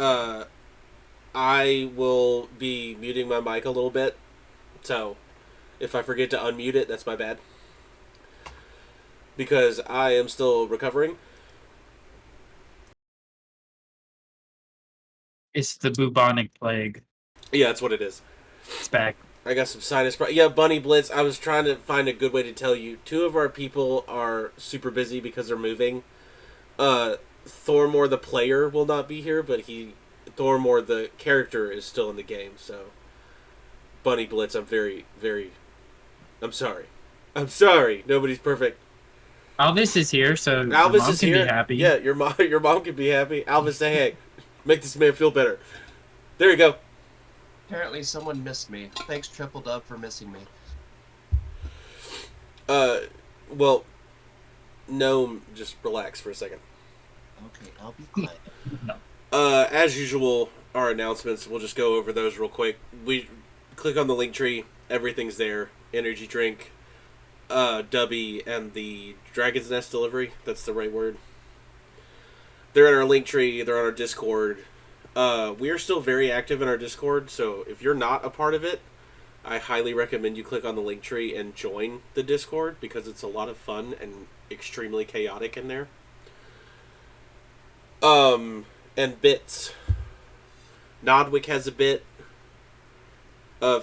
Uh, I will be muting my mic a little bit, so if I forget to unmute it, that's my bad. Because I am still recovering. It's the bubonic plague. Yeah, that's what it is. It's back. I got some sinus. Yeah, Bunny Blitz. I was trying to find a good way to tell you. Two of our people are super busy because they're moving. Thormore the player will not be here, but Thormore the character is still in the game. So, Bunny Blitz, I'm I'm sorry. I'm sorry. Nobody's perfect. Alvis is here, so your Alvis mom is can here. be happy. Yeah, your mom can be happy. Alvis, say hey. Make this man feel better. There you go. Apparently someone missed me. Thanks, Triple Dub, for missing me. Well, Gnome, just relax for a second. Okay, I'll be quiet. No. As usual, our announcements, we'll just go over those real quick. We click on the link tree, everything's there. Energy drink, Dubby, and the Dragon's Nest delivery. That's the right word. They're in our link tree, they're on our Discord. We are still very active in our Discord, so if you're not a part of it, I highly recommend you click on the link tree and join the Discord because it's a lot of fun and extremely chaotic in there. And bits. Nodwick has a bit.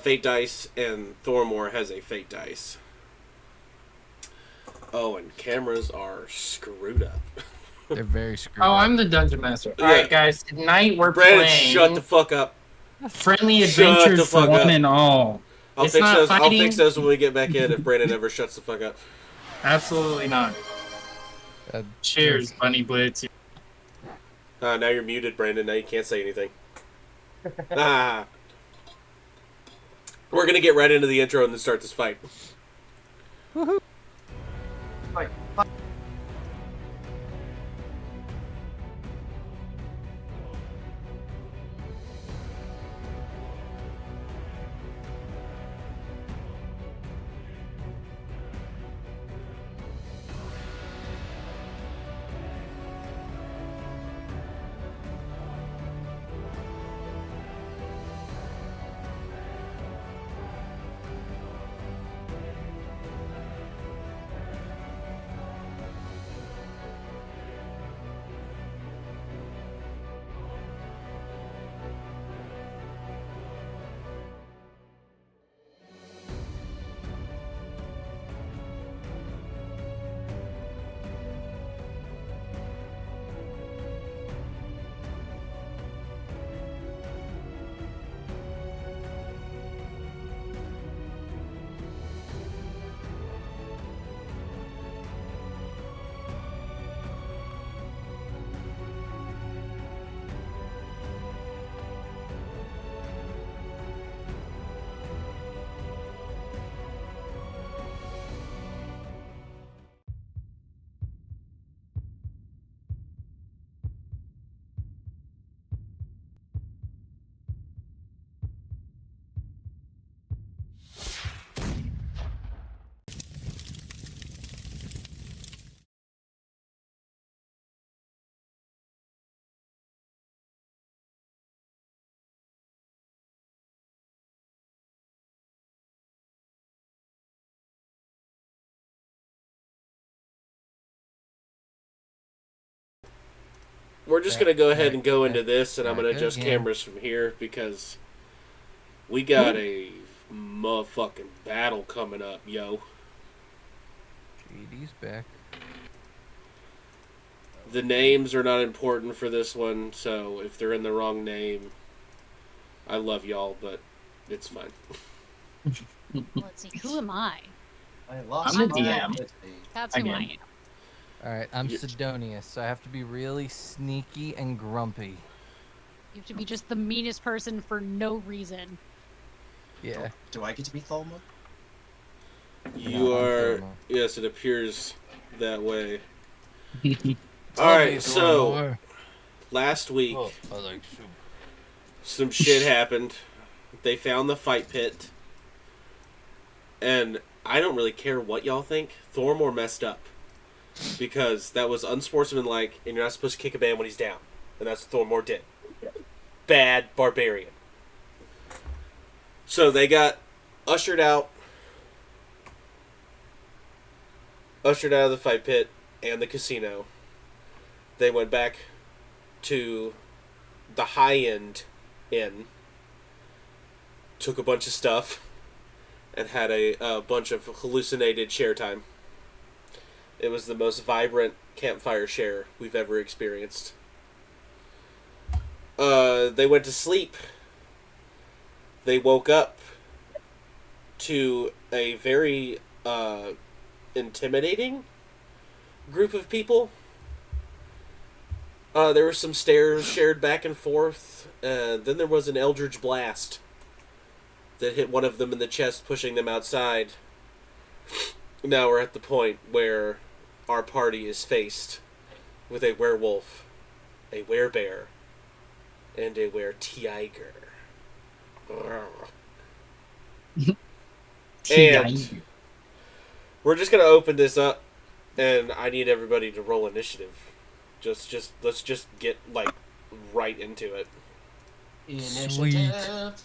Fate Dice, and Thormore has a Fate Dice. Oh, and cameras are screwed up. They're very screwed Oh, up. I'm the dungeon master. Yeah. All right, guys. Tonight we're Brandon, playing shut the fuck up. Friendly Shut the adventures for fuck one up. and all. I'll It's fix not those. I'll fighting. fix those when we get back in. If Brandon ever shuts the fuck up. Absolutely not. Cheers, Bunny Blitz. Now you're muted, Brandon. Now you can't say anything. Ah. We're gonna get right into the intro and then start this fight. Fight. We're just gonna go ahead and go Back into this, and I'm gonna adjust again. cameras from here because we got a motherfucking battle coming up, yo. GD's back. The names are not important for this one, so if they're in the wrong name, I love y'all, but it's fine. Let's see. Who am I? I lost I'm the my DM. identity. That's who I Again. am. Alright, I'm You- Sidonius, so I have to be really sneaky and grumpy. You have to be just the meanest person for no reason. Yeah. Do I get to be Tholma? You No, I'm are. Thormore. Yes, it appears that way. Tell Alright, me, so Thormore. last week Oh, I like soup. some shit happened. They found the fight pit. And I don't really care what y'all think. Thormore messed up. Because that was unsportsmanlike, and you're not supposed to kick a man when he's down. And that's what Thormore did. bad barbarian. So they got ushered out of the fight pit and the casino. They went back to the high-end inn, took a bunch of stuff, and had a bunch of hallucinated share time. It was the most vibrant campfire share we've ever experienced. They went to sleep. They woke up to a very intimidating group of people. There were some stairs shared back and forth. Then there was an eldritch blast that hit one of them in the chest, pushing them outside. Now we're at the point where our party is faced with a werewolf, a werebear, and a were-tiger. And we're just gonna open this up, and I need everybody to roll initiative. Let's just get like right into it. Initiative.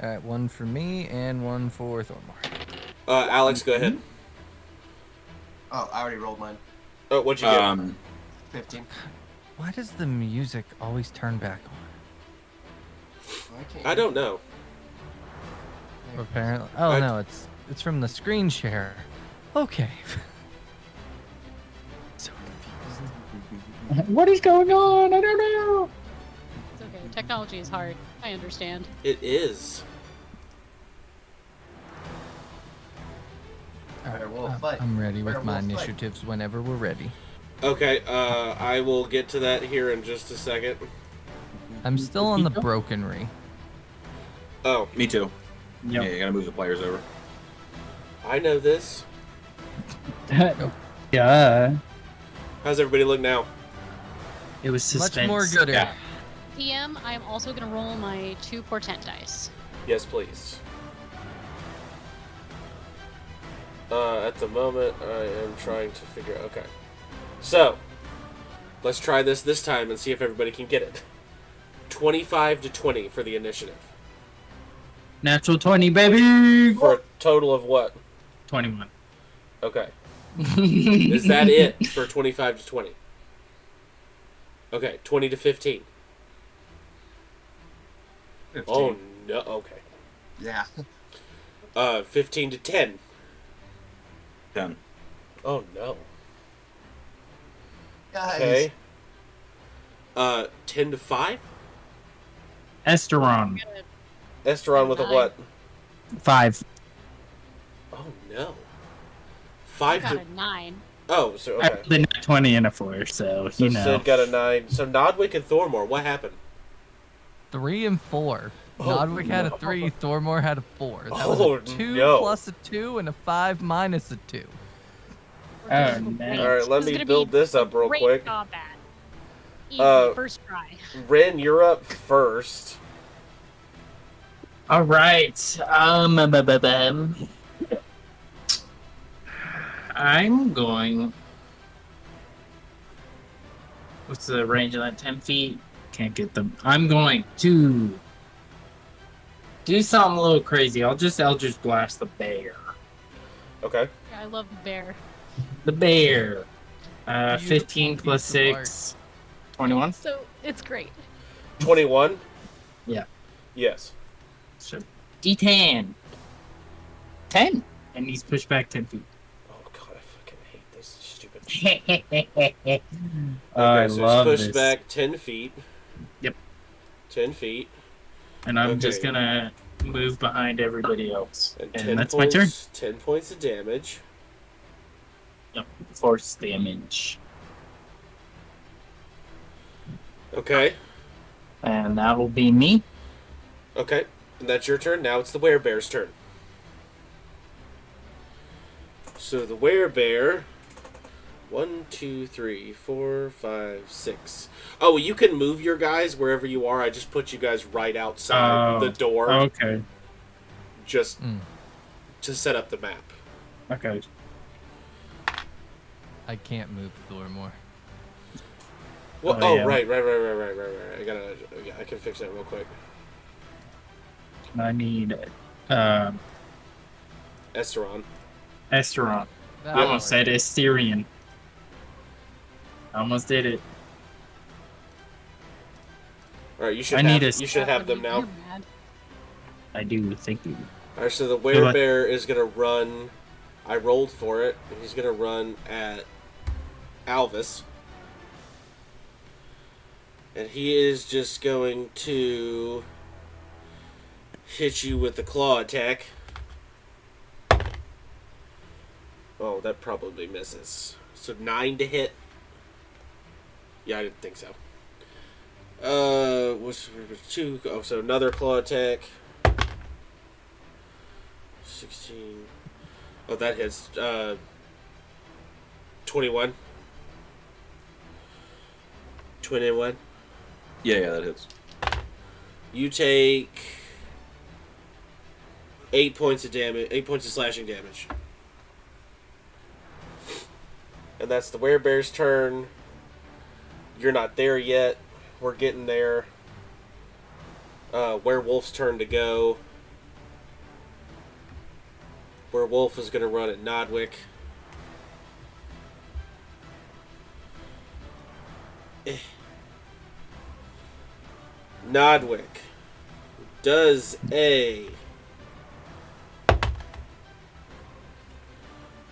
All right, one for me and one for Thormar. Alex, go ahead. Oh, I already rolled mine. Oh, what'd you get? 15. Why does the music always turn back on? Why can't I don't know. Apparently, oh no, it's from the screen share. Okay. So confused. What is going on? I don't know. It's okay. Technology is hard. I understand. It is. All right, Werewolf fight. I'm ready with my Werewolf fight. initiatives whenever we're ready. Okay, I will get to that here in just a second. I'm still on the brokenry. Oh, Me too. Yep. Yeah, you gotta move the players over. I know this. Yeah. How's everybody look now? It was suspense. Much more gooder. Yeah. PM, I am also going to roll my 2 portent dice. Yes, please. At the moment, I am trying to figure... Okay. So, let's try this time and see if everybody can get it. 25 to 20 for the initiative. Natural 20, baby. For a total of what? 21. Okay. Is that it for 25 to 20? Okay, 20 to 15. 15. Oh, no. Okay. Yeah. 15 to 10. 10. Oh, no. Guys. Okay. 10 to 5? Esteron. Esteron with a 9. what? 5. Oh, no. I 5 got to... a 9. Oh, so, I okay. rolled a nat 20 and a 4, so, So you know. Sid got a 9. So Nodwick and Thormor, what happened? 3 and 4. Oh, Nodwick had a no. 3, Thormor had a 4. That Oh, was a 2 no. plus a 2 and a 5 minus a 2. We're Oh, doing man. great. All right, let This is me gonna build be this up real great quick. combat. Easy, Uh, first try. Ren, you're up first. All right. I'm going. What's the range of that? 10 feet? Can't get them. I'm going to do something a little crazy. I'll just Eldritch Blast the bear. Okay. Yeah, I love the bear. The bear. Beautiful 15 plus piece of art. 6. 21? So, it's great. 21? Yeah. Yes. So, D10. 10. And he's pushed back 10 feet. Oh, God, I fucking hate this stupid... I Okay, so love it's pushed this. back 10 feet. Yep. 10 feet. And I'm Okay. just gonna move behind everybody else. And, And 10 that's points, my turn. 10 points of damage. Yep. Force damage. Okay. And that'll be me. Okay. And that's your turn. Now it's the werebear's turn. So the werebear... 1, 2, 3, 4, 5, 6. Oh, you can move your guys wherever you are. I just put you guys right outside Oh. the door. Okay. Just Mm. to set up the map. Okay. I can't move Thormor. Well, Oh, oh, yeah. right. I can fix that real quick. I need Esteron. Esteron. That I almost one. said Asterion. I almost did it. All right, you should I have. need a- You should have them now. You're mad. I do. Thank you. All right, so the Good luck. werebear is gonna run. I rolled for it. He's gonna run at Alvis, and he is just going to hit you with the claw attack. Oh, that probably misses. So 9 to hit. Yeah, I didn't think so. What's 2? Oh, so another claw attack. 16. Oh, that hits. 21. 21. Yeah, that hits. You take 8 points of damage. 8 points of slashing damage. And that's the werebear's turn. You're not there yet. We're getting there. Werewolf's turn to go. Werewolf is going to run at Nodwick. Nodwick does a...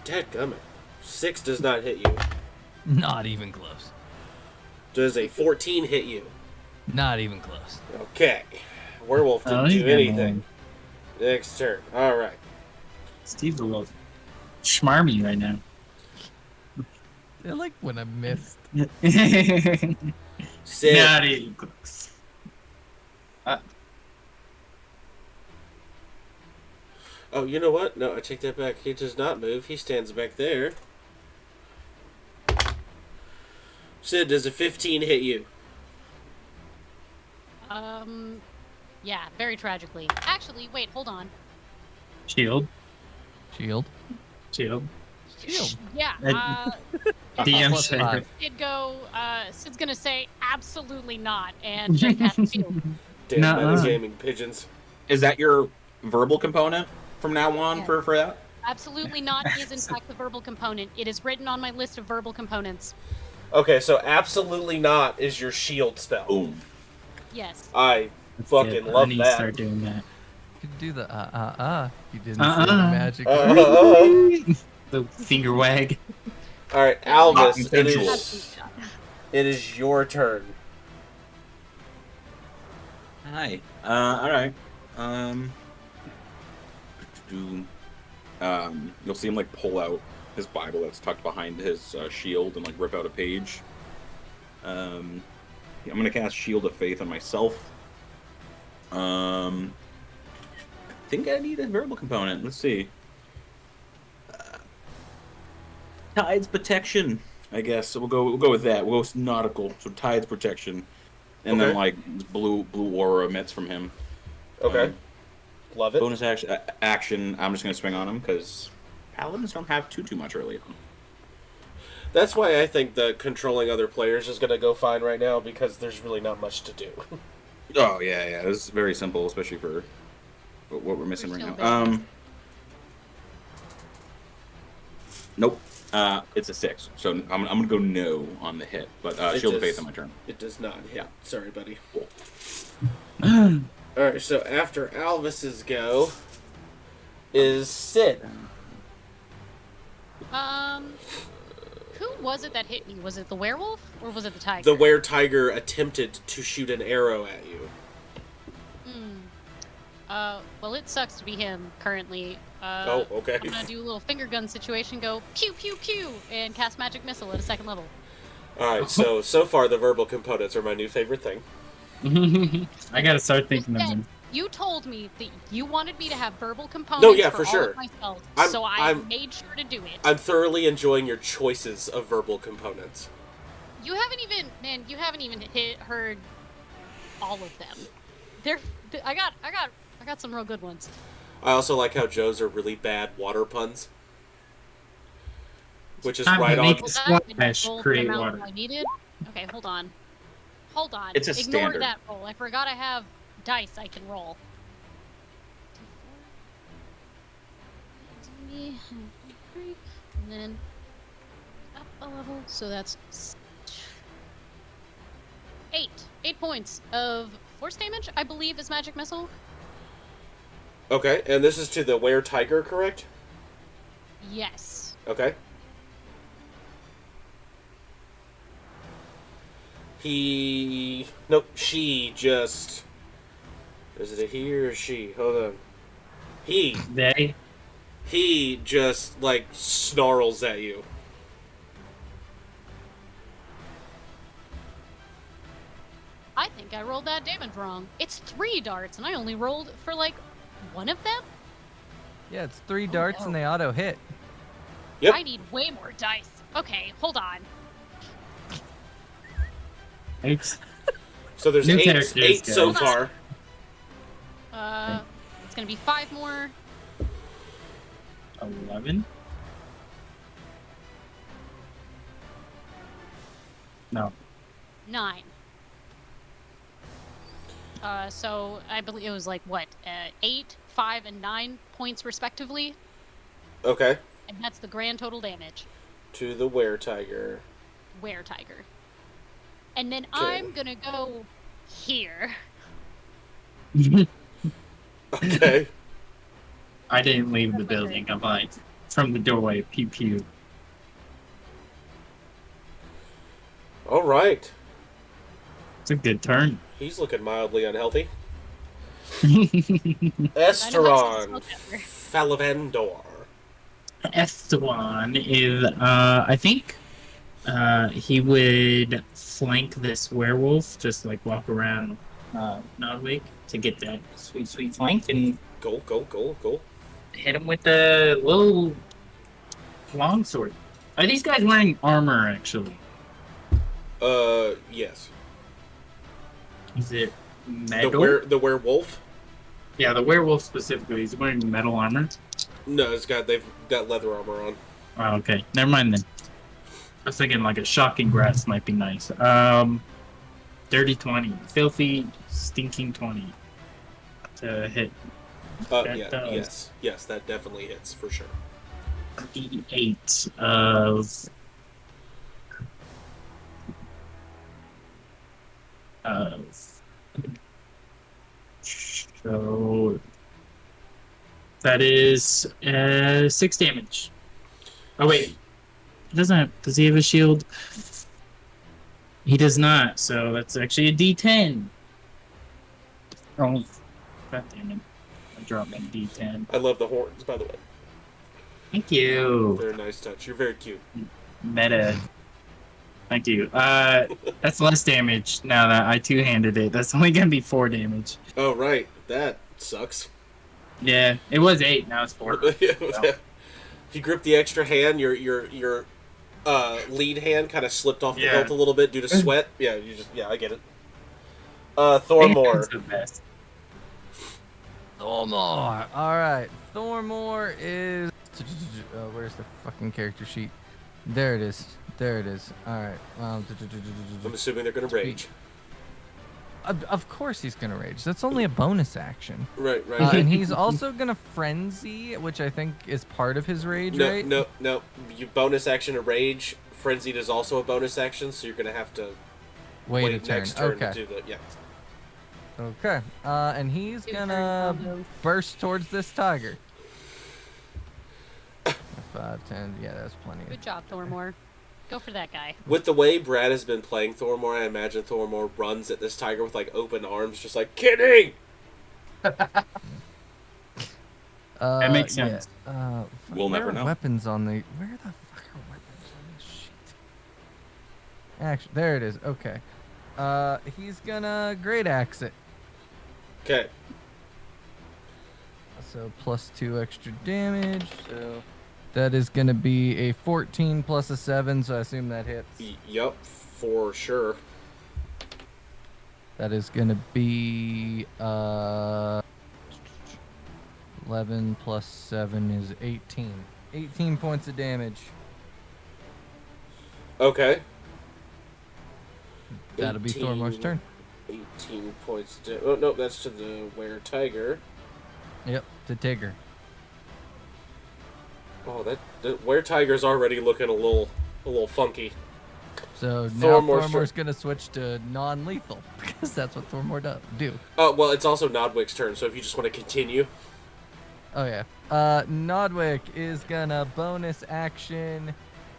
Dadgummit. 6 does not hit you. Not even close. Does a 14 hit you? Not even close. Okay. Werewolf Oh, didn't he's do getting anything. Next turn. Alright. Steve's a little schmarmy right now. I like when I missed. Sid. Not even close. Oh, you know what? No, I take that back. He does not move. He stands back there. Sid, does a 15 hit you? Yeah, very tragically. Actually, wait, hold on. Shield. Shield. Shield. Shield. Yeah, DM Plus said 5. Sid's gonna say absolutely not, and check cast shield. Damn, Nuh-uh. metagaming pigeons. Is that your verbal component from now on Yeah. for that? Absolutely not is in fact the verbal component. It is written on my list of verbal components. Okay, so absolutely not is your shield spell. Boom. Yes. I fucking love I need to that. start doing that. You could do the You didn't say the magic. The finger wag. Alright, Not Alvis, consensual. Absolutely not. it is your turn. Hi. Alright. You'll see him like pull out his Bible that's tucked behind his shield and like rip out a page. I'm gonna cast Shield of Faith on myself. I think I need a verbal component. Let's see. Tides protection, I guess. So we'll go with that. We'll go with nautical. So tides protection, and then Okay. like blue aura emits from him. Okay. Love it. Bonus action. I'm just gonna swing on him because paladins don't have too much early on. That's why I think the controlling other players is going to go fine right now, because there's really not much to do. Oh yeah. This is very simple, especially for what we're missing We're right still now. busy. Nope. It's a 6, so I'm gonna go no on the hit, but It Shield of does- Faith on my turn. It does not hit. Yeah. Sorry, buddy. Cool. Alright, so after Alvis's go is Sid. Who was it that hit me? Was it the werewolf or was it the tiger? The were-tiger attempted to shoot an arrow at you. Well, it sucks to be him currently. Oh, okay. I'm gonna do a little finger gun situation, go pew pew pew, and cast magic missile at a 2nd level. Alright, so far the verbal components are my new favorite thing. I gotta start thinking of Instead, them. you told me that you wanted me to have verbal components No, yeah, for for all sure. of my spells, I'm- so I I'm- made sure to do it. I'm thoroughly enjoying your choices of verbal components. You haven't even heard all of them. I got some real good ones. I also like how Joe's are really bad water puns. Which is Time to right on. make Well, Splash that didn't roll the create amount water. I needed. Okay, hold on. hold on. It's a Ignore standard. that roll. I forgot I have dice I can roll. 2, 4, 3, and then up a level, so that's 8. 8 points of force damage, I believe, is magic missile. Okay, and this is to the were-tiger, correct? Yes. Okay. Nope, she just... Is it a he or a she? Hold on. They. He just, like, snarls at you. I think I rolled that damage wrong. It's 3 darts, and I only rolled for, like, 1 of them? Yeah, it's 3 darts no. and they auto hit. Yep. I need way more dice. Okay, hold on. Oops. So there's New eight characters, so guys. far. It's gonna be 5 more. 11? No. 9. So I believe it was like what, 8, 5, and 9 points respectively, Okay. and that's the grand total damage. To the were-tiger. Were-tiger. And then Okay. I'm gonna go here. Okay. I didn't leave the building. I'm like, from the doorway, pew pew. All right. It's a good turn. He's looking mildly unhealthy. Esteron. Esteron Falavandor. Esteban is, I think, he would flank this werewolf, just like walk around, Nodwig to get that sweet, sweet flank and Go. hit him with the little longsword. Are these guys wearing armor, actually? Yes. Is it metal? The werewolf? Yeah, the werewolf specifically. He's wearing metal armor. No, they've got leather armor on. Oh, okay. Never mind then. I was thinking like a shocking grass might be nice. Dirty 20. Filthy, stinking 20 to hit. That Yeah, does. yes, that definitely hits for sure. D8 of so that is 6 damage. Oh wait, he doesn't have, does he have a shield? He does not, so that's actually a D10. Oh, god damn it. I dropped my D10. I love the horns, by the way. Thank you. They're a nice touch. You're very cute. Meta. Thank you. That's less damage now that I two-handed it. That's only gonna be 4 damage. Oh, right. That sucks. Yeah, it was 8. Now it's 4. He gripped the extra hand. Your lead hand kind of slipped off the Yeah. hilt a little bit due to sweat. Yeah, I get it. Thormore. That's the best. Thormore. All right, Thormore is. Where's the fucking character sheet? There it is. All right. I'm assuming they're gonna rage. Of course he's gonna rage. That's only a bonus action. Right. And he's also gonna frenzy, which I think is part of his rage, right? No. You bonus action a rage. Frenzied is also a bonus action, so you're gonna have to Wait a turn. next turn Okay. to do the yeah. Okay. And he's gonna burst towards this tiger. 5, 10. Yeah, that's plenty. Good job, Thormore. Go for that guy. With the way Brad has been playing Thormore, I imagine Thormore runs at this tiger with like open arms, just like kidding. That makes sense. We'll where never are know. Weapons on the. Where the fuck are weapons on this sheet? Actually, there it is. Okay. He's gonna great axe it. Okay. So +2 extra damage. So that is gonna be a 14 plus a 7. So I assume that hits. Yup, for sure. That is gonna be 11 plus 7 is 18. 18 points of damage. Okay. That'll be Thormore's turn. 18 points. Oh, no, that's to the Were-Tiger. Yep, to Tigger. Oh, that Were-Tiger's already looking a little funky. So now Thormore's Thormore's gonna switch to non-lethal because that's what Thormore do. Oh, well, it's also Nodwick's turn, so if you just want to continue. Oh yeah. Nodwick is gonna bonus action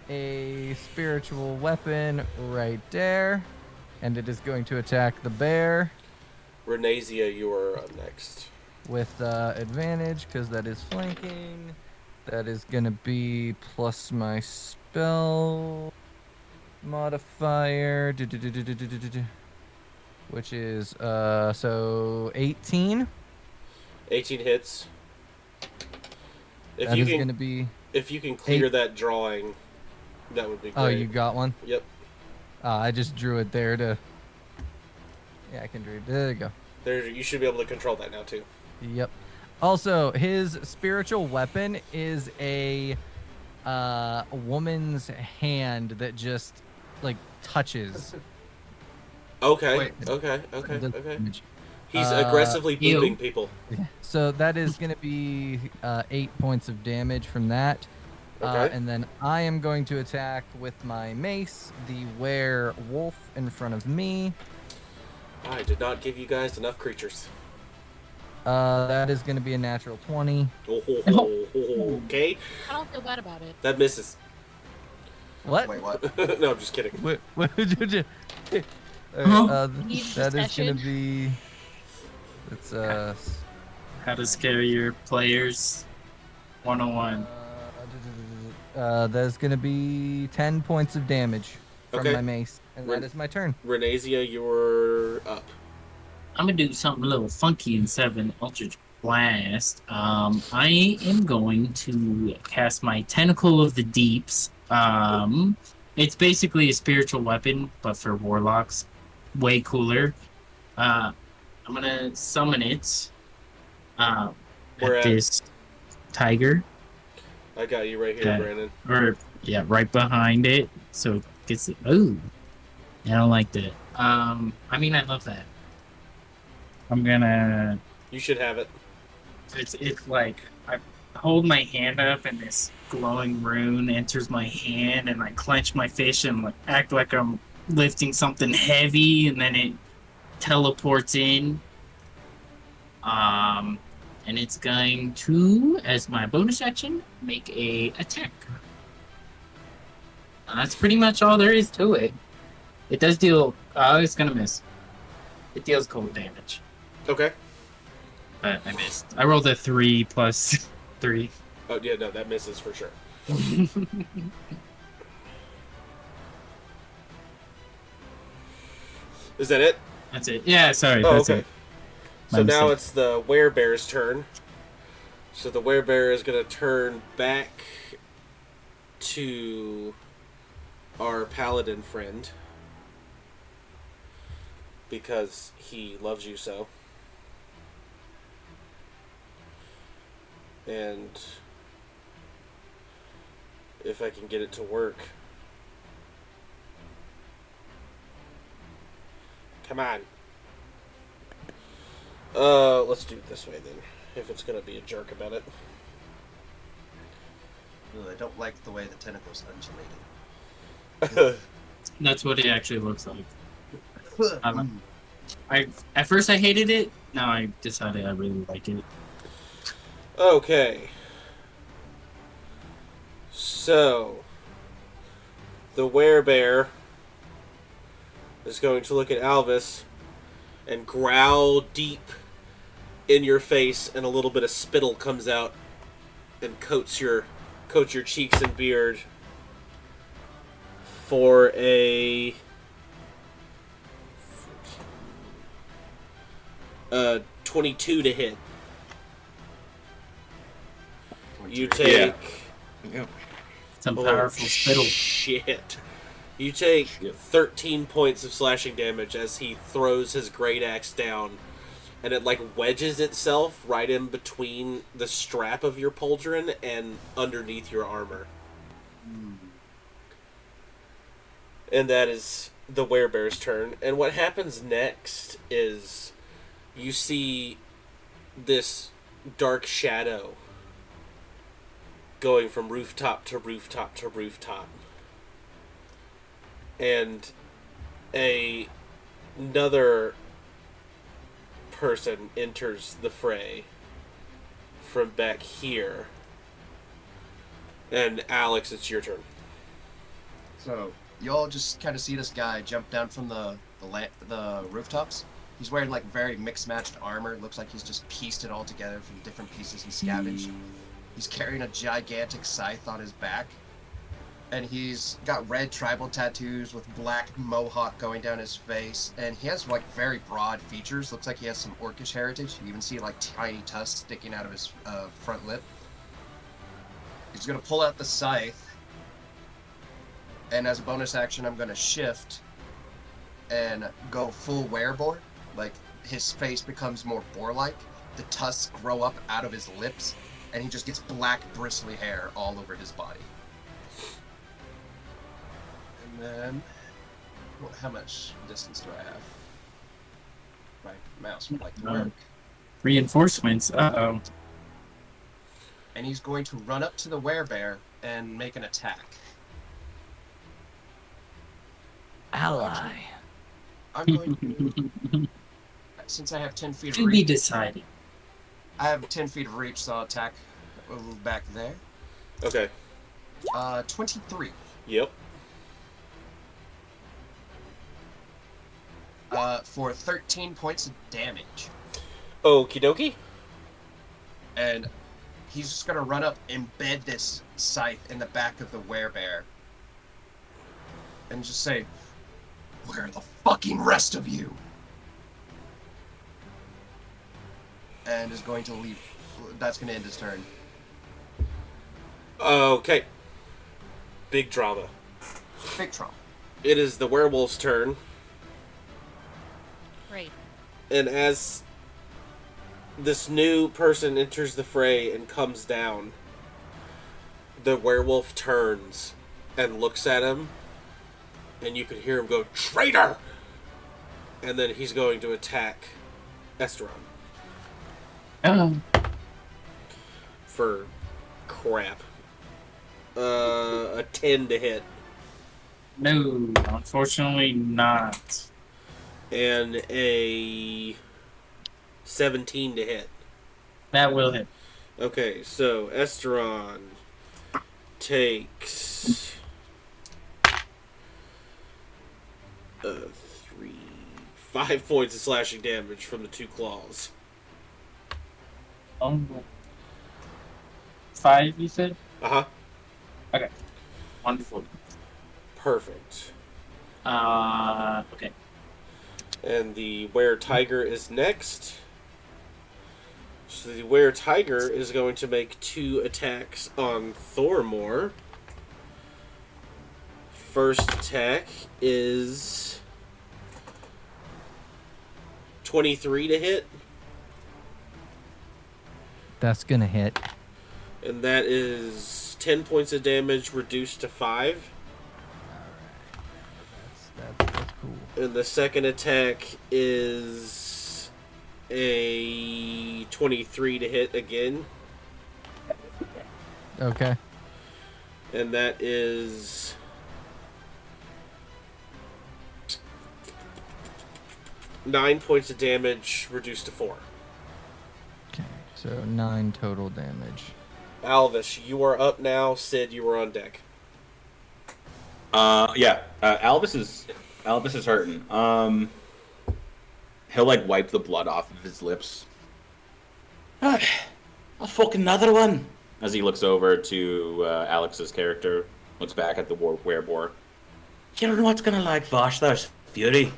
a spiritual weapon right there, and it is going to attack the bear Renazia, you are up next. with advantage because that is flanking. That is gonna be plus my spell modifier, which is so 18. 18 hits. If That you is can, gonna be. if you can clear that drawing, that would be great. Oh, you got one? Yep. I just drew it there to. Yeah, I can drew it. There you go. There, you should be able to control that now too. Yep. Also, his spiritual weapon is a woman's hand that just like touches. Okay. Wait. Okay. the damage. He's aggressively ew. booping people. So that is going to be 8 points of damage from that. Okay. And then I am going to attack with my mace the werewolf in front of me. I did not give you guys enough creatures. That is going to be a natural 20. Okay. I don't feel bad about it. That misses. What? Wait, what? No, I'm just kidding. What did you? Need That is recession. going to be. It's How to scare your players. 101. that is going to be 10 points of damage from Okay. my mace, and that is my turn. Renazia, you're up. I'm gonna do something a little funky in 7 Eldritch Blast. I am going to cast my Tentacle of the Deeps. It's basically a spiritual weapon, but for warlocks. Way cooler. I'm gonna summon it. Where At at? this tiger. I got you right here, Okay. Brandon. Or, yeah, right behind it. So it gets it. Ooh. I don't like that. I mean, I love that. I'm gonna. You should have it. It's like I hold my hand up and this glowing rune enters my hand and I clench my fist and like act like I'm lifting something heavy and then it teleports in. And it's going to, as my bonus action, make a attack. That's pretty much all there is to it. It does deal. It's gonna miss. It deals cold damage. Okay. But I missed. I rolled a 3 plus 3. Oh, yeah, no, that misses for sure. Is that it? That's it. Yeah, sorry. Oh, that's okay. it. So My now mistake. it's the werebear's turn. So the werebear is going to turn back to our paladin friend because he loves you so. And if I can get it to work. Come on. Let's do it this way then, if it's gonna be a jerk about it. Ooh, I don't like the way the tentacles undulated. That's what it actually looks like. At first I hated it. Now I decided I really like it. Okay. So, the werebear is going to look at Alvis and growl deep in your face, and a little bit of spittle comes out and coats your cheeks and beard for a 22 to hit. You take Yeah. Some powerful spittle. Shit. You take Shit. 13 points of slashing damage as he throws his great axe down, and it like wedges itself right in between the strap of your pauldron and underneath your armor. And that is the werebear's turn, and what happens next is you see this dark shadow going from rooftop to rooftop to rooftop, and another person enters the fray from back here. And Alex, it's your turn. So you all just kind of see this guy jump down from the rooftops. He's wearing like very mixed matched armor. Looks like he's just pieced it all together from different pieces he scavenged. He's carrying a gigantic scythe on his back, and he's got red tribal tattoos with black mohawk going down his face, and he has like very broad features. Looks like he has some orcish heritage. You even see like tiny tusks sticking out of his front lip. He's gonna pull out the scythe, and as a bonus action, I'm gonna shift and go full wereboar. Like his face becomes more boar-like. The tusks grow up out of his lips, and he just gets black bristly hair all over his body. And then, how much distance do I have? My mouse would like to work. Reinforcements. Uh-oh. And he's going to run up to the werebear and make an attack. Ally. I'm going to, since I have 10 feet of To be reach, decided. I have 10 feet of reach, so I'll attack back there. Okay. 23. Yep. For 13 points of damage. Okie dokie. And he's just gonna run up, embed this scythe in the back of the werebear, and just say, "Where are the fucking rest of you?" And is going to leave. That's gonna end his turn. Okay. Big drama. Big trauma. It is the werewolf's turn, Great. and as this new person enters the fray and comes down, the werewolf turns and looks at him, and you can hear him go, "Traitor!" And then he's going to attack Esteron Oh. for crap. A 10 to hit. No, unfortunately not. And a 17 to hit. That will hit. Okay, so Esteron takes 5 points of slashing damage from the 2 claws. Oh. 5, you said? Uh-huh. Okay. Wonderful. Perfect. Okay. And the were-tiger is next. So the were-tiger is going to make 2 attacks on Thormore. First attack is 23 to hit, That's gonna hit. and that is 10 points of damage reduced to 5. That's cool. And the second attack is a 23 to hit again, Okay. and that is 9 points of damage reduced to 4. Okay. So 9 total damage. Alvis, you are up now. Sid, you are on deck. Yeah. Alvis is hurting. He'll like wipe the blood off of his lips. Ah, a fucking another one. As he looks over to Alex's character, looks back at the werebore. You don't know what's gonna like Vosh. There's fury.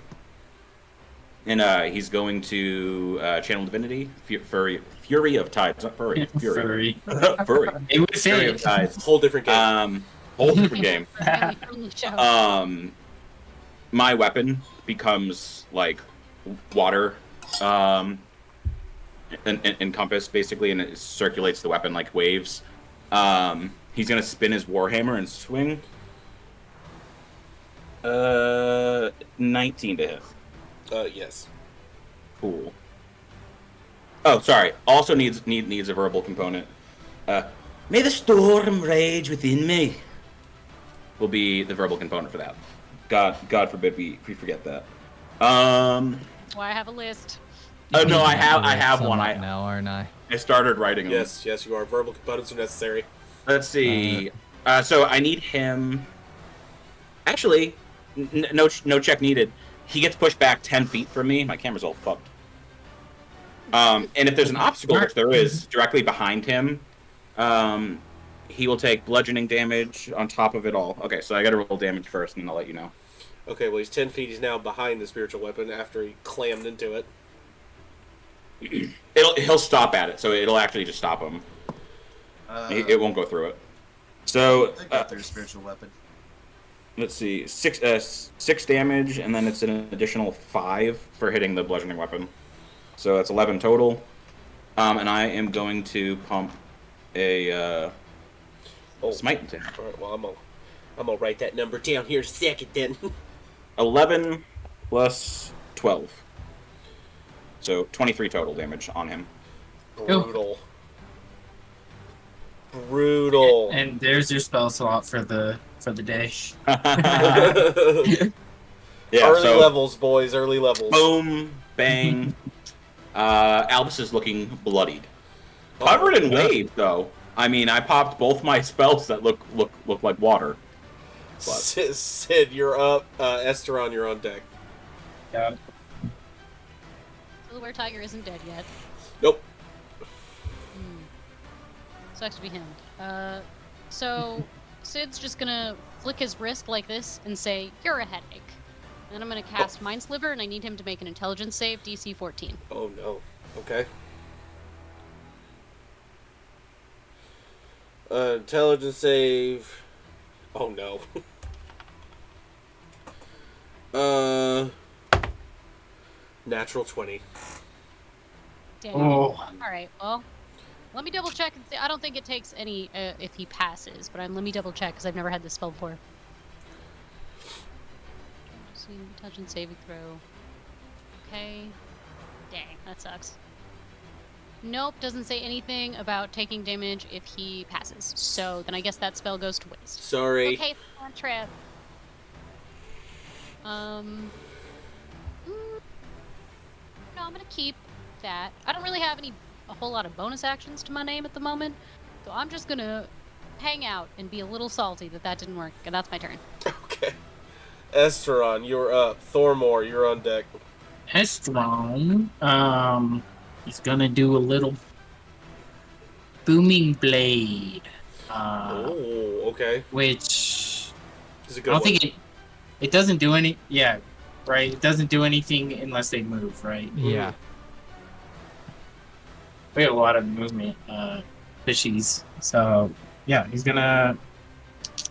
And he's going to channel divinity, fury of tides, not furry, fury, furry, It would fury of fit. tides. Whole different game. Whole different game. Really from the show. My weapon becomes like water encompassed basically, and it circulates the weapon like waves. He's gonna spin his warhammer and swing. 19 to hit. Yes. Cool. Oh, sorry. Also needs a verbal component. May the storm rage within me. Will be the verbal component for that. God forbid we forget that. That's why I have a list. Oh no, I have Sum one. up now, aren't I? I started writing them. Yes, you are. Verbal components are necessary. Let's see. So I need him. Actually, no check needed. He gets pushed back 10 feet from me. My camera's all fucked. And if there's an obstacle, which there is, directly behind him, he will take bludgeoning damage on top of it all. Okay, so I gotta roll damage first, and then I'll let you know. Okay, well, he's 10 feet. He's now behind the spiritual weapon after he clammed into it. He'll stop at it, so it'll actually just stop him. It won't go through it. So They got their spiritual weapon. let's see, six damage, and then it's an additional 5 for hitting the bludgeoning weapon. So that's 11 total. And I am going to pump a smite into him. All right, well, I'm gonna write that number down here in a second then. 11 plus 12. So 23 total damage on him. Brutal. Brutal. And there's your spell slot for the day. Yeah, early so levels, boys. Early levels. boom, bang. Albus is looking bloodied. Covered in waves, though. I mean, I popped both my spells that look like water. But Sid, you're up. Esteron, you're on deck. Yeah. So the were-tiger isn't dead yet. Nope. Sucks to be him. So Sid's just gonna flick his wrist like this and say, "You're a headache." Then I'm gonna cast Mind Sliver, and I need him to make an Intelligence save, DC 14. Oh no. Okay. Intelligence save. Oh no. Natural 20. Damn. Oh. All right. Well, let me double check and see. I don't think it takes any if he passes, but let me double check because I've never had this spell before. Intelligence saving throw. Okay. Dang, that sucks. Nope, doesn't say anything about taking damage if he passes. So then I guess that spell goes to waste. Sorry. Okay, on trip. No, I'm gonna keep that. I don't really have a whole lot of bonus actions to my name at the moment, so I'm just gonna hang out and be a little salty that didn't work, and that's my turn. Okay. Esteron, you're up. Thormor, you're on deck. Estron, he's gonna do a little booming blade. Oh, okay. Which This is a I good don't one. think it doesn't do any. Yeah, right. It doesn't do anything unless they move, right? Yeah. We have a lot of movement, fishies. So yeah, he's gonna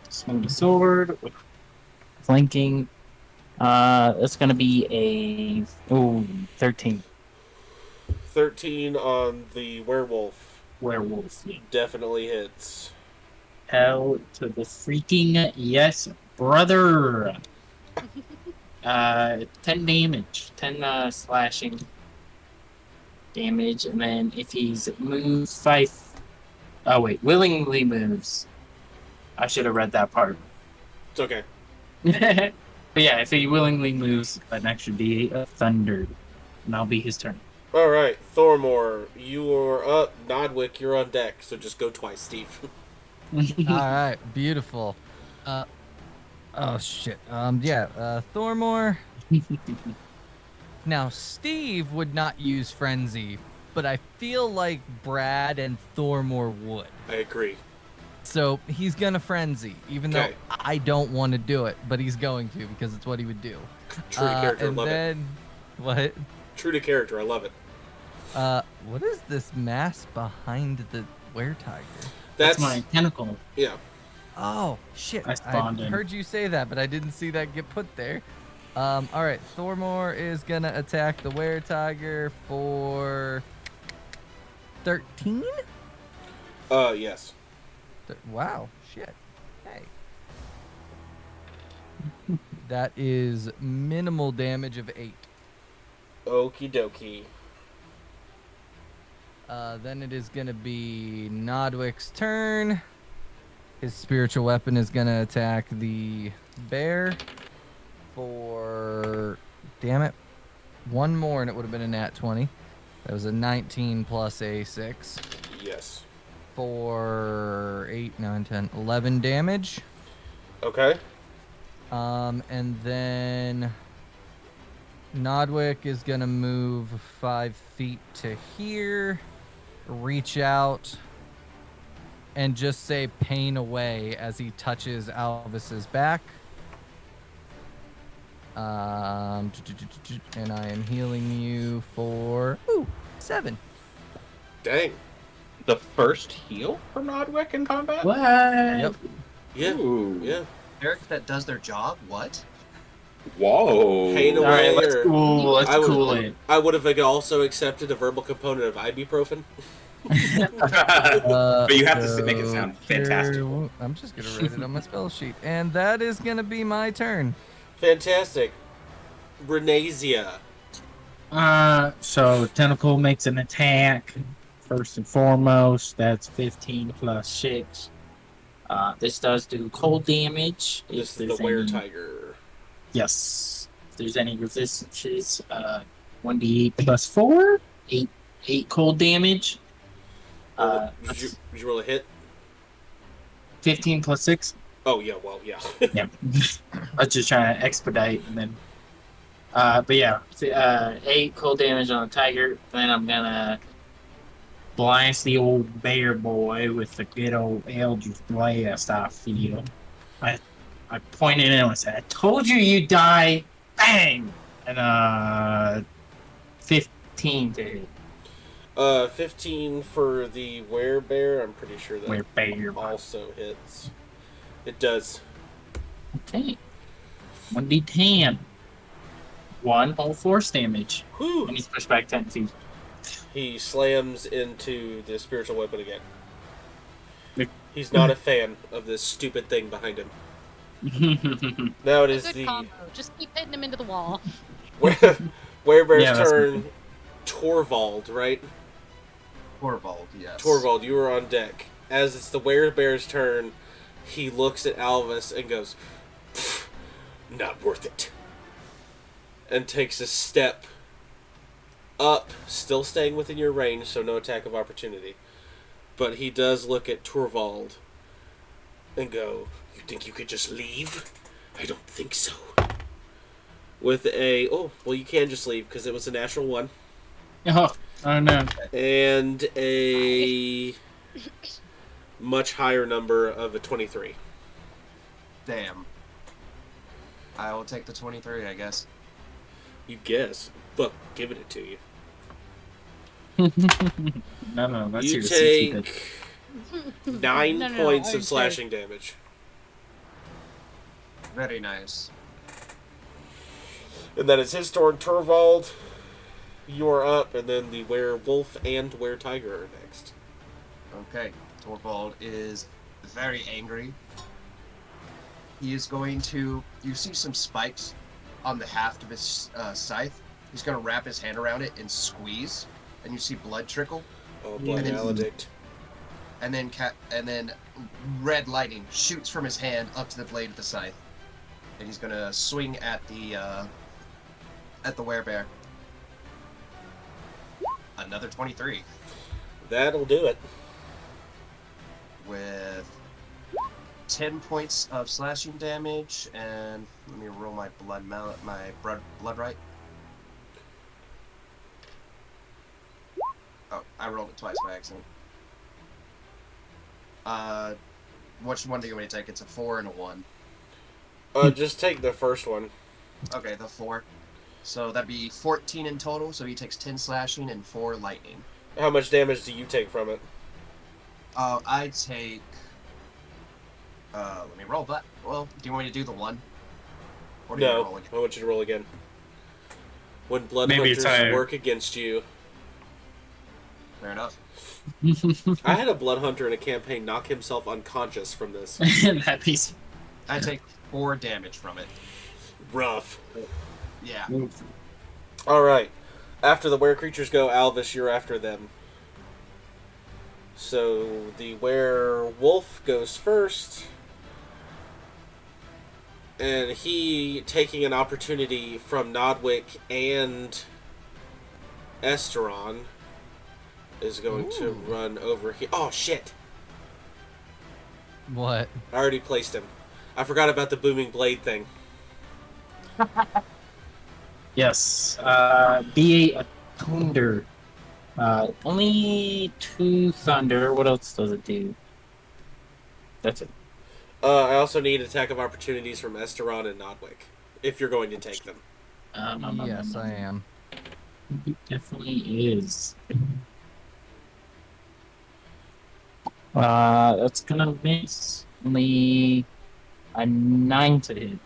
swing the sword with flanking. It's gonna be a 13 13 on the werewolf. werewolf. Yeah. Definitely hits. Hell to the freaking yes, brother. 10 damage, 10 slashing damage, and then if he's moved 5. Oh wait, willingly moves. I should have read that part. It's okay. But yeah, if he willingly moves, an extra D8 of thunder, and that'll be his turn. All right, Thormor, you are up. Nodwick, you're on deck. So just go twice, Steve. All right, beautiful. Oh shit. Thormor. Now, Steve would not use Frenzy, but I feel like Brad and Thormor would. I agree. So he's gonna Frenzy, even though Okay. I don't want to do it, but he's going to because it's what he would do. True to character, and love it. then, what? True to character, I love it. What is this mass behind the were-tiger? That's my tentacle. Yeah. Oh, shit. I spawned in. heard you say that, but I didn't see that get put there. Alright, Thormor is gonna attack the were-tiger for 13? Yes. Wow, shit. Hey. That is minimal damage of 8. Okie dokie. Then it is going to be Nodwick's turn. His spiritual weapon is going to attack the bear for... Damn it. One more and it would have been a nat 20. That was a 19 plus a 6 Yes. for 8, 9, 10, 11 damage. Okay. And then Nodwick is going to move 5 feet to here, reach out, and just say pain away as he touches Alvis's back. And I am healing you for 7. Dang. The first heal for Nodwick in combat? What? Yep. Yeah. Ooh. Yeah. Eric that does their job? What? Whoa. Pain All right, let's or- cool. Let's I would- cool it. I would have also accepted a verbal component of ibuprofen. But you have to make it sound fantastic. I'm just gonna write it on my spell sheet, and that is gonna be my turn. Fantastic. Renasia. So Tentacle makes an attack. First and foremost, that's 15 plus 6. This does do cold damage. This If is there's the Were any- Tiger. Yes. If there's any resistances, 1d8 plus 4, 8 cold damage. Did you roll a hit? 15 plus 6. Oh, yeah, well, yeah. Yeah. I was just trying to expedite and then. But yeah, 8 cold damage on the tiger. Then I'm gonna blast the old bear boy with the good old Eldritch Blast. I feel. I pointed in and said, "I told you die." Bang! And 15 to hit. 15 for the Werebear. I'm pretty sure that Werebear. also hits. It does. Okay. 1d10. 1 whole force damage. Whew. And he's pushed back 10 feet. He slams into the spiritual weapon again. Yep. He's not a fan of this stupid thing behind him. Now it is Good the combo. Just keep hitting him into the wall. Werebear's Yeah, that's turn. Torvald, right? Torvald, yes. Torvald, you are on deck. As it's the Werebear's turn, he looks at Alvis and goes, "Not worth it." And takes a step up, still staying within your range, so no attack of opportunity. But he does look at Torvald and go, "You think you could just leave? I don't think so." With a, oh, well, you can just leave because it was a natural 1. Oh no. And a much higher number of a 23. Damn. I will take the 23, I guess. You guess. Look, giving it to you. No, that's You your secret. take 9 No, points I'm of slashing damage. Very nice. And then it's his turn. Torvald, you are up, and then the werewolf and were-tiger are next. Okay. Torvald is very angry. He is going to... You see some spikes on the haft of his scythe. He's going to wrap his hand around it and squeeze. And you see blood trickle. Oh, blood Yeah. maledict. And then red lightning shoots from his hand up to the blade of the scythe. And he's going to swing at the werebear. Another 23 That'll do it. with 10 points of slashing damage, and let me roll my blood right. Oh, I rolled it twice by accident. Which one do you want me to take? It's a 4 and a 1. Just take the first one. Okay, the 4. So that'd be 14 in total, so he takes 10 slashing and 4 lightning. How much damage do you take from it? I take... let me roll that. Well, do you want me to do the 1? Or do you No, roll again? I want you to roll again. When blood Maybe it's hunters higher. work against you... Fair enough. I had a blood hunter in a campaign knock himself unconscious from this. That piece. I take 4 damage from it. rough. Yeah. All right. After the were creatures go, Alvis, you're after them. So the werewolf goes first, and he, taking an opportunity from Nodwick and Esteron, is going to run over here. Oh shit! What? I already placed him. I forgot about the booming blade thing. Yes. Be a thunder. Only 2 thunder. What else does it do? That's it. I also need attack of opportunities from Esteron and Nodwick, if you're going to take them. Yes, I am. It definitely is. That's gonna miss. Only a 9 to hit.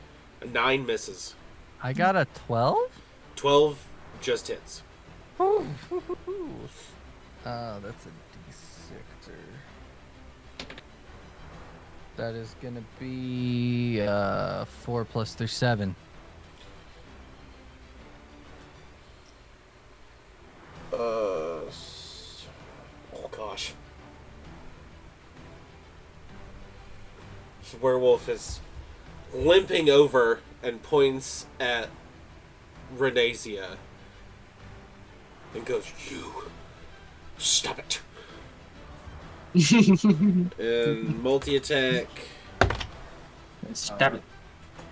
9 misses. I got a 12? 12 just hits. That's a D6. That is gonna be 4 plus 3, 7. Oh gosh. This werewolf is limping over and points at Renasia and goes, "You stop it." And multi-attack. Stab it.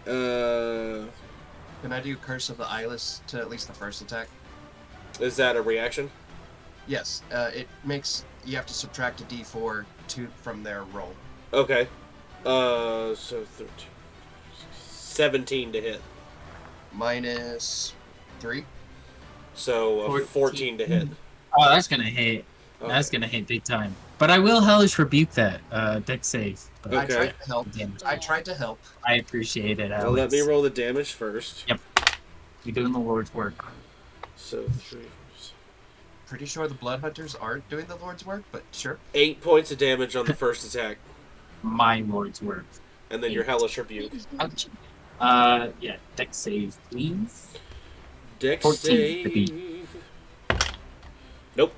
Can I do Curse of the Eyeless to at least the first attack? Is that a reaction? Yes. It makes you have to subtract a D4 from their roll. Okay. So 13, 17 to hit. Minus 3. So 14 to hit. Oh, that's gonna hit. Okay. That's gonna hit big time. But I will hellish rebuke that. Deck save. But I Okay. tried to help. Damn. I tried to help. I appreciate it, Well, Alex. let me roll the damage first. Yep. You're doing the Lord's work. So 3, 4, Pretty sure the Blood Hunters aren't doing the Lord's work, but sure. 8 points of damage on the first attack, My Lord's work. and then your hellish rebuke. Ouch. Yeah, deck save, please. Dex 14 to beat. save. Nope.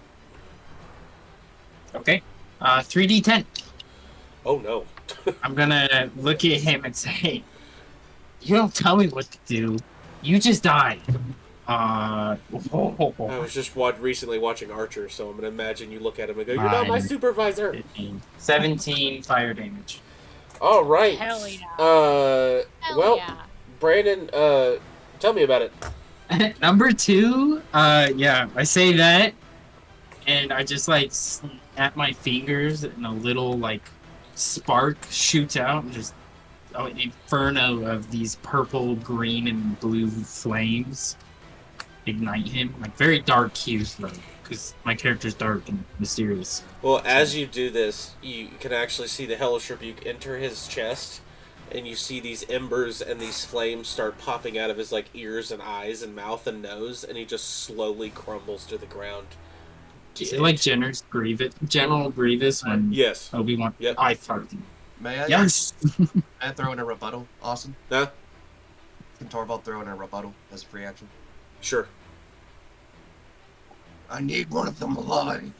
Okay. 3d10. Oh no. I'm gonna look at him and say, "You don't tell me what to do. You just die." I was just recently watching Archer, so I'm gonna imagine you look at him and go, "You're not my Fine. supervisor." 15. 17 fire damage. All right. Hell yeah. Hell Well, yeah. Brandon, tell me about it. Number 2, yeah, I say that, and I just like snap my fingers, and a little like spark shoots out, and just an inferno of these purple, green, and blue flames ignite him. Like very dark hues though, because my character's dark and mysterious. Well, as you do this, you can actually see the hellish rebuke enter his chest, and you see these embers and these flames start popping out of his like ears and eyes and mouth and nose, and he just slowly crumbles to the ground. Is it like General Grievous when Yes. Obi-Wan? Yep. I farted. May I? Yes. May I throw in a rebuttal? Awesome. Huh? Can Torvald throw in a rebuttal as a free action? Sure. I need one of them alive.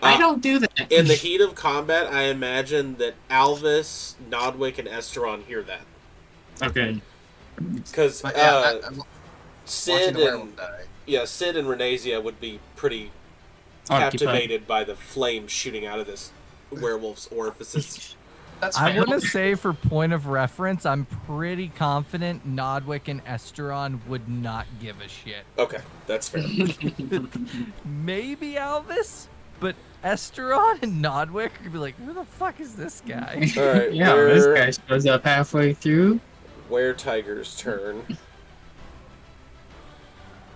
I don't do that. In the heat of combat, I imagine that Alvis, Nodwick, and Esteron hear that. Okay. Because But yeah, I'm watching Sid the werewolf and die. Sid and Renasia would be pretty Occupied. captivated by the flames shooting out of this werewolf's orifices. That's I fair. want to say, for point of reference, I'm pretty confident Nodwick and Esteron would not give a shit. Okay, that's fair. Maybe Alvis, but Esteron and Nodwick could be like, "Who the fuck is this guy?" All right, Yeah, this guy shows up halfway through. Were-Tiger's turn.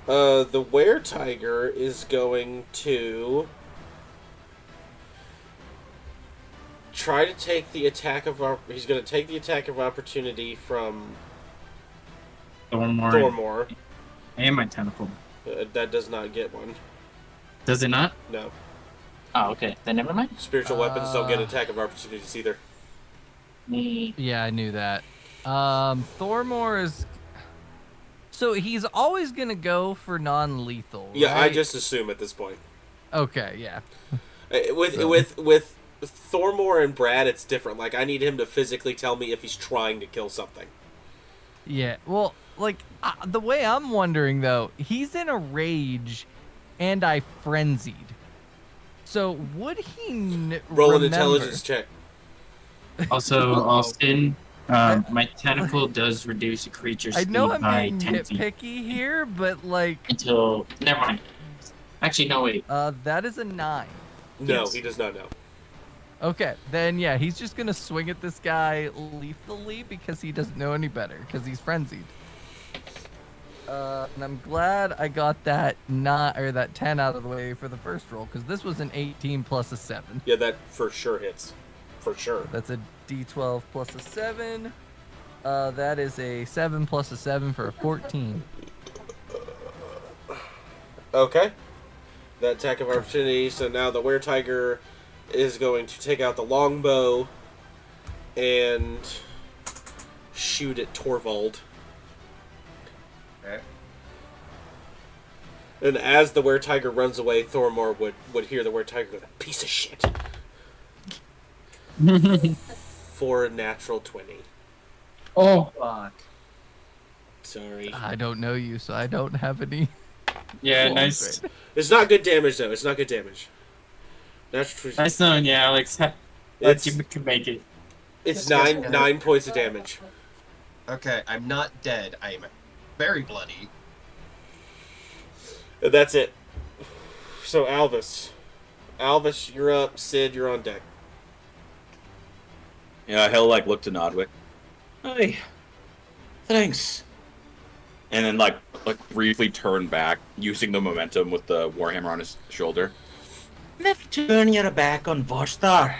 The Were-Tiger is going to try to take the attack of he's going to take the attack of opportunity from Thormore. And my tentacle. That does not get one. Does it not? No. Oh, okay. Then never mind. Spiritual weapons don't get attack of opportunities either. Yeah, I knew that. Thormore is. So he's always gonna go for non-lethal. Yeah, I right? just assume at this point. Okay, yeah. With So- with Thormore and Brad, it's different. Like I need him to physically tell me if he's trying to kill something. Yeah. Well, like the way I'm wondering though, he's in a rage, and I frenzied. So would he Roll an remember? intelligence check. Also, Uh-oh. Austin, my tentacle does reduce a creature's I speed know I'm by being 10 feet nitpicky here, but like, until. Never mind. Actually, no, wait. that is a 9. No, Yes. he does not know. Okay, then yeah, he's just gonna swing at this guy lethally because he doesn't know any better because he's frenzied. And I'm glad I got that that 10 out of the way for the first roll because this was an 18 plus a 7. Yeah, that for sure hits. For sure. That's a D12 plus a 7. That is a 7 plus a 7 for a 14. Okay. That attack of opportunity. So now the Were-Tiger is going to take out the longbow and shoot at Torvald. Okay. And as the Were-Tiger runs away, Thormore would hear the Were-Tiger go, "That piece of shit." For a natural 20. Oh, Fuck. Sorry. I don't know you, so I don't have any. yeah, Well, nice. great. It's not good damage, though. It's not good damage. Natural 20. Nice knowing you, Alex. Glad It's, you can make it. it's Yes, yes. 9 points of damage. Okay, I'm not dead. I am very bloody. And that's it. So, Alvis. Alvis, you're up. Sid, you're on deck. Yeah, he'll like look to Nodwick. Hey, thanks. And then like briefly turn back, using the momentum with the warhammer on his shoulder. Never turn your back on Voshtar.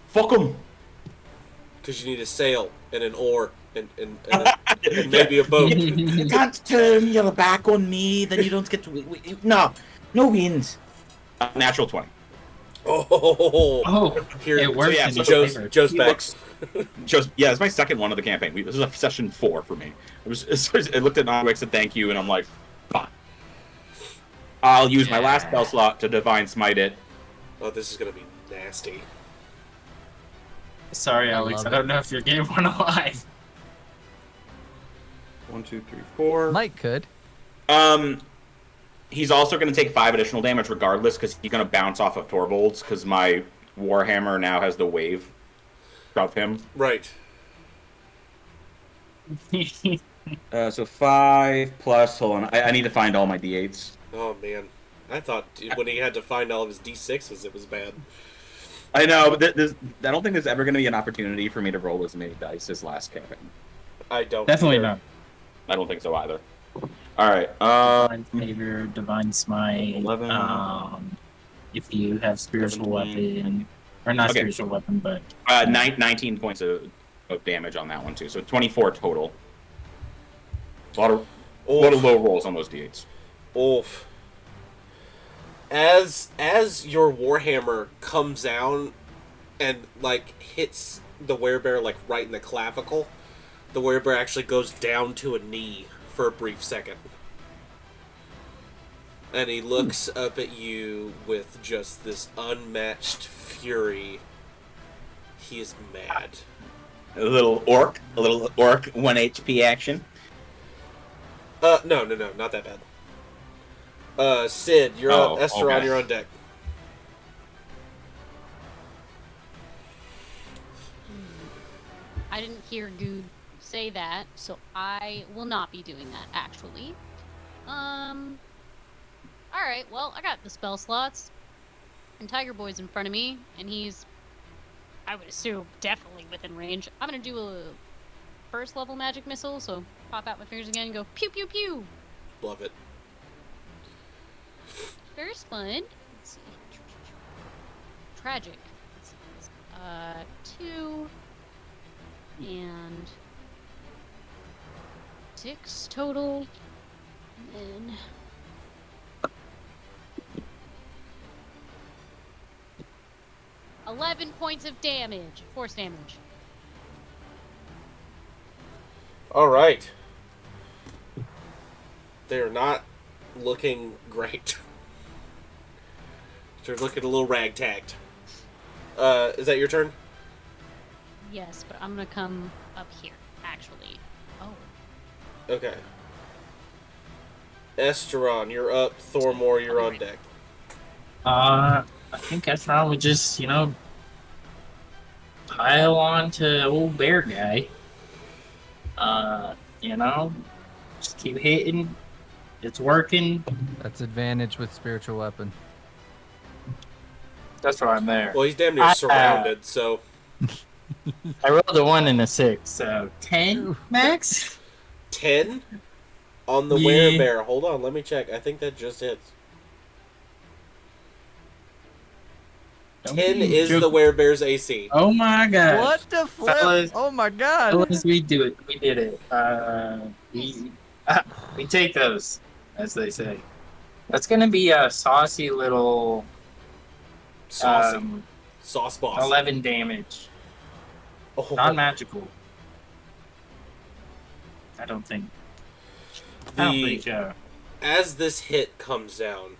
Fuck him. Because you need a sail and an oar and maybe a boat. You can't turn your back on me, then you don't get to. No wins. Natural 20. Oh, Oh, here, it worked yeah, in so his favor. Joe's He back. looks- yeah, it's my second one of the campaign. This is a session 4 for me. I looked at Nodwick, said thank you, and I'm like, fine. I'll use my last spell slot to Divine Smite it. Oh, this is gonna be nasty. Sorry, I Alex. love I don't know if you're getting one alive. 1, 2, 3, 4. Mike could. He's also going to take 5 additional damage regardless, because he's going to bounce off of Torvald's, because my Warhammer now has the wave of him. Right. So 5 plus, hold on, I need to find all my d8s. Oh man, I thought when he had to find all of his d6s, it was bad. I know, but I don't think there's ever going to be an opportunity for me to roll as many dice as last campaign. I don't. Definitely care. not. I don't think so either. Alright, Divine favor, divine smite. 11. If you have spiritual 17. weapon, or not Okay. spiritual weapon, but 19 points of damage on that one too, so 24 total. A lot of low rolls on those d8s. Oof. As your Warhammer comes down and like hits the werebear like right in the clavicle, the werebear actually goes down to a knee for a brief second. And he looks up at you with just this unmatched fury. He is mad. A little orc 1 HP action. No, not that bad. Sid, you're up. Esther, okay. on your own deck. I didn't hear Good say that, so I will not be doing that, actually. Alright, well, I got the spell slots. And Tiger Boy's in front of me, and he's, I would assume, definitely within range. I'm gonna do a first level magic missile, so pop out my fingers again and go pew pew pew! Love it. First one, let's see. Tragic. 2 and 6 total. And then 11 points of damage. Force damage. All right. They're not looking great. They're looking a little ragtagged. Is that your turn? Yes, but I'm gonna come up here, actually. Oh. Okay. Esteron, you're up. Thormore, you're on deck. I think Efron would just, pile on to old bear guy. Just keep hitting. It's working. That's advantage with spiritual weapon. That's why I'm there. Well, he's damn near surrounded, so... I rolled a 1 and a 6, so 10 max? 10? On the Yeah. werebear. Hold on, let me check. I think that just hits. 10 is the werebear's AC. Oh my god. What the flip? Fellas- Oh my god. Fellas, we do it. We did it. We take those, as they say. That's gonna be a saucy little Saucy. Sauce boss. 11 damage. Oh. Non-magical. I don't think. As this hit comes down,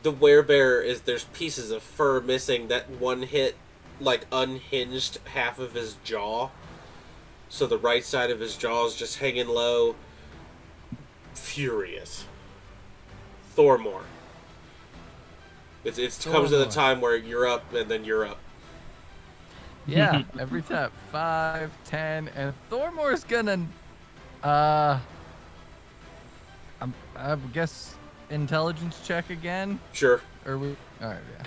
the werebear there's pieces of fur missing. That one hit, unhinged half of his jaw. So the right side of his jaw is just hanging low. Furious. Thormore. It comes to the Thormore. time where you're up and then you're up. Yeah, every time. 5, 10, and Thormore's gonna, I guess intelligence check again, Sure. or we? All right, yeah.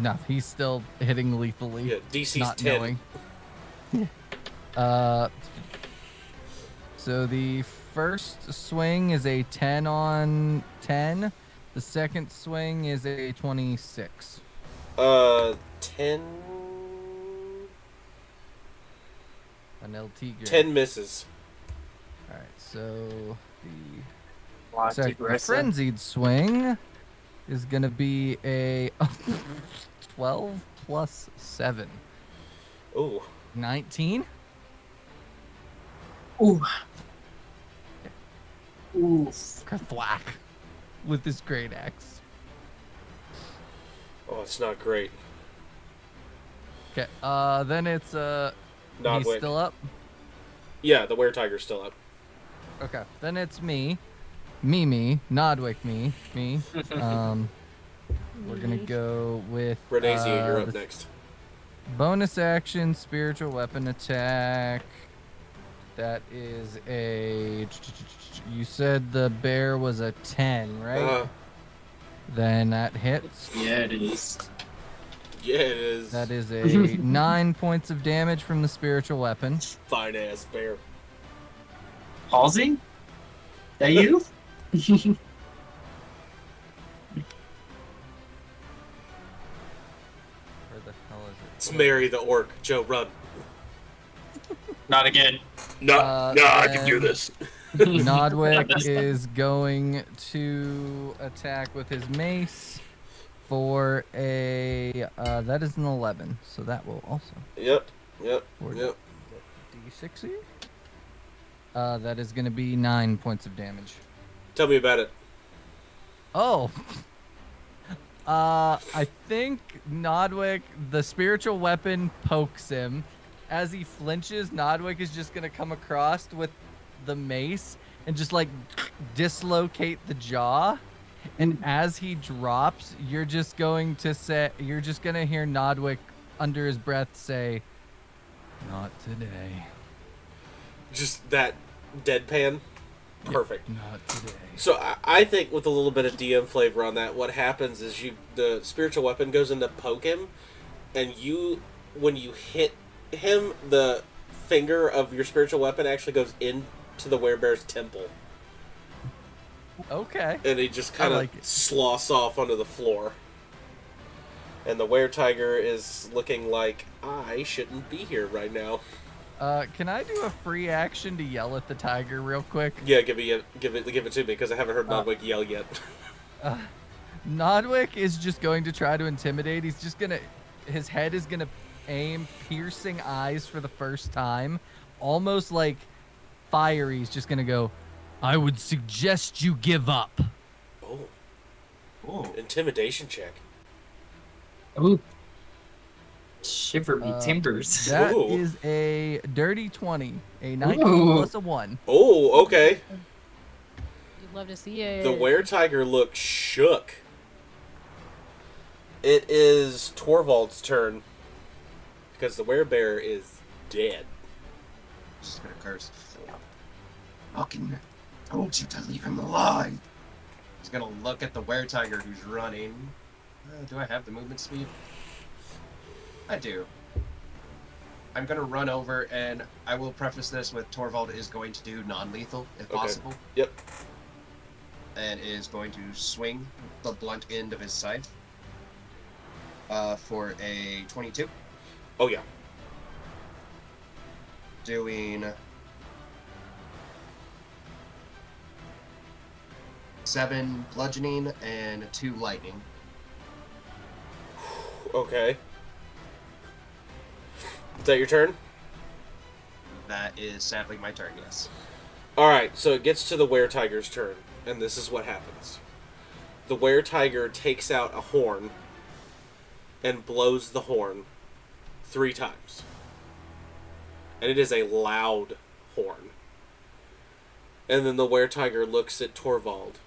No, he's still hitting lethally. Yeah, DC's not 10. knowing. So the first swing is a 10 on 10. The second swing is a 26. 10... An LT grade. 10 misses. All right, so the Lots Sorry, of the aggressive. frenzied swing is gonna be a 12 plus 7. Ooh. 19. Ooh. Oof. Thwack with this great axe. Oh, it's not great. Okay, then it's he's Nodwick. still up. Yeah, the were-tiger's still up. Okay, then it's me, Nodwick, me. We're gonna go with Renazia, you're up the next. bonus action spiritual weapon attack. That is a. You said the bear was a 10, right? Then that hits. Yeah, it is. Yeah, it is. That is a 9 points of damage from the spiritual weapon. Fine-ass bear. Halsey? That you? Where the hell is it? It's Mary the orc. Joe, run. Not again. No, I can then do this. Nodwick is going to attack with his mace for a. That is an 11, so that will also. Yep. For Yep. D6 here? That is going to be 9 points of damage. Tell me about it. Oh. I think Nodwick, the spiritual weapon pokes him. As he flinches, Nodwick is just gonna come across with the mace and just dislocate the jaw. And as he drops, you're just gonna hear Nodwick under his breath say, "Not today. Just that deadpan. Perfect. Not today." So I think with a little bit of DM flavor on that, what happens is the spiritual weapon goes in to poke him, and when you hit him, the finger of your spiritual weapon actually goes into the werebear's temple, Okay. and he just kind of like it. sloths off onto the floor. And the were-tiger is looking like, I shouldn't be here right now. Can I do a free action to yell at the tiger real quick? Yeah, give it to me because I haven't heard Nodwick yell yet. Nodwick is just going to try to intimidate. His head is gonna aim piercing eyes for the first time, almost like fiery, he's just gonna go, I would suggest you give up. Oh, Ooh. intimidation check. Ooh. Shiver me Uh, timbers. That Ooh. is a dirty 20. A 19 Ooh. plus a 1. Oh, okay. You'd love to see it. The were-tiger looks shook. It is Torvald's turn. Because the werebear is dead. Just gonna curse. Fucking told you to leave him alive. He's gonna look at the were-tiger who's running. Do I have the movement speed? I do. I'm gonna run over, and I will preface this with Torvald is going to do non-lethal, if Okay. possible, Yep. and is going to swing the blunt end of his scythe for a 22. Oh, yeah. Doing 7 bludgeoning and 2 lightning. Okay. Is that your turn? That is sadly my turn, yes. Alright, so it gets to the were-tiger's turn, and this is what happens. The were-tiger takes out a horn and blows the horn 3 times. And it is a loud horn. And then the were-tiger looks at Torvald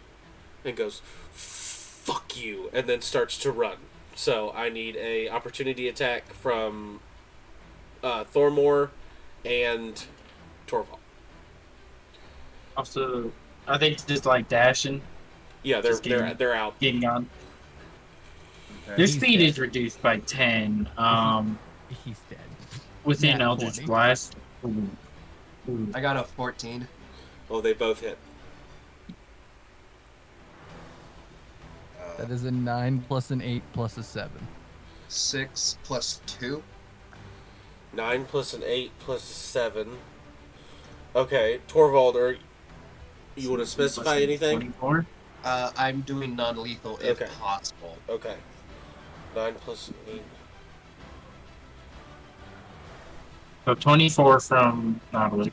and goes, "Fuck you," and then starts to run. So I need a opportunity attack from Thormor and Torvald. Also, are they just like dashing, Yeah, Just kidding. they're out. getting on? Okay. Their He's speed dead. is reduced by 10. He's dead. Within Nat Eldritch 20. Blast. Ooh. Ooh. I got a 14. Oh, they both hit. That is a 9 plus an 8 plus a 7. 6 plus 2. 9 plus an 8 plus a 7. Okay, Torvald, you want to specify anything? 24? I'm doing non-lethal if Okay. possible. Okay. 9 plus 8. So 24 from Nautilus.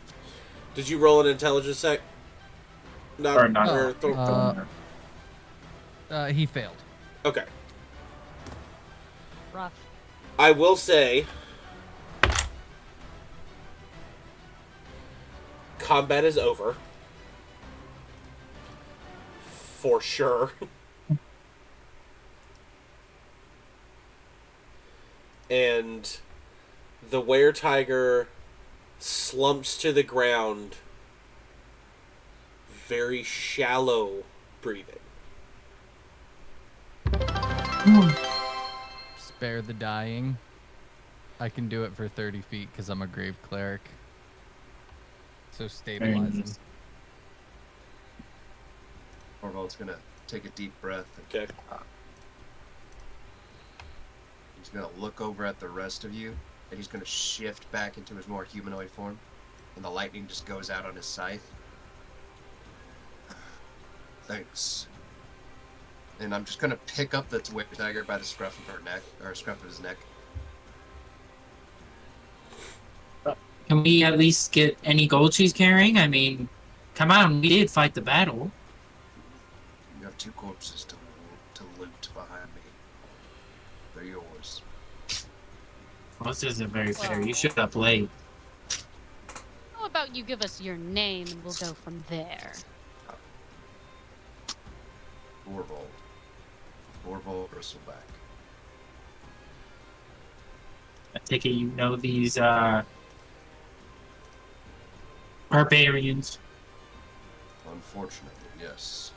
Did you roll an intelligence check? Or not. He failed. Okay. Rough. I will say, combat is over. For sure. And the were-tiger slumps to the ground, very shallow breathing. Spare the dying. I can do it for 30 feet because I'm a grave cleric. So stabilizing. Torvald's gonna take a deep breath. And Okay. he's gonna look over at the rest of you, and he's gonna shift back into his more humanoid form. And the lightning just goes out on his scythe. Thanks. And I'm just gonna pick up the were-tiger by the scruff of her neck, or scruff of his neck. Can we at least get any gold she's carrying? I mean, come on, we did fight the battle. You have 2 corpses to loot behind me. They're yours. Well, this isn't very fair. You showed up late. How about you give us your name and we'll go from there? Torvald. Torvald Bristleback. I take it you know these barbarians. Unfortunately, yes.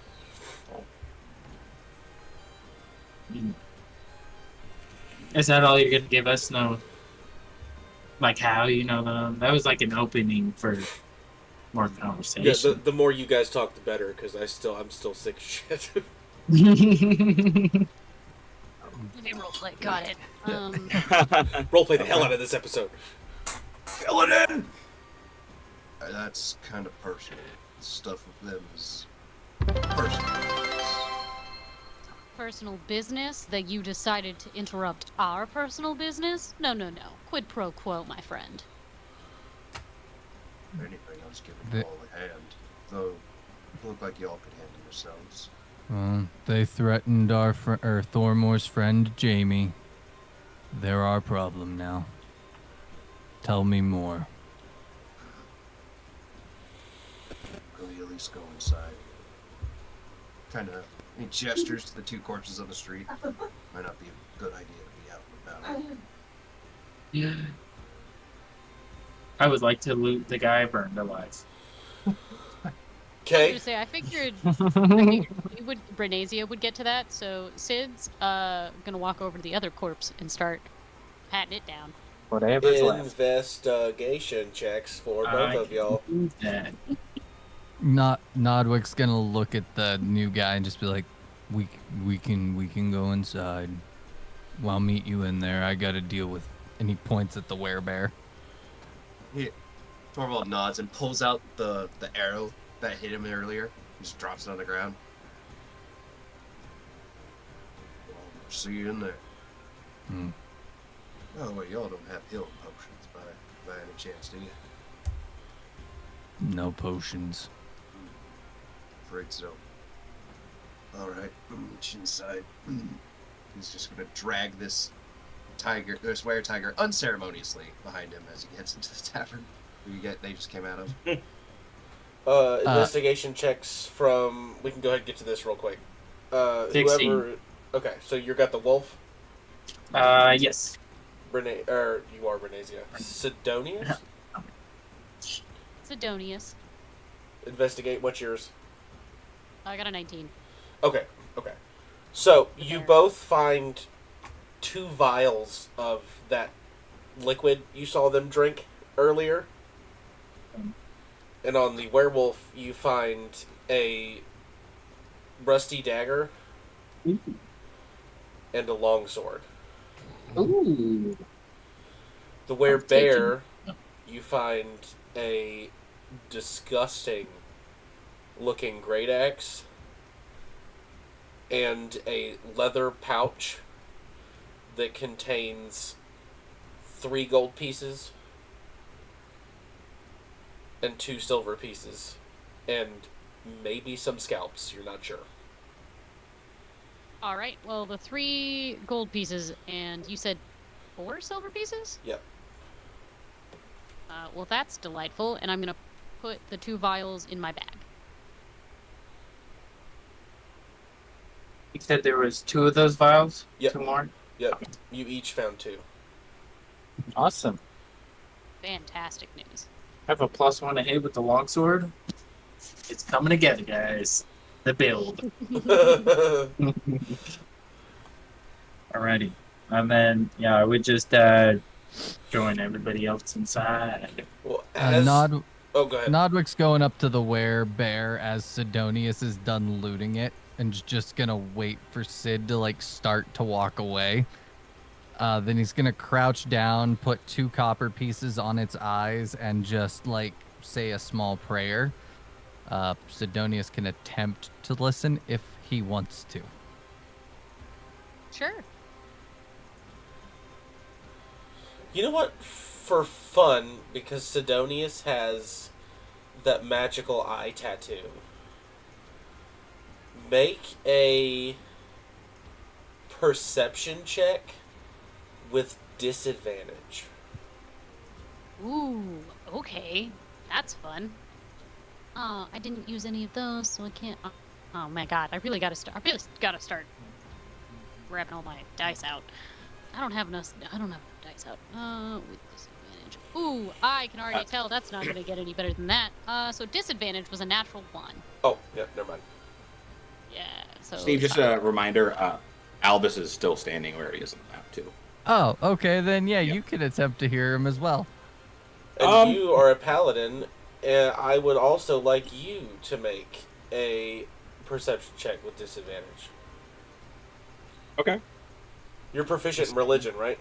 Is that all you're gonna give us? No. Like how you know them? That was like an opening for more Yeah, conversation. the more you guys talk, the better. Because I'm still sick of shit. Let me roleplay. Got it. Roleplay the hell out of this episode. Fill it in. That's kind of personal. Stuff with them is personal. Personal business that you decided to interrupt our personal business? No. Quid pro quo, my friend. Anything else just giving The- you all a hand. Though, look like y'all could handle yourselves. They threatened our Thormore's friend Jamie. They're our problem now. Tell me more. Will you at least go inside? He gestures to the two corpses on the street. Might not be a good idea to be out and about. Yeah. I would like to loot the guy burned alive. I was Okay. gonna say, I figured Brenazia would get to that, so Sid's gonna walk over to the other corpse and start patting it down. Whatever's left. Investigation checks for both of y'all. Do that. Nodwick's gonna look at the new guy and just be like, "We can go inside. Well, I'll meet you in there. I gotta deal with." And he points at the werebear. Torvald nods and pulls out the arrow that hit him earlier. He just drops it on the ground. Well, see you in there. Hmm. Oh, wait, y'all don't have healing potions by any chance, do you? No potions. Afraid so. Alright, get you inside. He's just gonna drag this were-tiger unceremoniously behind him as he gets into the tavern they just came out of. Investigation checks from. We can go ahead and get to this real quick. 16. Whoever. Okay, so you got the wolf. Yes. You are Brenazia. Sidonius? Sidonius. Investigate. What's yours? I got a 19. Okay. So you There. both find 2 vials of that liquid you saw them drink earlier. And on the werewolf, you find a rusty dagger Ooh. and a longsword. Ooh. The I'm werebear, you find a disgusting looking great axe and a leather pouch that contains 3 gold pieces and 2 silver pieces and maybe some scalps. You're not sure. All right. Well, the 3 gold pieces, and you said 4 silver pieces? Yep. Well, that's delightful, and I'm gonna put the 2 vials in my bag. You said there was 2 of those vials? Yep. 2 more? Yep. You each found 2. Awesome. Fantastic news. I have a +1 to hit with the longsword. It's coming together, guys. The build. Alrighty. And then, yeah, I would just join everybody else inside. Well, as... Nod Oh, go ahead. Nodwick's going up to the werebear as Sidonius is done looting it and just gonna wait for Sid to start to walk away. Then he's gonna crouch down, put 2 copper pieces on its eyes, and just say a small prayer. Sidonius can attempt to listen if he wants to. Sure. You know what? For fun, because Sidonius has that magical eye tattoo, make a perception check with disadvantage. Ooh, okay. That's fun. Oh, I didn't use any of those, so I can't. Oh my god, I really gotta start. Grabbing all my dice out. I don't have enough dice out. With disadvantage. Ooh, I can already tell that's not gonna get any better than that. So disadvantage was a natural 1. Oh, yeah, never mind. Yeah. So Steve, just a reminder, Albus is still standing where he is in the map, too. Oh, okay, then Yep. you could attempt to hear him as well. And you are a paladin, and I would also like you to make a perception check with disadvantage. Okay. You're proficient in religion, right?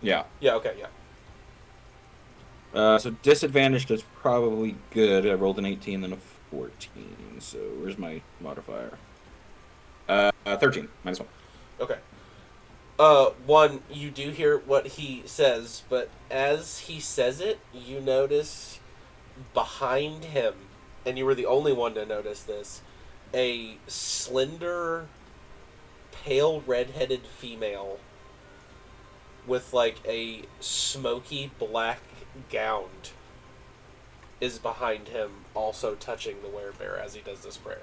Yeah. Yeah, okay, yeah. So disadvantaged is probably good. I rolled an 18 and a 14. So where's my modifier? 13 -1. Okay. One, you do hear what he says, but as he says it, you notice behind him, and you were the only one to notice this, a slender, pale red-headed female with like a smoky black gown is behind him, also touching the werebear as he does this prayer.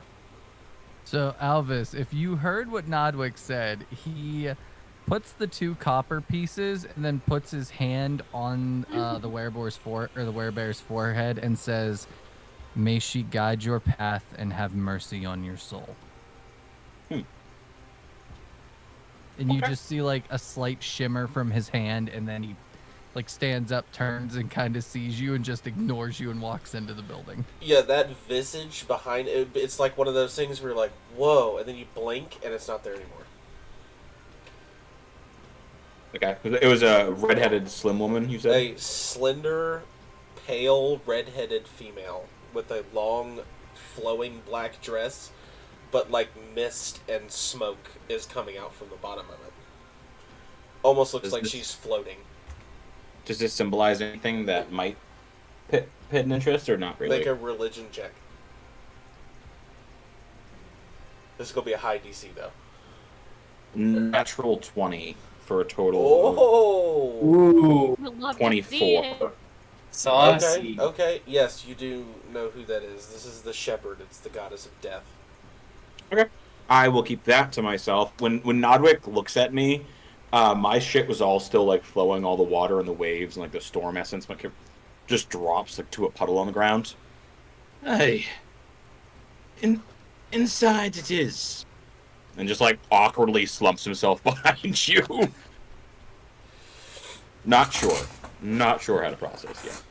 So, Alvis, if you heard what Nodwick said, he puts the 2 copper pieces and then puts his hand on the werebear's forehead and says, "May she guide your path and have mercy on your soul." And you just see like a slight shimmer from his hand, and then he like stands up, turns, and kind of sees you and just ignores you and walks into the building. Yeah, that visage behind it, it's like one of those things where you're like, whoa, and then you blink and it's not there anymore. Okay. It was a red-headed slim woman, you said? A slender, pale, red-headed female with a long, flowing black dress, but like mist and smoke is coming out from the bottom of it. Almost looks like she's floating. Does this symbolize anything that might pit an interest, or not really? Make a religion check. This is going to be a high DC, though. Natural 20 for a total Oh! Ooh, I love to see it. 24. saucy. Okay, yes, you do know who that is. This is the shepherd. It's the goddess of death. Okay. I will keep that to myself. When Nodwick looks at me, my shit was all still like flowing, all the water and the waves and like the storm essence like, just drops like to a puddle on the ground. Hey. Inside it is. And just like awkwardly slumps himself behind you. Not sure how to process yet.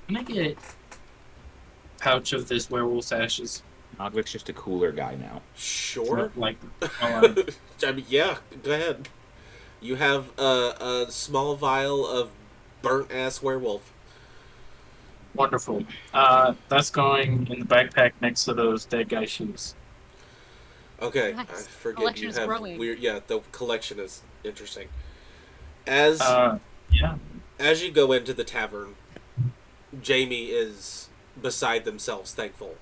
Can I get a pouch of this werewolf's ashes? Nodwick's just a cooler guy now. Sure. Like, I mean, yeah, go ahead. You have a small vial of burnt-ass werewolf. wonderful. That's going in the backpack next to those dead guy shoes. Okay, Nice. I forget Collection you is have growing. weird. Yeah, the collection is interesting. As Yeah. as you go into the tavern, Jamie is beside themselves, thankful,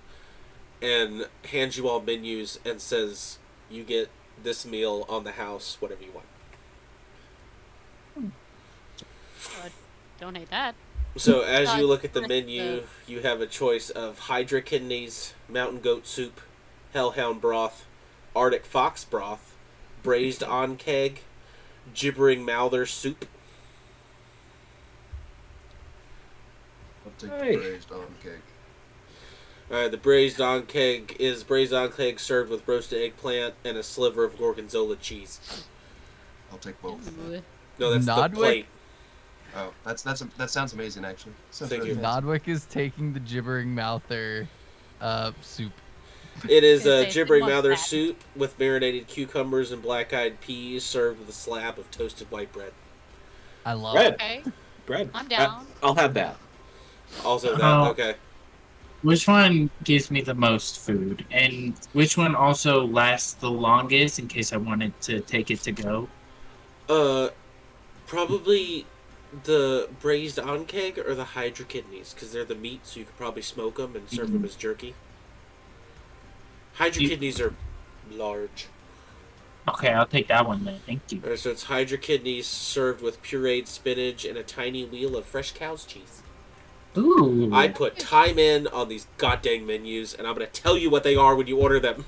and hands you all menus and says, "You get this meal on the house, whatever you want." Don't hate that. So as you look at the That's menu, you have a choice of Hydra kidneys, mountain goat soup, hellhound broth, Arctic fox broth, braised on keg, gibbering mouther soup. I'll take Hey. the braised on cake. The braised on keg is braised on keg served with roasted eggplant and a sliver of gorgonzola cheese. I'll take both. Ooh. No, that's the Nodwick? plate. Oh, that sounds amazing actually. Sounds Thank really you. fancy. Nodwick is taking the gibbering mouther soup. It is Gonna a say, gibbering what's mouther that? soup with marinated cucumbers and black-eyed peas served with a slab of toasted white bread. I love Bread. it. Okay, Bread. I'm down. I'll have that. Also that, Oh. okay. Which one gives me the most food? And which one also lasts the longest in case I wanted to take it to go? Probably the braised on keg or the Hydra kidneys, because they're the meat, so you could probably smoke them and serve them as jerky. Hydra You- kidneys are large. Okay, I'll take that one then. Thank you. So it's Hydra kidneys served with pureed spinach and a tiny wheel of fresh cow's cheese. Ooh. I put time in on these goddamn menus, and I'm gonna tell you what they are when you order them.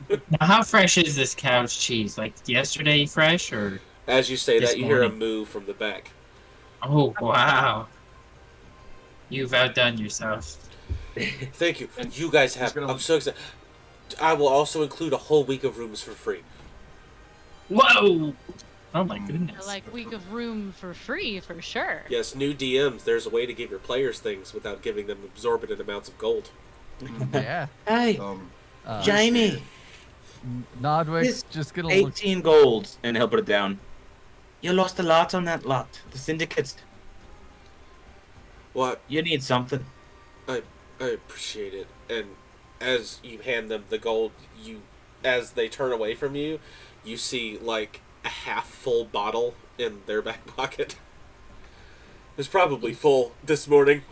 Now, how fresh is this cow's cheese? Like yesterday fresh or? As you say This that, you hear a morning. moo from the back. Oh, wow. You've outdone yourself. Thank you. You guys have. gonna- I'm so excited. I will also include a whole week of rooms for free. Whoa! Oh my goodness. Like week of room for free for sure. Yes, new DMs. There's a way to give your players things without giving them exorbitant amounts of gold. Yeah. Hey, Jamie. Nodwick's This just gonna look. 18 gold, and he'll put it down. You lost a lot on that lot. The syndicates. What? You need something. I appreciate it. And as you hand them the gold, as they turn away from you, you see like a half full bottle in their back pocket. It was probably full this morning.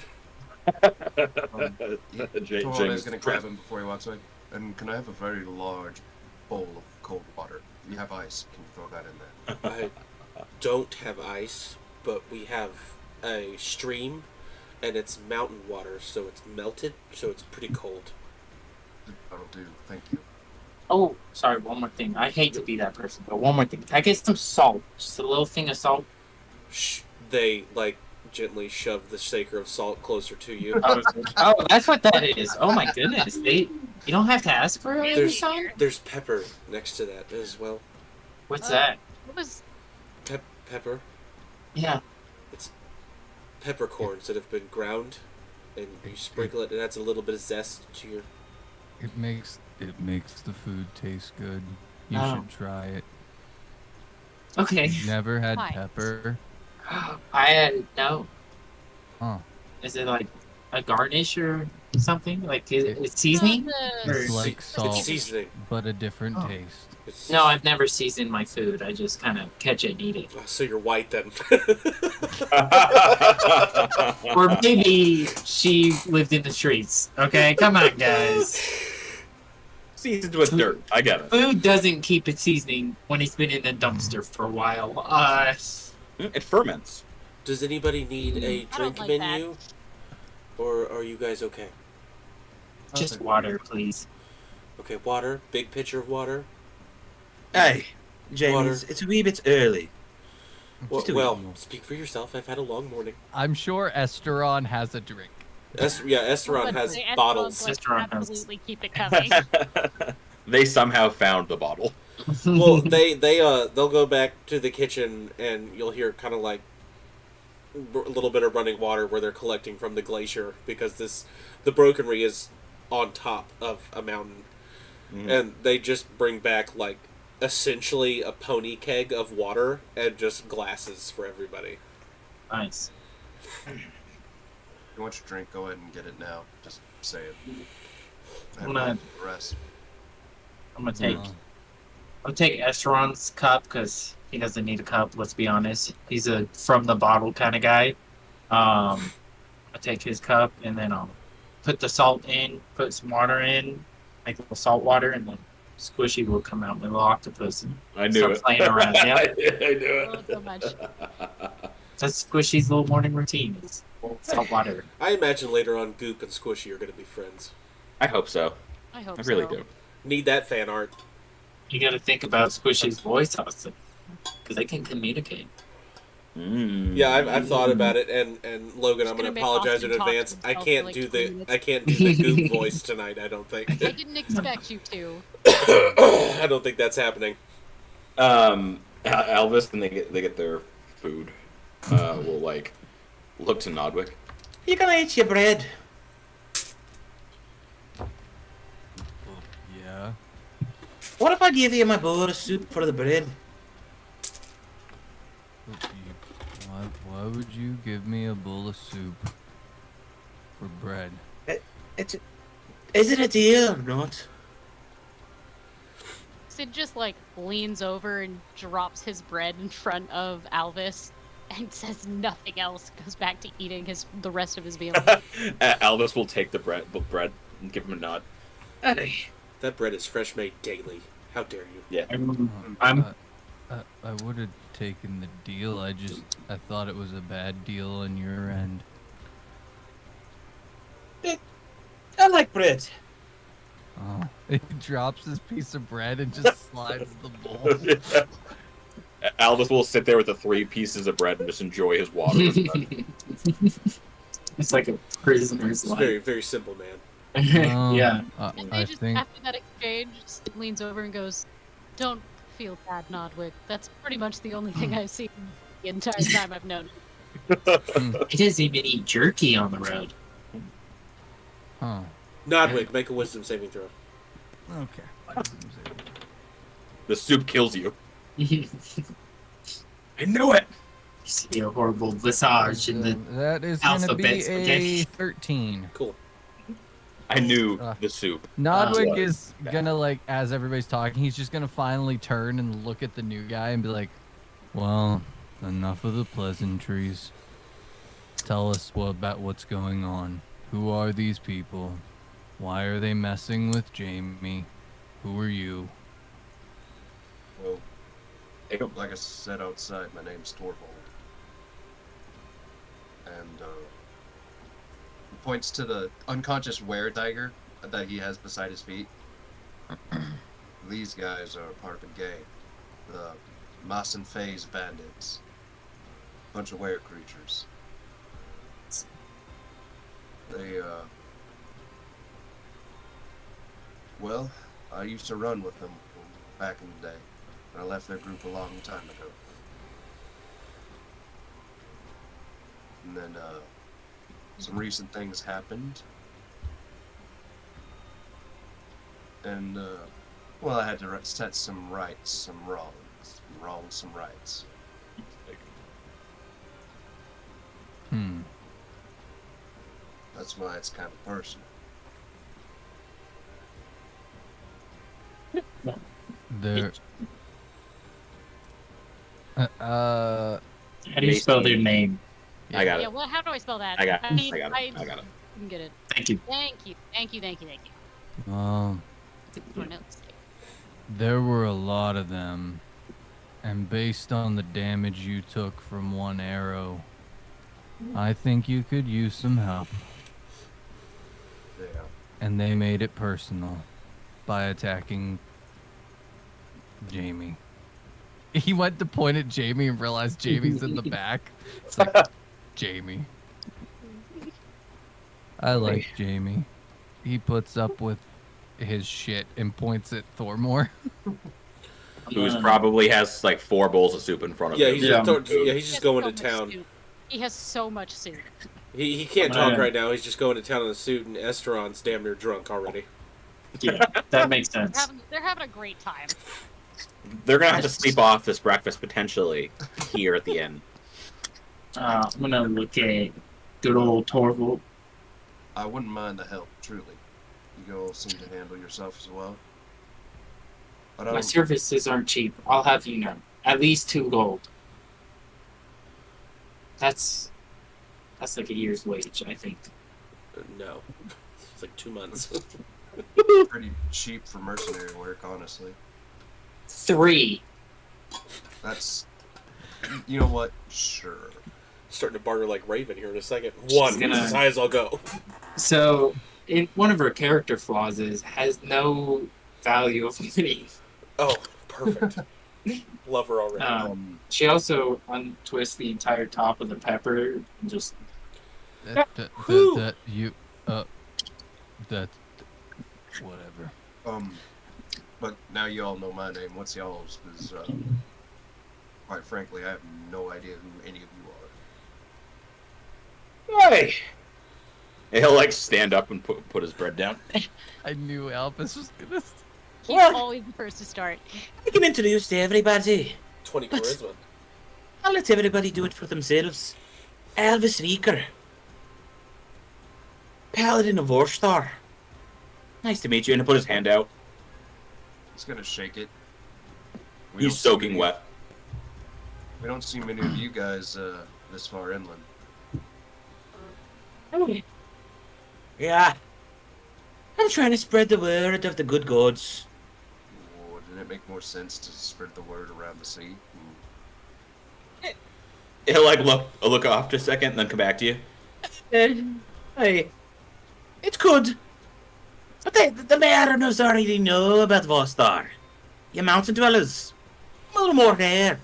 Torvald is going to grab him before he walks away. And can I have a very large bowl of cold water? If you have ice, can you throw that in there? I don't have ice, but we have a stream, and it's mountain water, so it's melted, so it's pretty cold. That'll do. Thank you. Oh, sorry, one more thing. I hate to be that person, but one more thing. Can I get some salt? Just a little thing of salt? They, like, gently shove the shaker of salt closer to you. Oh, that's what that is. Oh my goodness. You don't have to ask for it every time? There's pepper next to that as well. What's that? What was? Pepper? Yeah. Peppercorns that have been ground, and you sprinkle it, and adds a little bit of zest to your... It makes the food taste good. You Oh. should try it. Okay. You've never had Why? pepper? No. Huh. Is it like a garnish or something? Like, is it seasoning? It's Or- like It's salt, seasoning. but a different Oh. taste. It's... No, I've never seasoned my food. I just kind of catch it and eat it. Oh, so you're white then. Or maybe she lived in the streets. Okay, come on, guys. Seasoned with dirt. I get it. Food doesn't keep its seasoning when it's been in the dumpster for a while. It ferments. Does anybody need a I don't drink like that. menu? Or are you guys okay? Just water, please. Okay, water. Big pitcher of water. Hey, James, Water. it's a wee bit early. Well, Just a well, wee more. speak for yourself. I've had a long morning. I'm sure Esteron has a drink. Esteron has Esteron's bottles. like, Esteron has- absolutely keep it coming. They somehow found the bottle. Well, they'll go back to the kitchen, and you'll hear kind of like a little bit of running water where they're collecting from the glacier because the brokenry is on top of a mountain, and they just bring back like essentially a pony keg of water and just glasses for everybody. Nice. If you want your drink, go ahead and get it now. Just say it. I I'm have gonna- the rest. I'm gonna take. Uh, I'll take Esteron's cup because he doesn't need a cup. Let's be honest. He's a from the bottle kind of guy. I'll take his cup and then I'll put the salt in, put some water in, make a little salt water, and then Squishy will come out with a little octopus and I knew start it. playing around. Yeah, I knew Oh, so much. that's Squishy's little morning routine. Is salt water. I imagine later on Goop and Squishy are going to be friends. I hope so. I hope I really so. do. Need that fan art. You got to think about Squishy's voice, Austin, because they can communicate. Yeah, I've thought about it, and Logan, Just I'm going gonna to make apologize Austin in talk to advance. I himself can't for like do 20 the minutes. I can't do the Goop voice tonight. I don't think. I didn't expect you to. I don't think that's happening. Elvis, and they get their food. Will like look to Nodwick. You gonna eat your bread? yeah. What if I give you my bowl of soup for the bread? Why would you give me a bowl of soup for bread? Is it a deal or not? Sid just like leans over and drops his bread in front of Alvis and says nothing else. Goes back to eating the rest of his meal. Elvis will take the bread and give him a nod. Hey, That bread is fresh made daily. How dare you? Yeah. I'm I would have taken the deal. I thought it was a bad deal on your end. I like bread. Oh. He drops his piece of bread and just slides the bowl. Elvis will sit there with the 3 pieces of bread and just enjoy his water. It's like a prisoner's It's life. very very simple, man. Yeah. And I they just think after that exchange, Sid leans over and goes, "Don't feel bad, Nodwick. That's pretty much the only thing I've seen the entire time I've known." He doesn't even eat jerky on the road. Huh. Nodwick, make a wisdom saving throw. Okay. The soup kills you. You I knew it. see a horrible visage in the. That is gonna alphabet be a spaghetti. 13. Cool. I knew Uh, the soup. Nodwick Uh, is gonna as everybody's talking, he's just gonna finally turn and look at the new guy and be like, "Well, enough of the pleasantries. Tell us about what's going on." Who are these people? Why are they messing with Jamie? Who are you? Well, like I said outside, my name's Torvald. And he points to the unconscious were-dagger that he has beside his feet. These guys are part of a gang. The Moss and Faze bandits. Bunch of were creatures. They, well, I used to run with them back in the day. I left their group a long time ago. And then, some recent things happened. And, well, I had to set some rights, some wrongs. Wrongs, some rights. That's why it's kind of personal. They're... How do you spell their name? I got Yeah, it. well, how do I spell that? I got it. mean, I got it. I got it. Didn't get it. Thank you. Thank you. Thank you. Well, For notes. there were a lot of them. And based on the damage you took from one arrow, I think you could use some help. Yeah. And they made it personal by attacking Jamie. He went to point at Jamie and realized Jamie's in the back. It's like, Jamie. I like Jamie. He puts up with his shit and points at Thormore. Who's probably has like 4 bowls of soup in front of Yeah, him. he's Yeah. just, He he's just has going so to much town. soup. He has so much soup. He can't talk right now. He's just going to town in a suit, and Esteron's damn near drunk already. Yeah, that makes sense. They're having a great time. They're gonna have to sleep off this breakfast potentially here at the end. I'm gonna look at good old Torvald. I wouldn't mind the help, truly. You all seem to handle yourself as well. But I My don't, services aren't cheap. I'll have you know. At least 2 gold. That's like a year's wage, I think. No. It's like 2 months. pretty cheap for mercenary work, honestly. 3. That's... You know what? Sure. Starting to barter like Raven here in a second. 1. gonna- This is as high as I'll go. So, in one of her character flaws is has no value of money. Oh, perfect. Love her already. She also untwists the entire top of the pepper and just Whatever. But now you all know my name. What's y'all's? Because, quite frankly, I have no idea who any of you are. Hey! He'll like stand up and put his bread down. I knew Albus was gonna... He's What? always the first to start. I can introduce to everybody. 20 What? charisma. I'll let everybody do it for themselves. Elvis Reeker. Paladin of Orstar. Nice to meet you. And he'll put his hand out. He's gonna shake it. We He's don't see soaking many- wet. We don't see many of you guys this far inland. Yeah. I'm trying to spread the word of the good gods. Wouldn't it make more sense to spread the word around the sea? He'll like look off just a second and then come back to you. Hey, it's good. But the mariners already know about Vostar. You mountain dwellers. A little more there.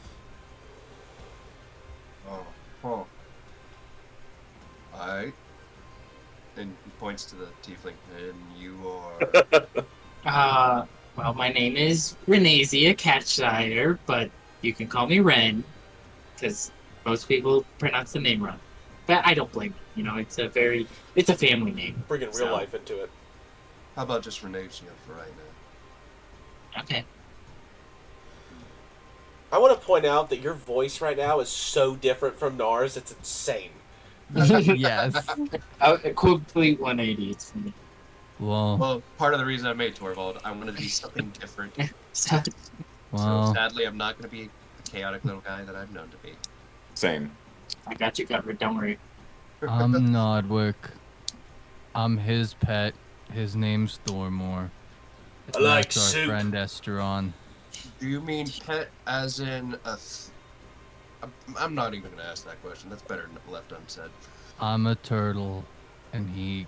Oh, huh. Alright. And he points to the tiefling. And you are... well, my name is Renazia Catchshire, but you can call me Ren, because most people pronounce the name wrong. But I don't blame you. You know, it's a family name. Bringing real So- life into it. How about just Renatia for right now? Okay. I want to point out that your voice right now is so different from Nars, it's insane. Yes. A complete 180. It's for me. Well, Well, part of the reason I made Torvald, I wanted to be something different. So, So sadly, I'm not going to be the chaotic little guy that I've known to be. Same. I got you covered. Don't worry. I'm Nodwick. I'm his pet. His name's Thormore. I like That's our soup. friend Esteron. Do you mean pet as in a? I'm not even gonna ask that question. That's better left unsaid. I'm a turtle, and he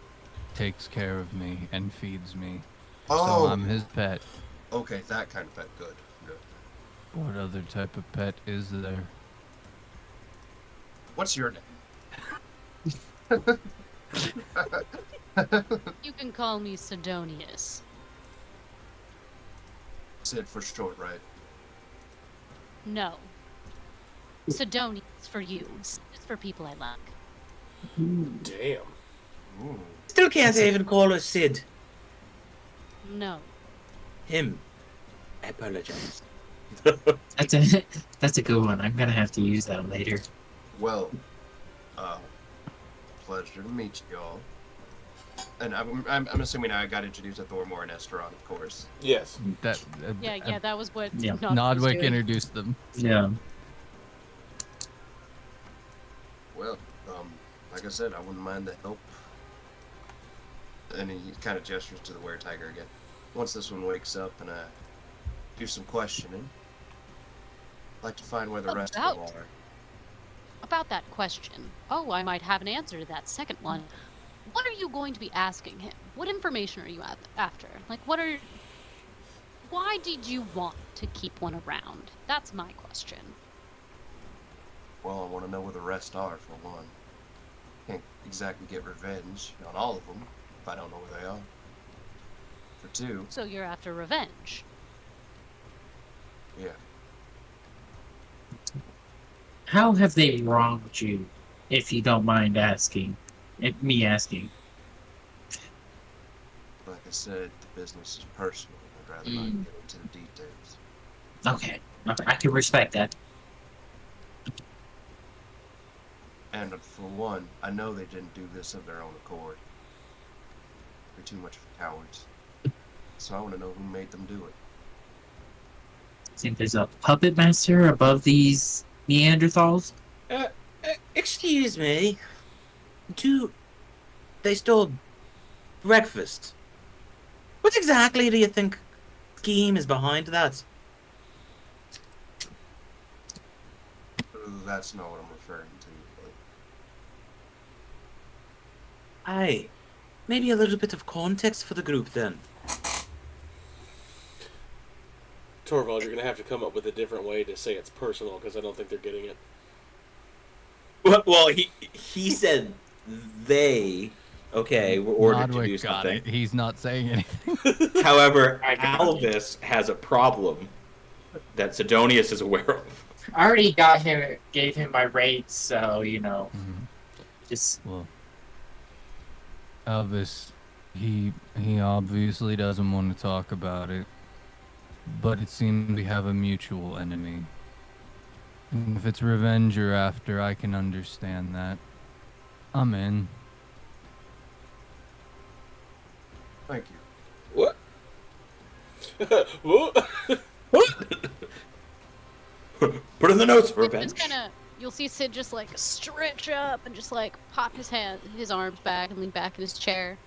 takes care of me and feeds me. Oh, So I'm his pet. okay, that kind of pet. Good, good. What other type of pet is there? What's your name? You can call me Sidonius. Sid for short, right? No. Sidonius for you. It's for people I like. Damn. Ooh. Still can't even call us Sid. No. Him. I apologize. That's a good one. I'm gonna have to use that later. Well, pleasure to meet y'all. And I'm assuming I got introduced to Thormore and Esteron, of course. Yes. That Yeah, that was what Yeah. Nodwick was Nodwick doing. introduced them. Yeah. Well, like I said, I wouldn't mind the help. And he kind of gestures to the were-tiger again. Once this one wakes up and do some questioning, I'd like to find where the rest of them are. About that question. Oh, I might have an answer to that second one. What are you going to be asking him? What information are you after? Like, why did you want to keep one around? That's my question. Well, I want to know where the rest are, for one. Can't exactly get revenge on all of them if I don't know where they are. For two, So you're after revenge. yeah. How have they wronged you, if you don't mind asking? Me asking. Like I said, the business is personal. I'd rather not get into the details. Okay. I can respect that. And for one, I know they didn't do this of their own accord. They're too much of cowards. So I want to know who made them do it. Think there's a puppet master above these Neanderthals? Excuse me. They stole breakfast. What exactly do you think scheme is behind that? That's not what I'm referring to. But Aye. Maybe a little bit of context for the group then. Torvald, you're gonna have to come up with a different way to say it's personal because I don't think they're getting it. Well, he said they. Okay, were ordered to do Nodwick got something. it. He's not saying anything. However, I got Alvis has a problem that Sidonius is aware of. I already gave him my rates, so, just... Well, Elvis, he obviously doesn't want to talk about it, but it seems we have a mutual enemy. And if it's revenge you're after, I can understand that. I'm in. thank you. What? Put in the notes, Sid revenge. just you'll see Sid just like stretch up and just like pop his arms back and lean back in his chair.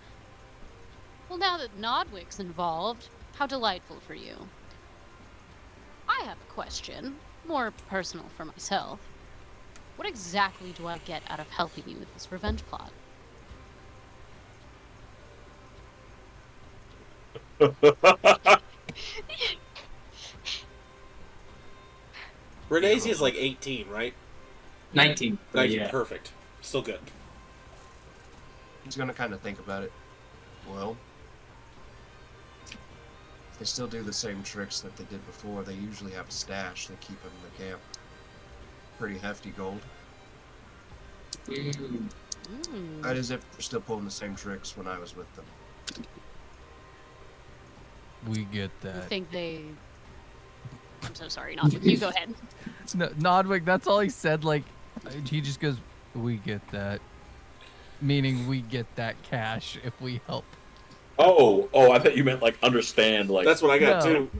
Well, now that Nodwick's involved, how delightful for you. I have a question, more personal for myself. What exactly do I get out of helping you with this revenge plot? Renazi is like 18, right? 19. 19, Yeah. perfect. Still good. He's gonna kind of think about it. Well, if they still do the same tricks that they did before, they usually have a stash they keep in the camp. Pretty hefty gold. Mm. That is if they're still pulling the same tricks when I was with them. We get You that. think they... I'm so sorry, Nodwick. You go ahead. No, Nodwick, that's all he said. Like, he just goes, "We get that," meaning we get that cash if we help. Oh, I thought you meant like understand. Like That's what I got No. too.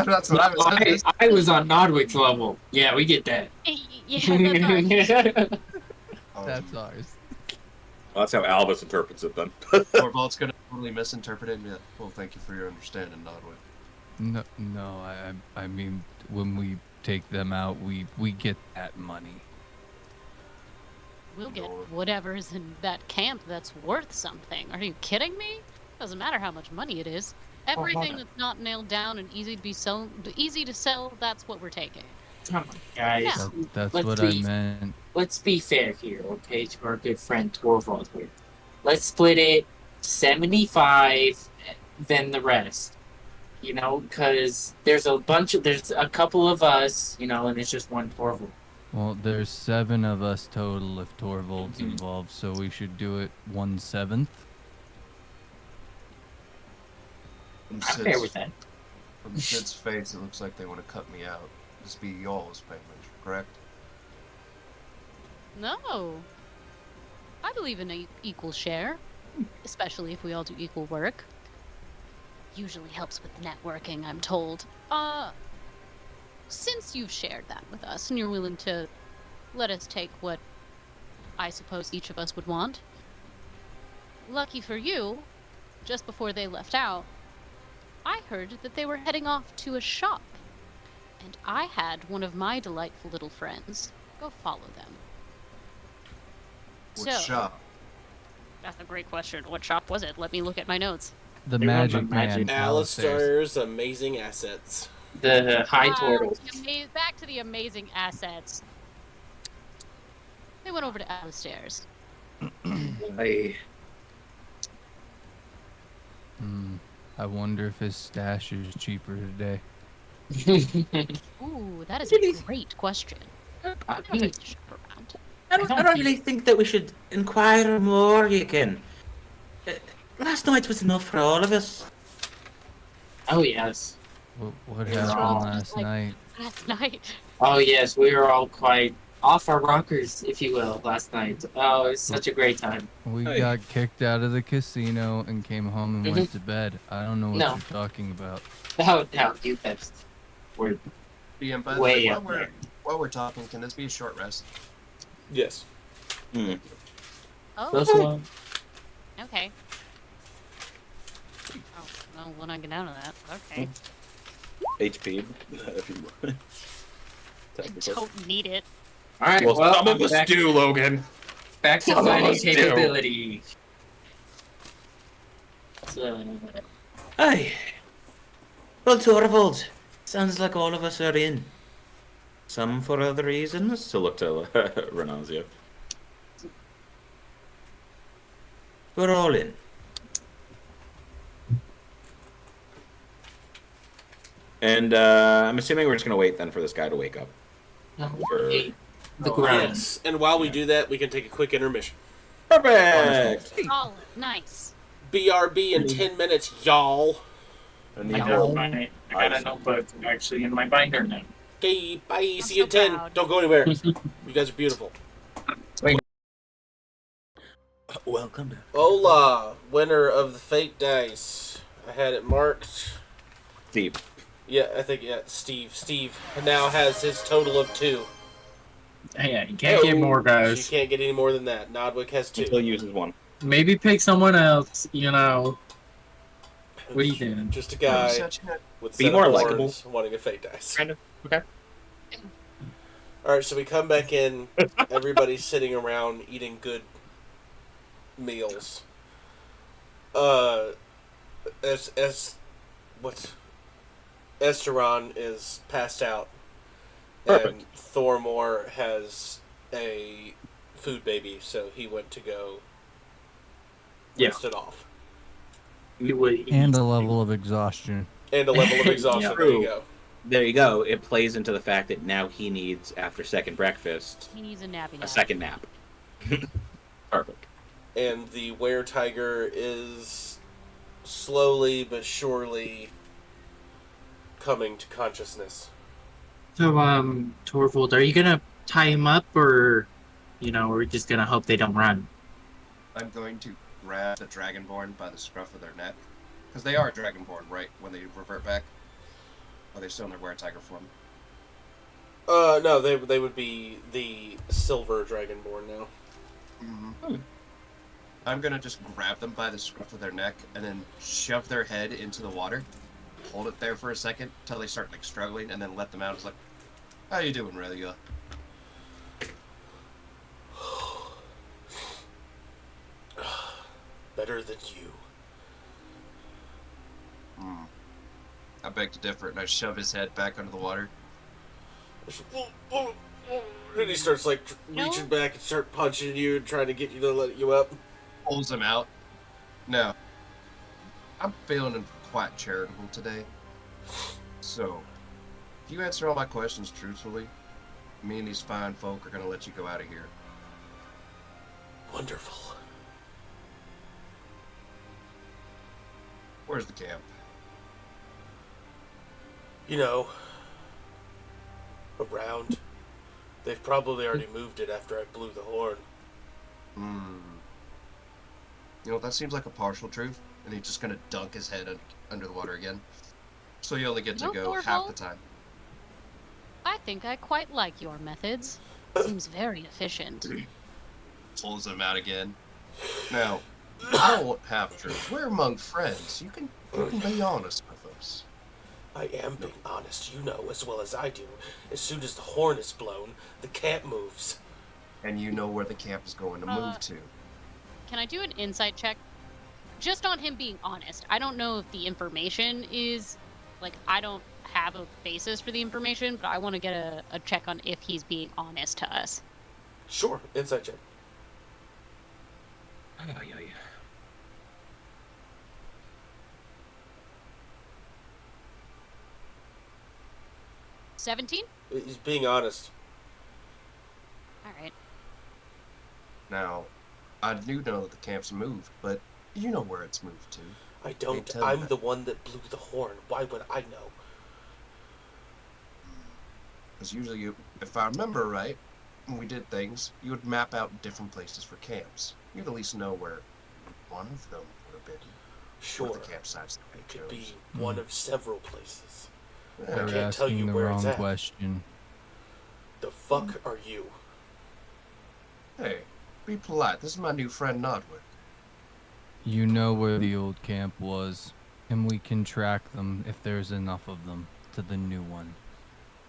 That's what I was. I was on Nodwick's level. Yeah, we get that. Yeah, that's ours. Um, That's ours. Well, that's how Albus interprets it then. Torvald's gonna totally misinterpret it and be like, well, thank you for your understanding, Nodwick. No, I mean, when we take them out, we get that money. We'll get Lord. whatever's in that camp that's worth something. Are you kidding me? Doesn't matter how much money it is. Everything on. that's not nailed down and easy to sell, that's what we're taking. Come on, guys. Yeah. That's Let's what I be- meant. Let's be fair here, okay, to our good friend Torvald here. Let's split it 75, then the rest. You know, because there's a couple of us, you know, and it's just one Torvald. Well, there's 7 of us total if Torvald's involved, so we should do it 1/7. From I'm fair with Sid's, that. from Sid's face, it looks like they want to cut me out. This be y'all's payment, correct? No. I believe in an equal share, especially if we all do equal work. Usually helps with networking, I'm told. Since you've shared that with us and you're willing to let us take what I suppose each of us would want, lucky for you, just before they left out, I heard that they were heading off to a shop, and I had one of my delightful little friends go follow them. Which So- shop? That's a great question. What shop was it? Let me look at my notes. The They run the Magic Man. Magic- Alistair's. Alistair's amazing assets. The high Ah, turtles. Back to the amazing assets. They went over to Alistair's. I wonder if his stash is cheaper today. Ooh, that is Really? a great question. I I'll mean, take the shop around. I don't really think that we should inquire more, you can. Last night was enough for all of us. oh yes. What Yeah. happened Just last like- night? Last night. Oh yes, we were all quite off our rockers, if you will, last night. Oh, it was such a great time. We Hey. got kicked out of the casino and came home and went to bed. I don't know what No. you're talking about. No, you guys were And by the way way, up there. while we're talking, can this be a short rest? Yes. Oh, Those ones. okay. Oh, well, we'll not get down to that. Okay. HP, if you want. I don't need it. All right. Well, Well, some I'm of us back, do, Logan. back to Some of fighting us do. capability. So, Aye. Well, Torvald, sounds like all of us are in. Some for other reasons. To look to Renazia. We're all in. And I'm assuming we're just gonna wait then for this guy to wake up. the Oh, ground. Yes. And while we do that, we can take a quick intermission. Perfect. Solid. Nice. BRB in 10 minutes, y'all. I I need got, to- I got a notebook actually in my binder now. Okay, bye. See so you in 10. proud. Don't go anywhere. You guys are beautiful. Welcome back. Hola, winner of the fake dice. I had it marked. Steve. Yeah, I think, Steve. Steve now has his total of 2. Yeah, you can't get more, You guys. can't get any more than that. Nodwick has 2. Until he uses one. Maybe pick someone else. You know. What are you doing? Just a You're guy such a- with Be set more of likable. horns wanting a fake dice. Kind of. Okay. Alright, so we come back in. Everybody's sitting around eating good meals. Esteron is passed out. And Perfect. Thormore has a food baby, so he went to go Yeah. rest it off. You would. And a level of exhaustion. And a level of exhaustion. Yeah. There you go. There you go. It plays into the fact that now he needs, after second breakfast, He needs a nappy nap. a second nap. Perfect. And the were tiger is slowly but surely coming to consciousness. So, Torvald, are you gonna tie him up, or, you know, we're just gonna hope they don't run? I'm going to grab the Dragonborn by the scruff of their neck. Because they are Dragonborn, right? When they revert back. Are they still in their were-tiger form? No, they would be the silver dragonborn now. Mm-hmm. I'm gonna just grab them by the scruff of their neck and then shove their head into the water, hold it there for a second until they start like struggling, and then let them out. It's like, how you doing, Relia? Better than you. I beg to differ, and I shove his head back under the water. And he starts like reaching back and start punching you and trying to get you to let you up. Pulls him out. No. I'm feeling quite charitable today. So, if you answer all my questions truthfully, me and these fine folk are gonna let you go out of here. Wonderful. Where's the camp? You know, around. They've probably already moved it after I blew the horn. You know, that seems like a partial truth, and he's just gonna dunk his head under the water again. So you only get to No, go half Thorvald. the time. I think I quite like your methods. Seems very efficient. Pulls him out again. Now, I don't want half truths. We're among friends. You can be honest with us. I am being honest, you know as well as I do. As soon as the horn is blown, the camp moves. And you know where the camp is going to move to. Can I do an insight check? Just on him being honest. I don't know if the information is, like, I don't have a basis for the information, but I want to get a check on if he's being honest to us. Sure, inside check. Ay, ay, ay. 17? He's being honest. Alright. Now, I do know that the camp's moved, but you know where it's moved to. I don't. tell you I'm that. the one that blew the horn. Why would I know? Because usually, if I remember right, when we did things, you would map out different places for camps. You'd at least know where one of them would have been. Sure. What the campsites that It we could be chose. one of several places. Yeah, You're can't tell asking you the where it's wrong at. question. The fuck are you? Hey, be polite. This is my new friend Nodwick. You know where the old camp was, and we can track them if there's enough of them to the new one.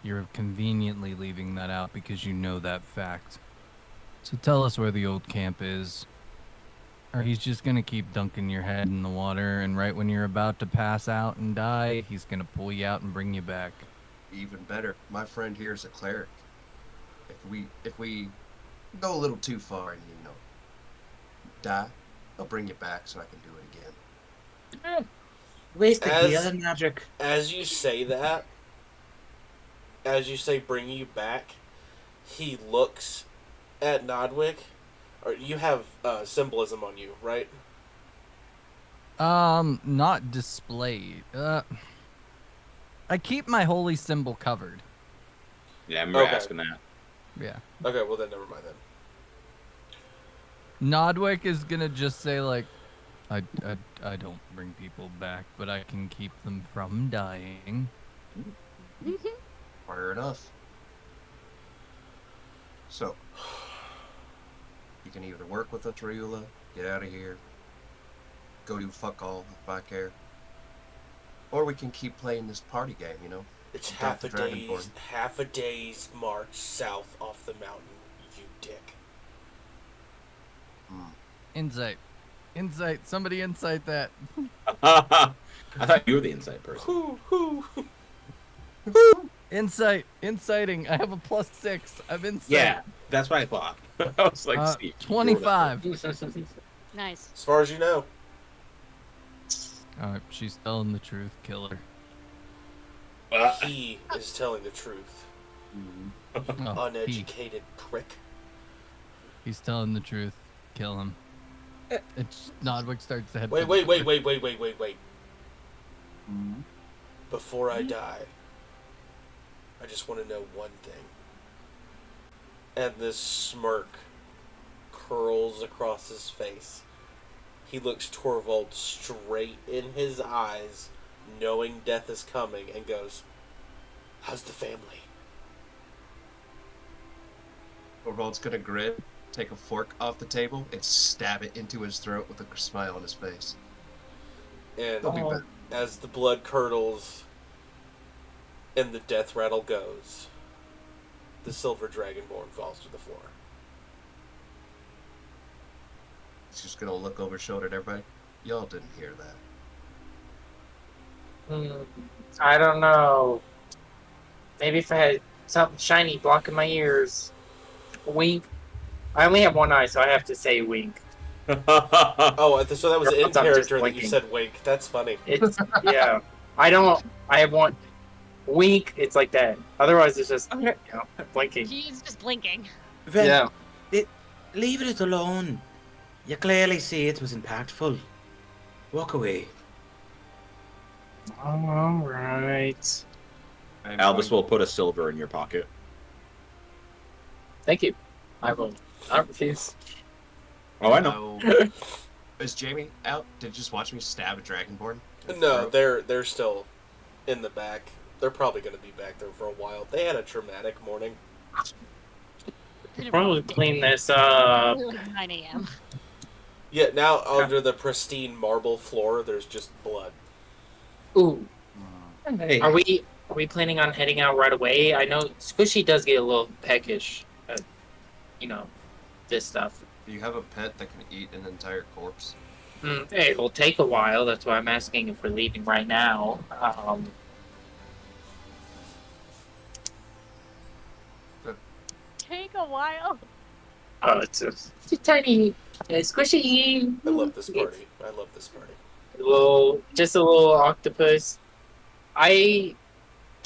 You're conveniently leaving that out because you know that fact. So tell us where the old camp is. Or he's just gonna keep dunking your head in the water, and right when you're about to pass out and die, he's gonna pull you out and bring you back. Even better, my friend here is a cleric. If we go a little too far and die, I'll bring you back so I can do it again. Wasted As- healing magic. As you say that, as you say bring you back, he looks at Nodwick. Or you have symbolism on you, right? Not displayed. I keep my holy symbol covered. Yeah, I remember Okay. asking that. Yeah. Okay, well then never mind then. Nodwick is gonna just say like, I don't bring people back, but I can keep them from dying. Fair enough. So, you can either work with us, Ryula, get out of here, go do fuck all if I care, or we can keep playing this party game, you know? It's Dump the Dragonborn. half a day's march south off the mountain, you dick. Insight. Somebody insight that. I thought you were the insight person. Inciting. I have a +6. I'm insight. Yeah, that's what I thought. I was like, Steve, you rolled that 25. Nice. As far as you know. Alright, she's telling the truth. Kill her. He is telling the truth. Oh, Uneducated prick. he's telling the truth. Kill him. It's Nodwick starts to head. Wait. for the door. Wait. Before I die, I just want to know one thing. And this smirk curls across his face. He looks Torvald straight in his eyes, knowing death is coming, and goes, "How's the family?" Torvald's gonna grin, take a fork off the table and stab it into his throat with a smile on his face. And He'll be Oh. back. as the blood curdles and the death rattle goes, the silver dragonborn falls to the floor. He's just gonna look over his shoulder at everybody. Y'all didn't hear that. I don't know. Maybe if I had something shiny blocking my ears. Wink. I only have one eye, so I have to say wink. Oh, so that was I'm in just character that you blinking. said wink. That's funny. It's yeah. I have one wink. It's like that. Otherwise, it's just blinking. He's just blinking. Then leave it alone. You clearly see it was impactful. Walk away. All right. I'm Albus going- will put a silver in your pocket. Thank you. I will not refuse. Oh, I know. Is Jamie out? Did you just watch me stab a dragonborn? No, they're still in the back. They're probably going to be back there for a while. They had a traumatic morning. Probably clean this up. Like 9 a.m. Yeah, now under the pristine marble floor, there's just blood. Ooh. Hey. Are we planning on heading out right away? I know Squishy does get a little peckish. This stuff. Do you have a pet that can eat an entire corpse? Hey, it'll take a while. That's why I'm asking if we're leaving right now. Take a while. Oh, it's a tiny, squishy. I love this party. I love this party. Just a little octopus.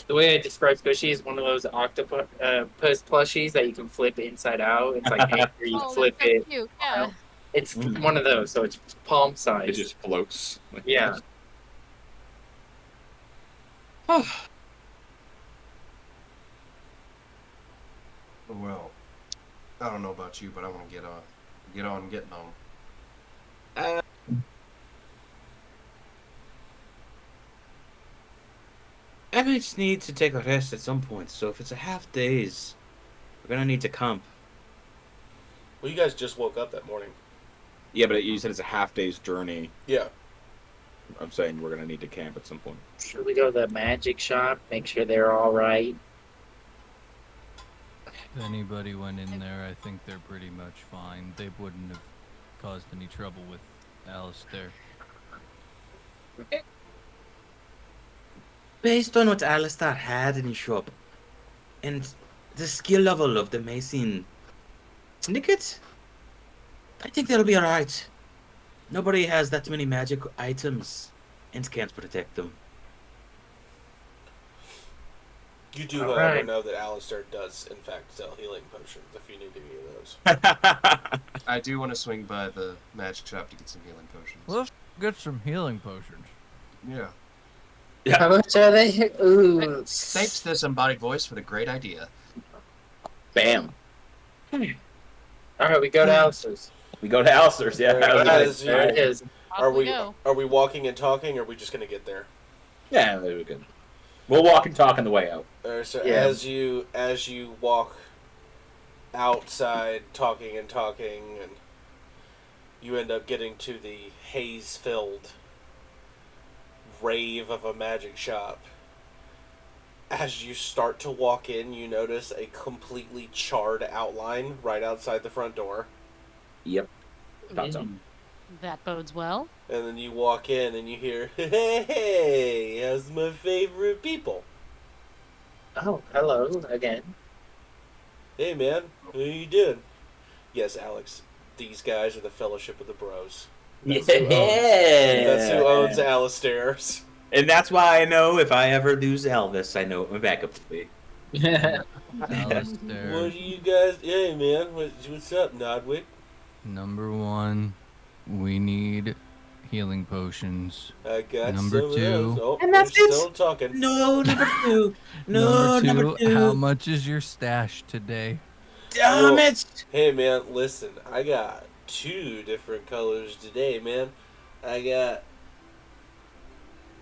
The way I describe Squishy is one of those octopus plushies that you can flip inside out. It's like where you Oh, flip that's so it. cute. Yeah. It's one of those, so it's palm It size. just floats. Yeah. Well, I don't know about you, but I want to get on getting on. I might just need to take a rest at some point, so if it's a half days, we're gonna need to camp. Well, you guys just woke up that morning. Yeah, but you said it's a half day's journey. Yeah. I'm saying we're gonna need to camp at some point. Should we go to the magic shop? Make sure they're all right. If anybody went in there, I think they're pretty much fine. They wouldn't have caused any trouble with Alistair. Based on what Alistair had in his shop, and the skill level of the Mason Syndicate, I think they'll be alright. Nobody has that many magic items and can't protect them. You do, All however, right. know that Alistair does, in fact, sell healing potions if you need any of those. I do want to swing by the magic shop to get some healing potions. Let's get some healing potions. Yeah. How much are they? Ooh. Thanks to this embodied voice for the great idea. Bam. All right, we go to Alistair's. We go to Alistair's, yeah. There it is. There it is. Off Are we we go. are we walking and talking, or are we just gonna get there? Yeah, we're good. We'll walk and talk on the way out. So Yeah. as you walk outside, talking, and you end up getting to the haze-filled rave of a magic shop. As you start to walk in, you notice a completely charred outline right outside the front door. Yep. Thought so. That bodes well. And then you walk in and you hear, hey, how's my favorite people? Oh, hello again. Hey, man, how you doing? Yes, Alex, these guys are the Fellowship of the Bros. That's who owns Alistair's. And that's why I know if I ever lose Elvis, I know what my backup will be. Alistair, What do you guys... Hey, man, what's up, Nodwick? number one, we need healing potions. I got Number some of two. those. Oh, And we're that's it. still talking. No, number two. No, number two, how much is your stash today? Damn it! Hey, man, listen, I got 2 different colors today, man. I got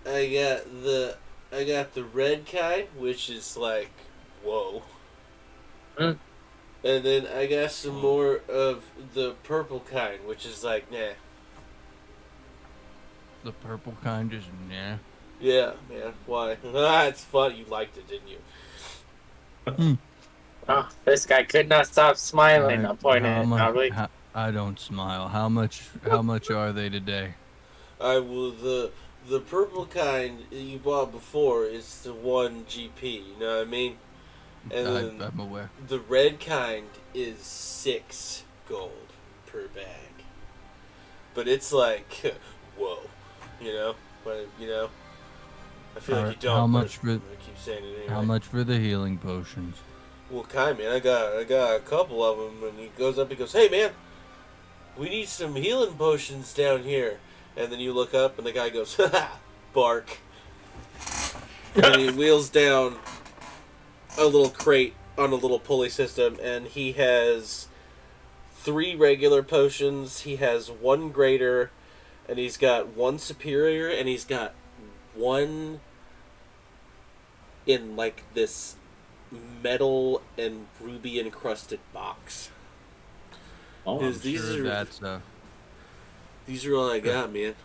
the red kind, which is like, whoa. Mm. And then I got some more of the purple kind, which is like, nah. The purple kind is nah. Yeah, man. Why? It's fun. You liked it, didn't you? Oh, this guy could not stop smiling. I'm pointing at Nodwick. I don't smile. How much are they today? Well, the purple kind you bought before is the 1 GP. You know what I mean? And then I'm aware. the red kind is 6 gold per bag. But it's like, whoa, you know. But you know, I feel like you don't. How much but for? I keep saying it anyway. How much for the healing potions? Well, kind man, I got a couple of them, and he goes up. He goes, "Hey, man, we need some healing potions down here." And then you look up, and the guy goes, "Ha, bark." And he wheels down a little crate on a little pulley system, and he has 3 regular potions. He has 1 greater, and he's got 1 superior, and he's got 1 in like this metal and ruby encrusted box. Oh, His- these Sure, are that's these are all I got, man.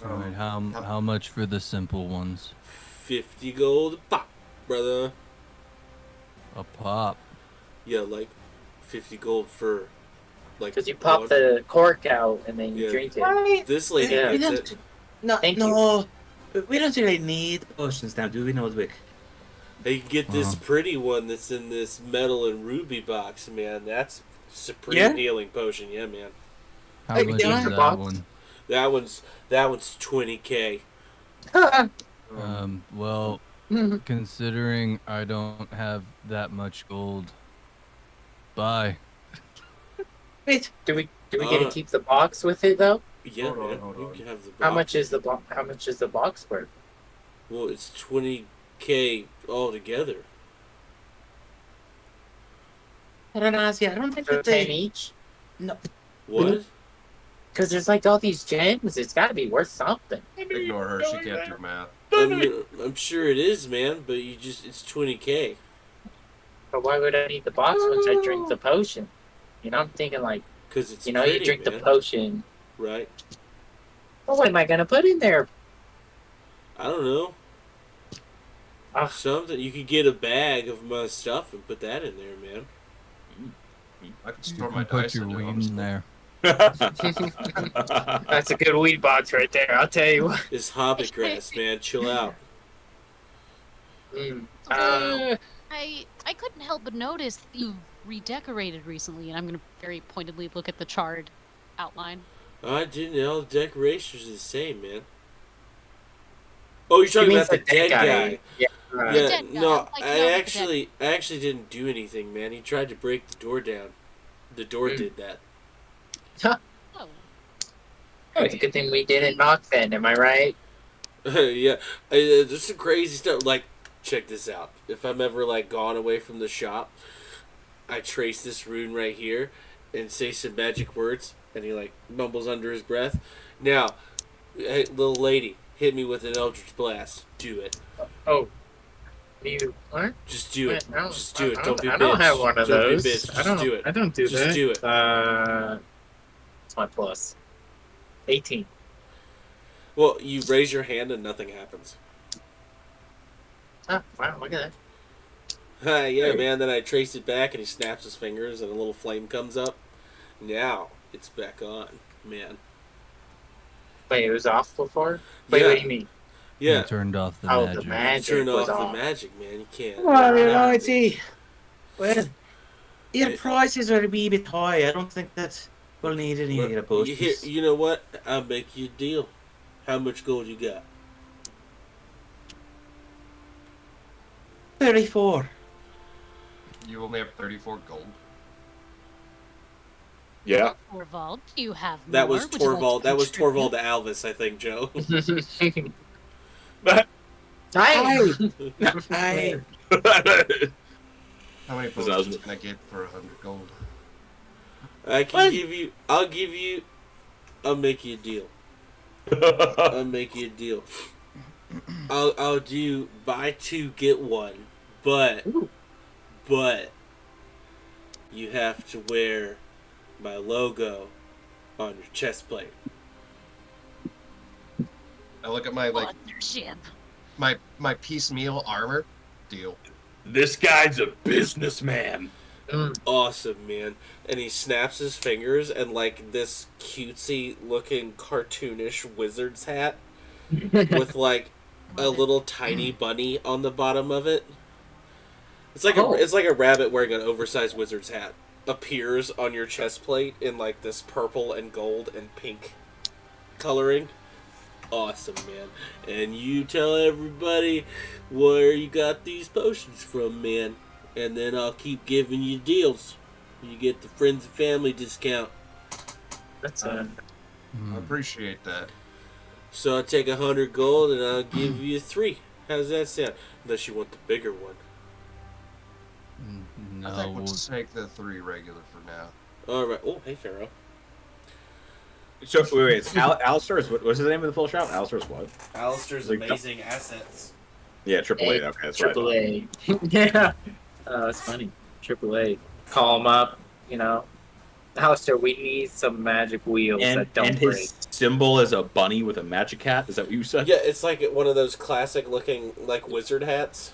Alright, how much for the simple ones? 50 gold pop, brother. A pop. Yeah, like 50 gold for like. Because you pop one. the cork out and then you Yeah. drink it. This lady Yeah. We gets don't, it. no, Thank no, we don't really need potions now, do we, Nodwick? You can get this Uh-huh. pretty one that's in this metal and ruby box, man. That's supreme Yeah? healing potion, yeah, man. How Hey, much can I is have a that box? one? That one's 20k. Well, considering I don't have that much gold, bye. Wait, Do we get to Uh, keep the box with it though? Yeah, Hold on, man. hold You on. can have the box. How much is the box worth? Well, it's 20k altogether. I don't know, I don't think For that 10 they... each? No, What? Because there's like all these gems. It's got to be worth something. Ignore her. She can't do math. I'm sure it is, man, but it's 20k. But why would I need the box once I drink the potion? You know, I'm thinking like, Because it's you pretty, drink man. the potion. Right? Well, what am I gonna put in there? I don't know. Ah. Something. You could get a bag of my stuff and put that in there, man. I could You store my can put dice your in it, weed honestly. in there. That's a good weed box right there. I'll tell you what. It's hobbit grass, man. Chill out. Mm. I couldn't help but notice that you redecorated recently, and I'm gonna very pointedly look at the charred outline. I didn't know. The decorations are the same, man. Oh, you're She talking means about the dead guy. Yeah. Yeah, dead guy. no, Like, no, I the actually didn't do anything, man. He tried to break the door down. The door did that. Oh, It's a good thing we didn't knock then. Am I right? Yeah, there's some crazy stuff. Like, check this out. If I'm ever like gone away from the shop, I trace this rune right here and say some magic words, and he like mumbles under his breath. Now, hey, little lady, hit me with an Eldritch Blast. Do it. Oh. You what? Just do it. I don't- Just do it. Don't be a I bitch. don't have one of Don't those. be a bitch. I don't. Just do it. I don't do Just that. do it. What's my plus? 18. Well, you raise your hand and nothing happens. Oh, wow, look at Yeah, man. Then I trace it back, and he snaps his fingers, and a little flame comes up. Now it's back on, man. that. Wait, it was off before? Wait, Yeah. what do you mean? Yeah. You turned off the Oh, magic. the magic Turn was off the off. magic, man. You can't. well, you Yeah. know, see, well, your It- prices are a wee bit high. I don't think that we'll need any of your Well, potions. you know what? I'll make you a deal. How much gold you got? 34. You only have 34 gold. Yeah. Torvald, you have more. That was Would you like to Torvald. That was contribute? Torvald Alvis, I think, Joe. Hi. I, How many Because I was- potions can I get for 100 gold? I can What? give you. I'll give you. I'll make you a deal. I'll make you a deal. I'll do buy 2 get 1, but Ooh. you have to wear my logo on your chest plate. I look at my Partnership. my piecemeal armor. Deal. This guy's a businessman. Awesome, man. And he snaps his fingers, and like this cutesy looking cartoonish wizard's hat with like a little tiny bunny on the bottom of it. It's like a rabbit wearing an oversized wizard's hat appears on your chest plate in like this purple and gold and pink coloring. Awesome, man. And you tell everybody where you got these potions from, man. And then I'll keep giving you deals. You get the friends and family discount. That's I appreciate that. So I'll take 100 gold and I'll give you 3. How does that sound? Unless you want the bigger one. No, I think we'll just take the 3 regular for now. Alright. Oh, hey, Pharaoh. So wait, it's Alistair's. What's his name of the full shop? Alistair's what? Alistair's Like, amazing assets. Yeah, AAA. Okay, that's right. Triple A. Yeah. That's funny. Triple A. Call him up. You know, Alistair, we need some magic wheels that don't And break. his symbol is a bunny with a magic hat. Is that what you said? Yeah, it's like one of those classic looking like wizard hats.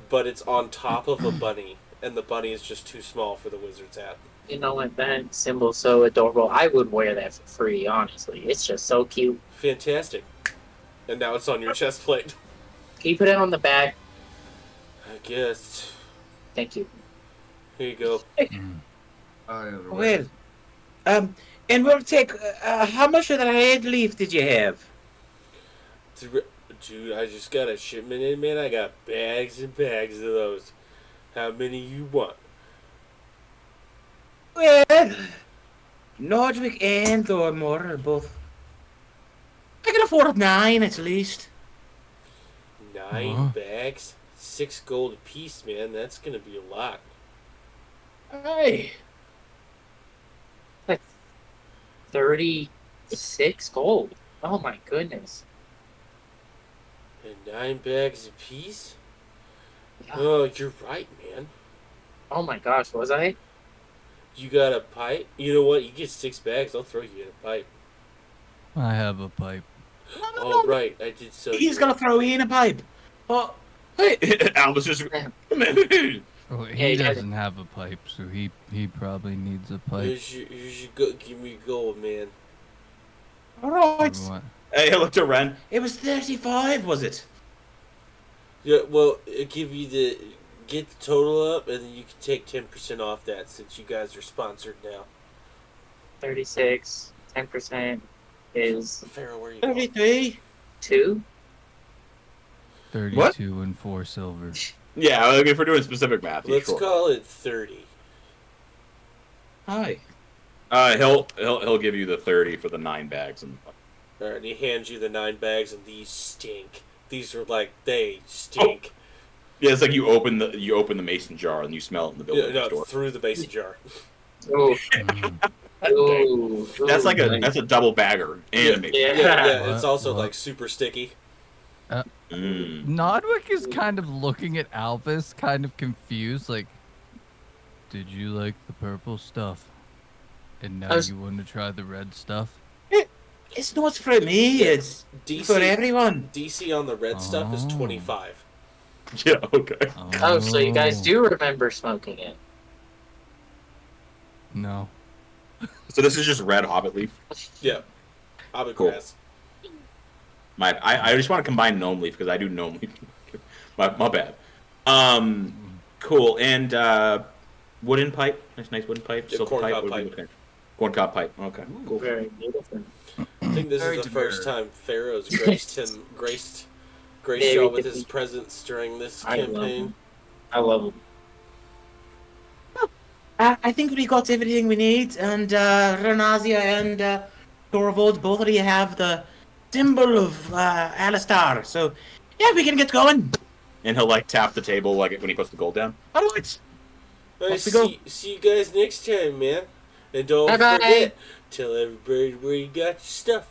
But it's on top of a bunny. And the bunny is just too small for the wizard's hat. You know what? That symbol's so adorable. I would wear that for free, honestly. It's just so cute. Fantastic. And now it's on your chest plate. Can you put it on the back? I guess. Thank you. Here you go. Well, and we'll take. How much of the red leaf did you have? Dude, I just got a shipment in, man. I got bags and bags of those. How many you want? Well, Nordwick and Thormore are both. I can afford 9 at least. 9 bags? 6 gold apiece, man. That's gonna be a lot. Aye. 36 gold. Oh my goodness. And 9 bags apiece? Yeah. Oh, you're right, man. Oh my gosh, was I? You got a pipe? You know what? You get 6 bags, I'll throw you in a pipe. I have a pipe. Oh, right. I did so. He's gonna throw you in a pipe. Oh, hey. Albus just. Oh, Yeah, he you gotta- doesn't have a pipe, so he probably needs a pipe. Here's your go. Give me gold, man. All right. What? Hey, I looked at Ren. It was 35, was it? Yeah, well, I'll give you the. Get the total up, and then you can take 10% off that since you guys are sponsored now. 36. 10% is Pharaoh, where are you going? 33. 2. 32 and 4 silver. Yeah, like, if we're doing specific math, Let's sure. call it 30. Aye. He'll give you the 30 for the 9 bags and. Alright, and he hands you the 9 bags, and these stink. These are like, they stink. Yeah, it's like you open the mason jar and you smell it in the building next No, door. through the mason jar. Ooh. Mm. Ooh. That's like Ooh. that's a double bagger and a mason Yeah. jar. Yeah, it's What? also What? like super sticky. Mm. Nodwick is kind of looking at Alvis, kind of confused, like, did you like the purple stuff? And now I was- you want to try the red stuff? It's not for me, it's for DC everyone. DC on the red stuff is Oh. 25. Yeah, okay. Oh, so you guys do remember smoking it? No. So this is just red hobbit leaf. Yeah. Hobbit Cool. grass. I just want to combine gnome leaf because I do gnome leaf. my bad. Cool. And wooden pipe. Nice wooden pipe. Yeah, Silver corncob pipe. What are we pipe. looking at? Corncob pipe. Okay. Cool. Very beautiful. I think this Very is the first demure. time Pharaoh's graced Very y'all with his demure. presence during this I love campaign. him. I love him. I think we got everything we need, and Renazia and Thorvald, both of you have the symbol of Alistar. So, yeah, we can get going. And he'll like tap the table like when he puts the gold down. All right. Alright, Off we go. see you guys next time, man. And don't Bye-bye. forget, tell everybody where you got your stuff.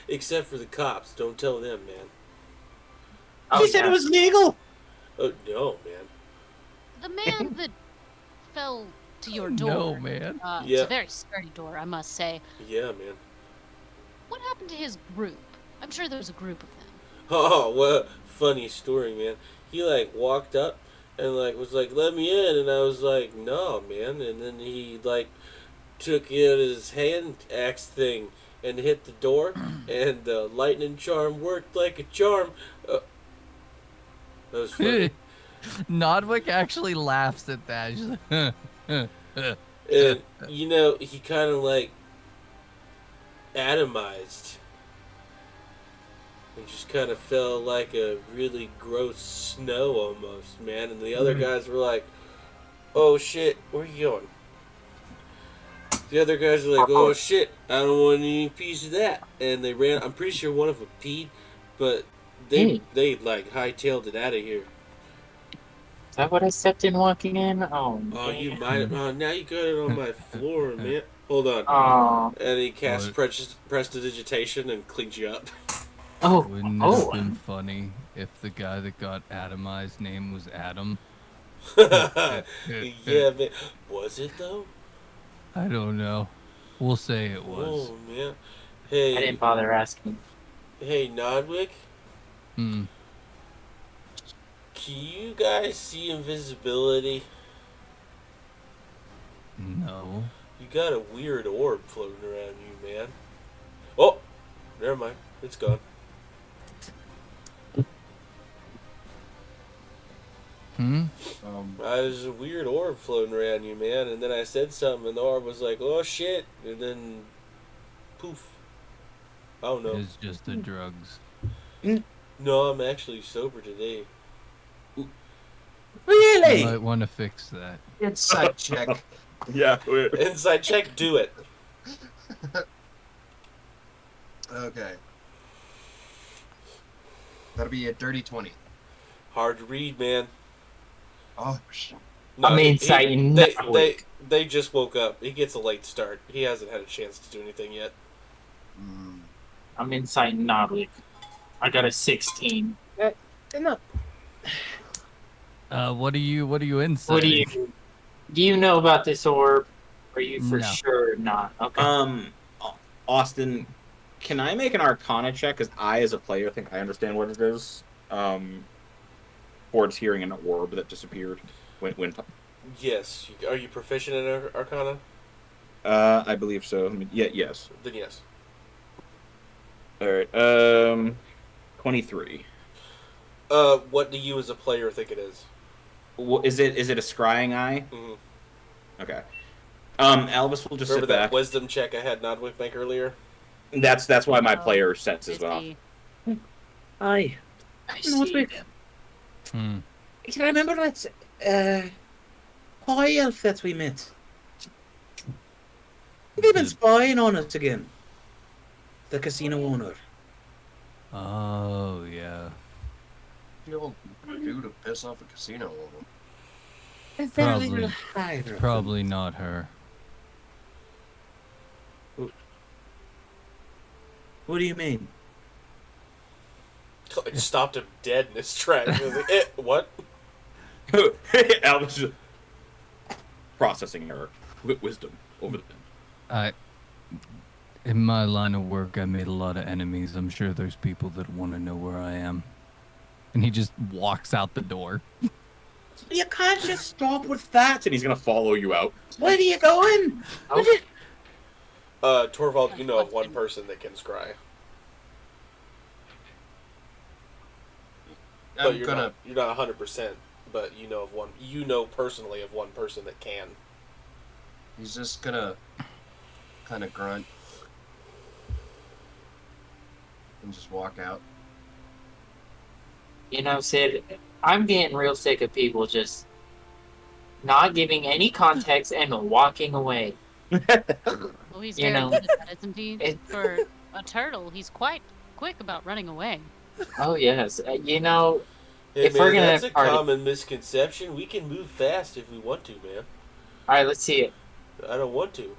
Except for the cops. Don't tell them, man. Oh, She said yeah. it was legal. Oh, no, man. The man that fell to your No, door. man. It's Yeah. a very sturdy door, I must say. Yeah, man. What happened to his group? I'm sure there was a group of them. Oh, what funny story, man. He like walked up and like was like, "Let me in," and I was like, "No, man." And then he like took in his hand axe thing and hit the door, and the lightning charm worked like a charm. That was funny. Nodwick actually laughs at that. He's like, And you know, he kind of like atomized. It just kind of felt like a really gross snow almost, man. And the other guys were like, "Oh shit, where are you going?" The other guys were like, "Oh shit, I don't want any piece of that." And they ran. I'm pretty sure one of them peed, but they like hightailed it out of here. Is that what I stepped in walking in? Oh, Oh, you man. might. Oh, now you got it on my floor, man. Hold on. Oh, And he cast What? prestidigitation and cleaned you up. oh, wouldn't it oh. have been funny if the guy that got atomized name was Adam? Yeah, man. Was it though? I don't know. We'll say it was. Oh man. I Hey, didn't bother asking. hey, Nodwick. Hmm. Can you guys see invisibility? No. You got a weird orb floating around you, man. Oh, never mind. It's gone. Hmm? There's a weird orb floating around you, man. And then I said something, and the orb was like, "Oh shit!" And then, poof. Oh no. It's just the drugs. No, I'm actually sober today. You Really? might want to fix that. Insight check. Yeah. Inside check, do it. Okay. That'll be a dirty 20. Hard to read, man. Oh, shit. No, I'm insight they just woke up. He gets a late start. He hasn't had a chance to do anything yet. Mm. I'm inside Nodwick. I got a 16. What are you inside? What do you know about this orb? Are you for No. sure not? Okay. Austin, can I make an Arcana check? Because I, as a player, think I understand what it is. Towards hearing an orb that disappeared when Yes. Are you proficient in Arcana? I believe so. I mean, yeah, yes. Then yes. All right. 23. What do you as a player think it is? Is it a scrying eye? Mm-hmm. Okay. Albus will just Remember sit that back. wisdom check I had Nodwick make earlier? That's why my Oh, player senses I off. see. Aye. I see them. Hmm. Can I remember that high elf that we met? They've been spying on us again. The casino owner. Oh yeah. You'll do to piss off a casino owner. A very Probably. little higher. Probably not her. What do you mean? Like, stopped him dead in his tracks. I was like, what? Albus is processing error. Wisdom over the pen. In my line of work, I made a lot of enemies. I'm sure there's people that want to know where I am. And he just walks out the door. You can't just stop with that. And he's gonna follow you out. Where are you going? Torvald, you know of one person that can scry. But I'm gonna. you're not 100%, but you know of one. You know personally of one person that can. He's just gonna kind of grunt and just walk out. You know, Sid, I'm getting real sick of people just not giving any context and walking away. Well, he's You very know, good at that, isn't he? it- For a turtle, he's quite quick about running away. Oh, yes. You know, Hey, If man, we're gonna that's a party- common misconception. We can move fast if we want to, man. all right, let's see it. I don't want to.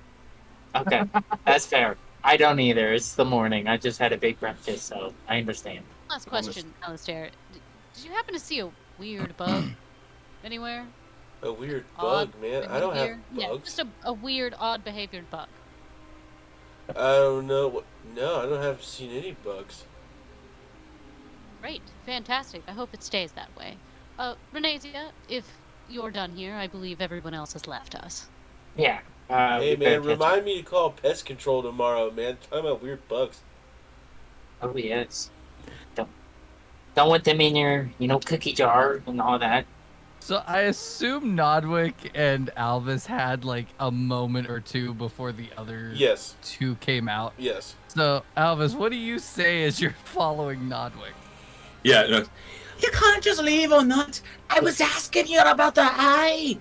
Okay, that's fair. I don't either. It's the morning. I just had a big breakfast, so I understand. Last question, Alistair. Did you happen to see a weird bug anywhere? A weird Odd bug, man. I don't have behavior? Yeah, bugs. just a weird, odd behaviored bug. I don't know. No, I don't have seen any bugs. Great, fantastic. I hope it stays that way. Renasia, if you're done here, I believe everyone else has left us. Yeah. Hey, we better man, catch up. remind me to call pest control tomorrow, man. Talking about weird bugs. Oh yes. Don't want them in your, cookie jar and all that. So I assume Nodwick and Alvis had like a moment or two before the other Yes. two came out. Yes. So Alvis, what do you say as you're following Nodwick? Yeah, no, You can't just leave or not. I was asking you about the eye.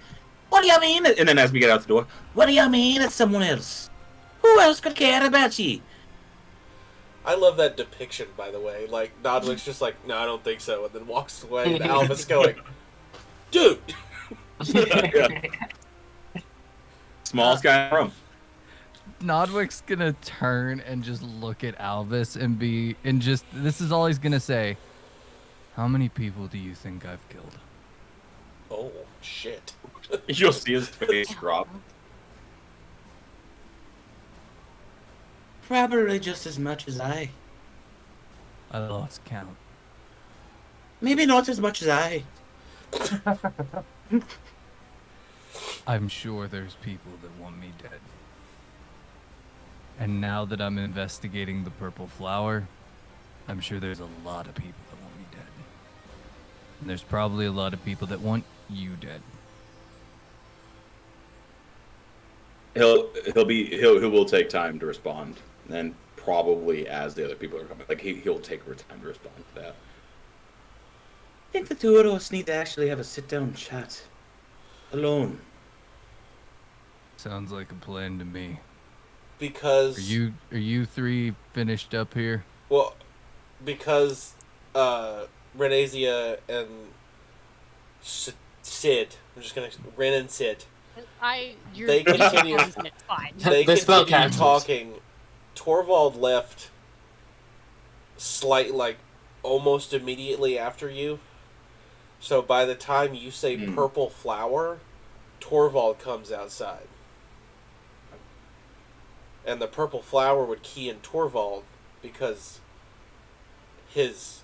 What do you mean? and then as we get out the door, What do you mean it's someone else? Who else could care about you? I love that depiction, by the way. Like, Nodwick's just like, no, I don't think so, and then walks away, and Alvis going, dude! smallest guy in the room. Nodwick's gonna turn and just look at Alvis and just this is all he's gonna say. How many people do you think I've killed? Oh, shit. You'll see his face drop. Probably just as much as I. I lost count. Maybe not as much as I. I'm sure there's people that want me dead. And now that I'm investigating the purple flower, I'm sure there's a lot of people that want me dead. And there's probably a lot of people that want you dead. He will take time to respond, and then probably as the other people are coming, like he'll take time to respond to that. I think the two of us need to actually have a sit-down chat. Alone. Sounds like a plan to me. Because... Are you three finished up here? Well, because Renasia and Sid, I'm just gonna... Ren and Sid, they continue... It's fine. They The continue spellcasters. talking. Torvald left like almost immediately after you. So by the time you say purple flower, Torvald comes outside. And the purple flower would key in Torvald because his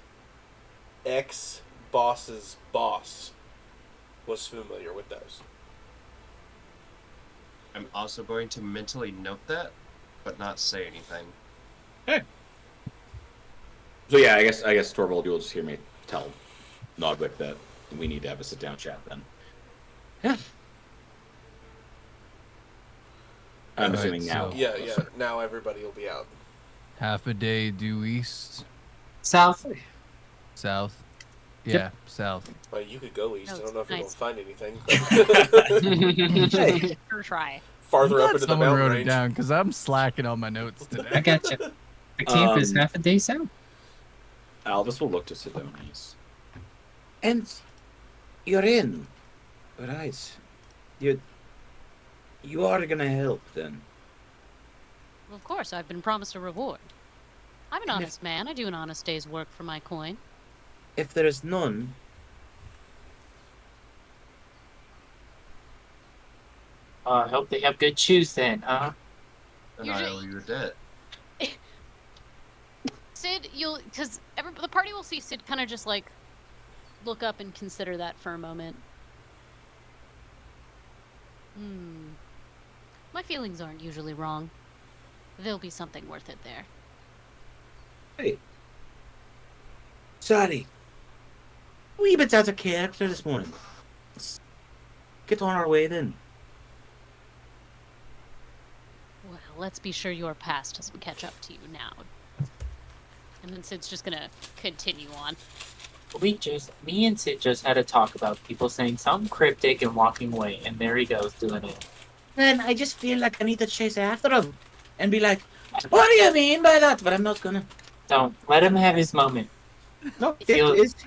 ex-boss's boss was familiar with those. I'm also going to mentally note that, but not say anything. So yeah, I guess Torvald, you'll just hear me tell Nodwick that we need to have a sit-down chat then. Yeah. I'm Alright, assuming now. so- Yeah, now everybody will be out. Half a day due east, South. south. Yeah, south. Well, you could go east. No, I don't know if you're going nice. to find anything. Hey, Sure try. Farther I'm up glad into the someone mountain wrote it range. down because I'm slacking on my notes I today. gotcha. The camp is half a day south. Alvis will look to Sidonius. and you're in. Right. You are gonna help then. Well, of course, I've been promised a reward. I'm an honest man. I do an honest day's work for my coin. If there is none, I hope they have good shoes then, huh? And You're I ju- owe you a debt. Sid, because the party will see Sid kind of just like look up and consider that for a moment. My feelings aren't usually wrong. There'll be something worth it there. sorry. Wee bit out of character this morning. Let's get on our way then. Well, let's be sure your past doesn't catch up to you now. And then Sid's just gonna continue on. Me and Sid just had a talk about people saying something cryptic and walking away, and there he goes doing it. Then I just feel like I need to chase after him and be like, what do you mean by that? But I'm not gonna. Don't let him have his moment. No, He feels- it's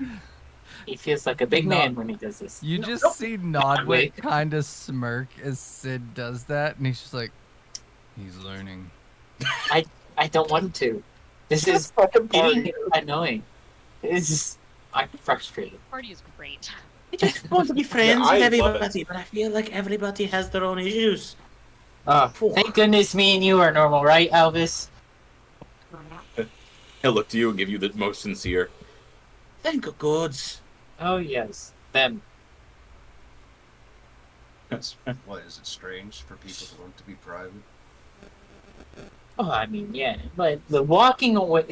He feels like a big No. man when he does this. You just see Nodwick kind of smirk as Sid does that, and he's just like, he's learning. I don't want to. This is getting annoying. I'm frustrated. Party is great. I just want to be friends I with love it. everybody, but I feel like everybody has their own issues. Oh, thank goodness me and you are normal, right, Elvis? He'll look to you and give you the most sincere. Thank gods. Oh yes, them. What is it strange for people to want to be private? Oh, I mean, yeah, but the walking away,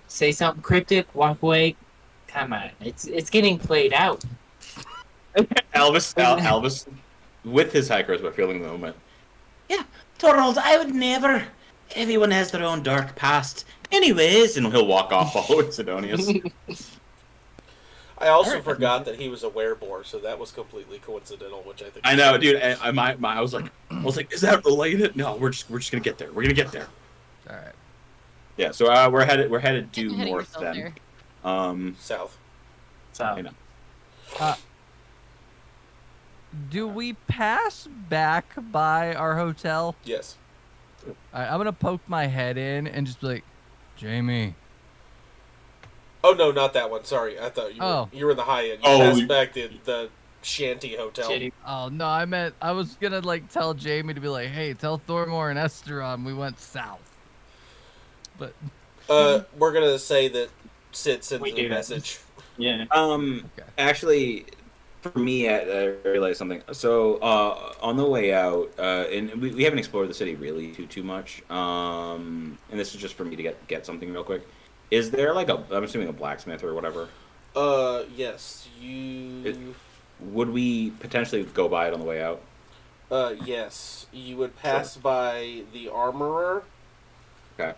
say something cryptic, walk away. Come on, it's getting played out. Elvis, with his high charisma, feeling the moment. Torald, I would never. Everyone has their own dark past. Anyways, And he'll walk off following Sidonius. I also forgot that he was a werebore, so that was completely coincidental, which I think. I know, dude. I was like, is that related? No, we're just gonna get there. We're gonna get there. All right. Yeah. So we're headed due Heading north yourself then. there. South. So, I know. Do we pass back by our hotel? Yes. I'm gonna poke my head in and just be like, Jamie. Oh no, not that one. Sorry, I thought you were in the high end. You passed back the Shanty Hotel. shitty. Oh no, I was gonna like tell Jamie to be like, hey, tell Thormore and Esteron we went south. But We're gonna say that Sid sends We a do that. message. Yeah. Okay. Actually, for me, I realized something. So, on the way out, and we haven't explored the city really too much. And this is just for me to get something real quick. Is there like I'm assuming a blacksmith or whatever? Yes, you. Would we potentially go by it on the way out? Yes, you would pass by the armorer. Okay.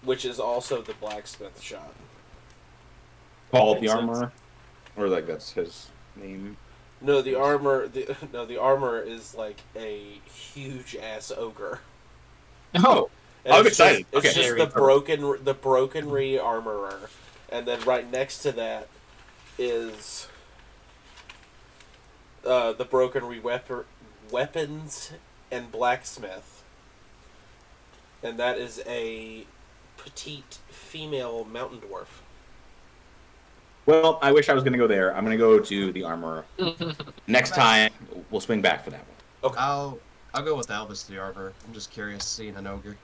Which is also the blacksmith shop. Paul Makes the sense. armorer, or like that's his name. No, the armor. The armor is like a huge ass ogre. Oh, And I'm it's excited. Just, it's Okay. just the broken re-armorer, and then right next to that is the broken weapons and blacksmith, and that is a petite female mountain dwarf. Well, I wish I was gonna go there. I'm gonna go to the armorer. Next time, we'll swing back for that one. I'll go with Albus the Arbor. I'm just curious seeing an ogre.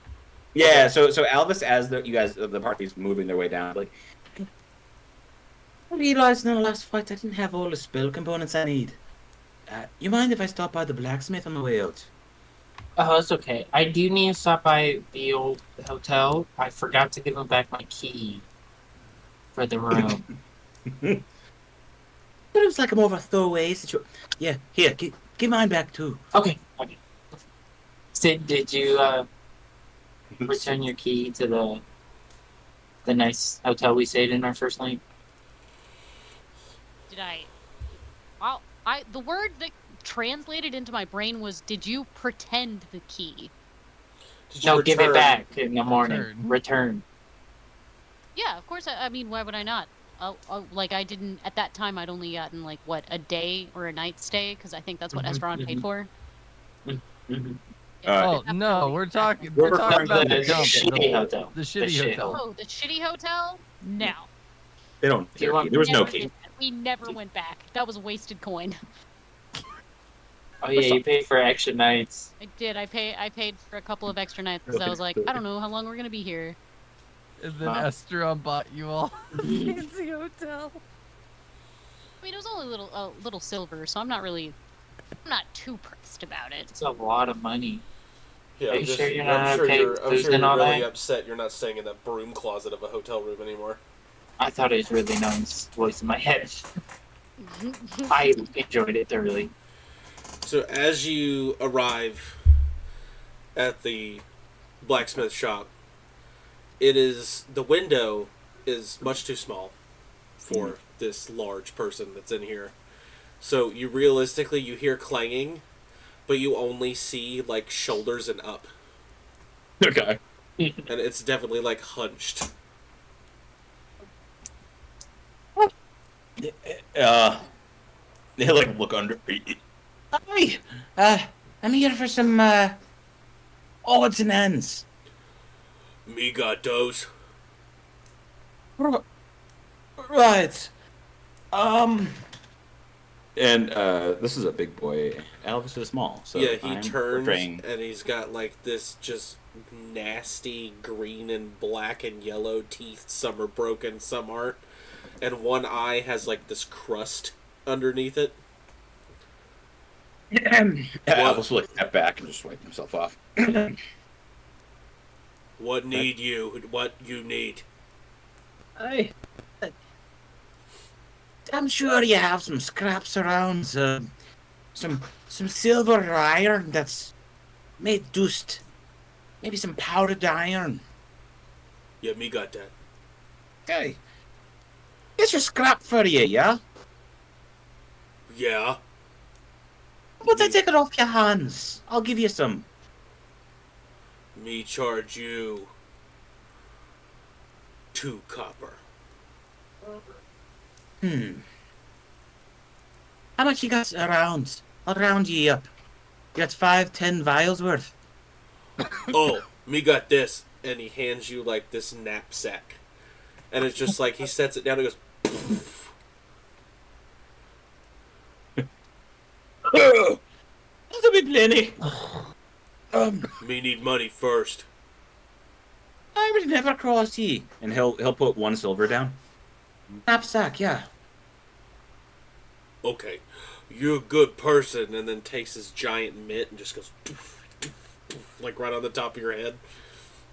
Yeah. So Alvis, as the party's moving their way down, like, I realized in the last fight I didn't have all the spell components I need. You mind if I stop by the blacksmith on the way out? oh, it's okay. I do need to stop by the old hotel. I forgot to give him back my key for the room. It looks like I'm over a throwaway situation. Yeah, here, give mine back too. Okay. Sid, did you return your key to the nice hotel we stayed in our first night? Did I? Well, the word that translated into my brain was, "Did you pretend the key?" Did you No, give it return- back in the morning. Return. Return. Yeah, of course. I mean, why would I not? Like I didn't at that time. I'd only gotten like what, a day or a night stay, because I think that's what Esperon paid for. Mhm. Oh no, we're talking We're about referring the to the dump, shitty hotel. The shitty shit hotel. Oh, the shitty hotel? No. they don't. Do you want- There was no Never key. did that. We never went back. That was a wasted coin. Oh yeah, you paid for extra nights. I did. I paid for a couple of extra nights because I was like, I don't know how long we're gonna be here. And then Wow. Esteron bought you all a fancy hotel. I mean, it was only a little silver, so I'm not too pressed about it. It's a lot of money. Yeah, Are I'm you just, sure you're I'm not sure okay you're, I'm losing sure you're all really that? upset you're not staying in that broom closet of a hotel room anymore. I thought it was really nice. Voice in my head. I enjoyed it thoroughly. So as you arrive at the blacksmith shop, the window is much too small for this large person that's in here. So you hear clanging, but you only see like shoulders and up, Okay. and it's definitely like hunched. They like look under. Hi, I'm here for some odds and ends. Me got those. Right. And this is a big boy. Elvis is small, so yeah, he I'm turns portraying- and he's got like this just nasty green and black and yellow teeth. Some are broken, some aren't. And one eye has like this crust underneath it. Elvis will like step back and just wipe himself off. What need you? What you need? I'm sure you have some scraps around, some silver or iron that's made dust. Maybe some powdered iron. Yeah, me got that. Okay. Here's your scrap for you, yeah? Yeah. But I take it off your hands. I'll give you some. Me charge you 2 copper. How much you got around? I'll round you up. You got 5-10 vials worth. Oh, me got this. And he hands you like this knapsack. And it's just like he sets it down and goes, That'll be plenty. me need money first. I would never cross ye. And he'll put 1 silver down. Knapsack, yeah. Okay, you're a good person. And then takes his giant mitt and just goes, like right on the top of your head.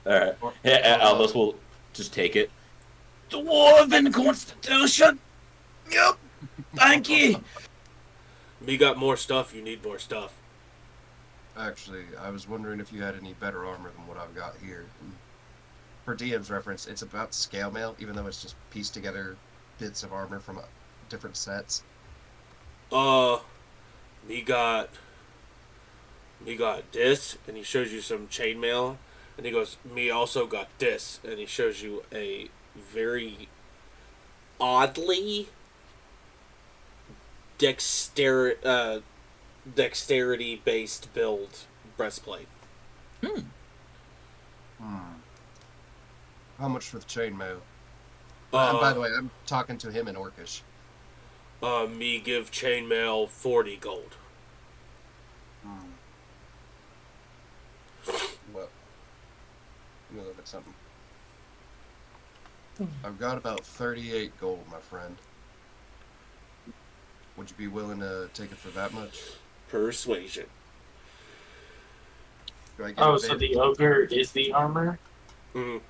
All right. Yeah, Elvis will just take it. Dwarven Constitution. Yep. Thank you. Me got more stuff, you need more stuff. Actually, I was wondering if you had any better armor than what I've got here. For DM's reference, it's about scale mail, even though it's just pieced together bits of armor from different sets. Me got this, and he shows you some chainmail, and he goes, me also got this, and he shows you a very oddly dexterity based build breastplate. How much for the chainmail? And by the way, I'm talking to him in Orcish. Me give chainmail 40 gold. Well, let me look at something. I've got about 38 gold, my friend. Would you be willing to take it for that much? Persuasion. Do I get Oh, a so bit? the ogre is the armor? Mhm.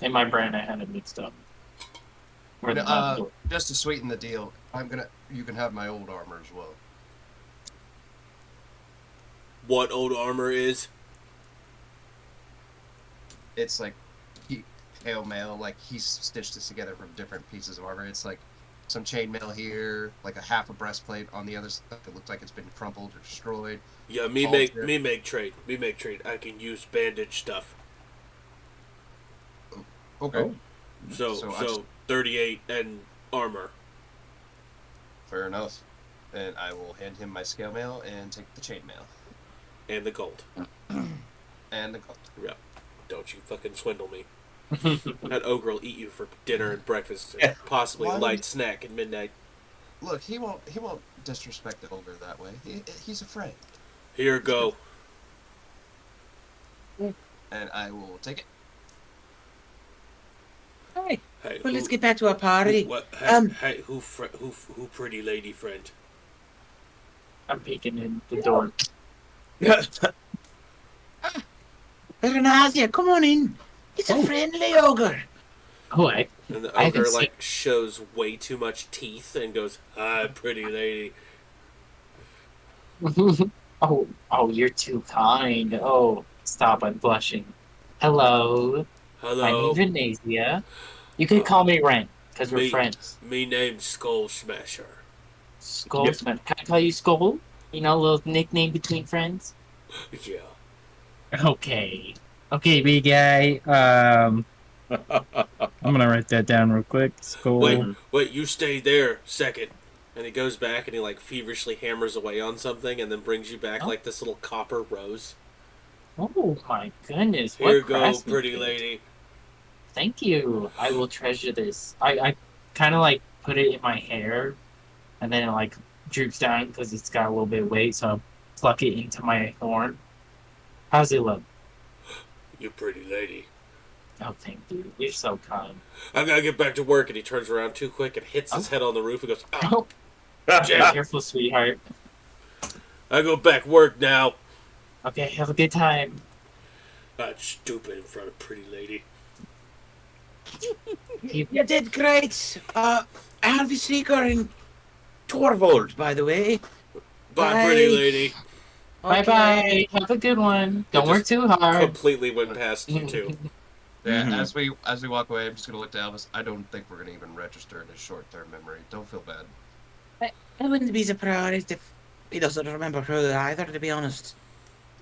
In my brain, I had it mixed up. Or the Just to sweeten the deal, you can have my old armor as well. What old armor is? It's like pale mail, like he's stitched this together from different pieces of armor. It's like some chainmail here, like a half a breastplate on the other side that looks like it's been crumpled or destroyed. Yeah, me make trade. Me make trade. I can use bandage stuff. Okay. So 38 and armor. Fair enough. And I will hand him my scale mail and take the chainmail. And the gold. And the gold. Yeah. Don't you fucking swindle me. That ogre will eat you for dinner and breakfast, and possibly a Why would light he- snack at midnight. Look, he won't disrespect the ogre that way. He's a friend. Here go. And I will take it. Hey, Hey, well, let's get back to our party. What? Hey, who pretty lady friend? I'm peeking in the door. Renazia, come on in. It's a friendly ogre. Oh, And the I haven't ogre seen- like shows way too much teeth and goes, "Hi, pretty lady." oh, you're too kind. Oh, stop! I'm blushing. Hello, my Hello. name's Venezia. You can call me Ren because we're Me- friends. Me name's Skull Smasher. Skull Yep. Smash. Can I call you Skull? You know, a little nickname between friends. Yeah. Okay. Okay, big guy. I'm gonna write that down real quick. Skull. Wait, you stay there second. And he goes back and he like feverishly hammers away on something and then brings you back like this little copper rose. Oh my goodness! Here What go, craftsmanship. pretty lady. Thank you. I will treasure this. I kind of like put it in my hair, and then like droops down because it's got a little bit of weight, so I pluck it into my horn. How's it look? You pretty lady. Oh, thank you. You're so kind. I gotta get back to work, and he turns around too quick and hits his head on the roof and goes, "Oh, Oh, Jack, careful, sweetheart. I go back work now." Okay, have a good time. Not stupid in front of pretty lady. You did great. Harvey Seeker and Torvald, by the way. Bye, pretty lady. Bye bye. Have a good one. Don't work too hard. Completely went past you two. Yeah, Mhm. as we walk away, I'm just gonna look to Elvis. I don't think we're gonna even register in his short-term memory. Don't feel bad. I wouldn't be surprised if he doesn't remember her either, to be honest.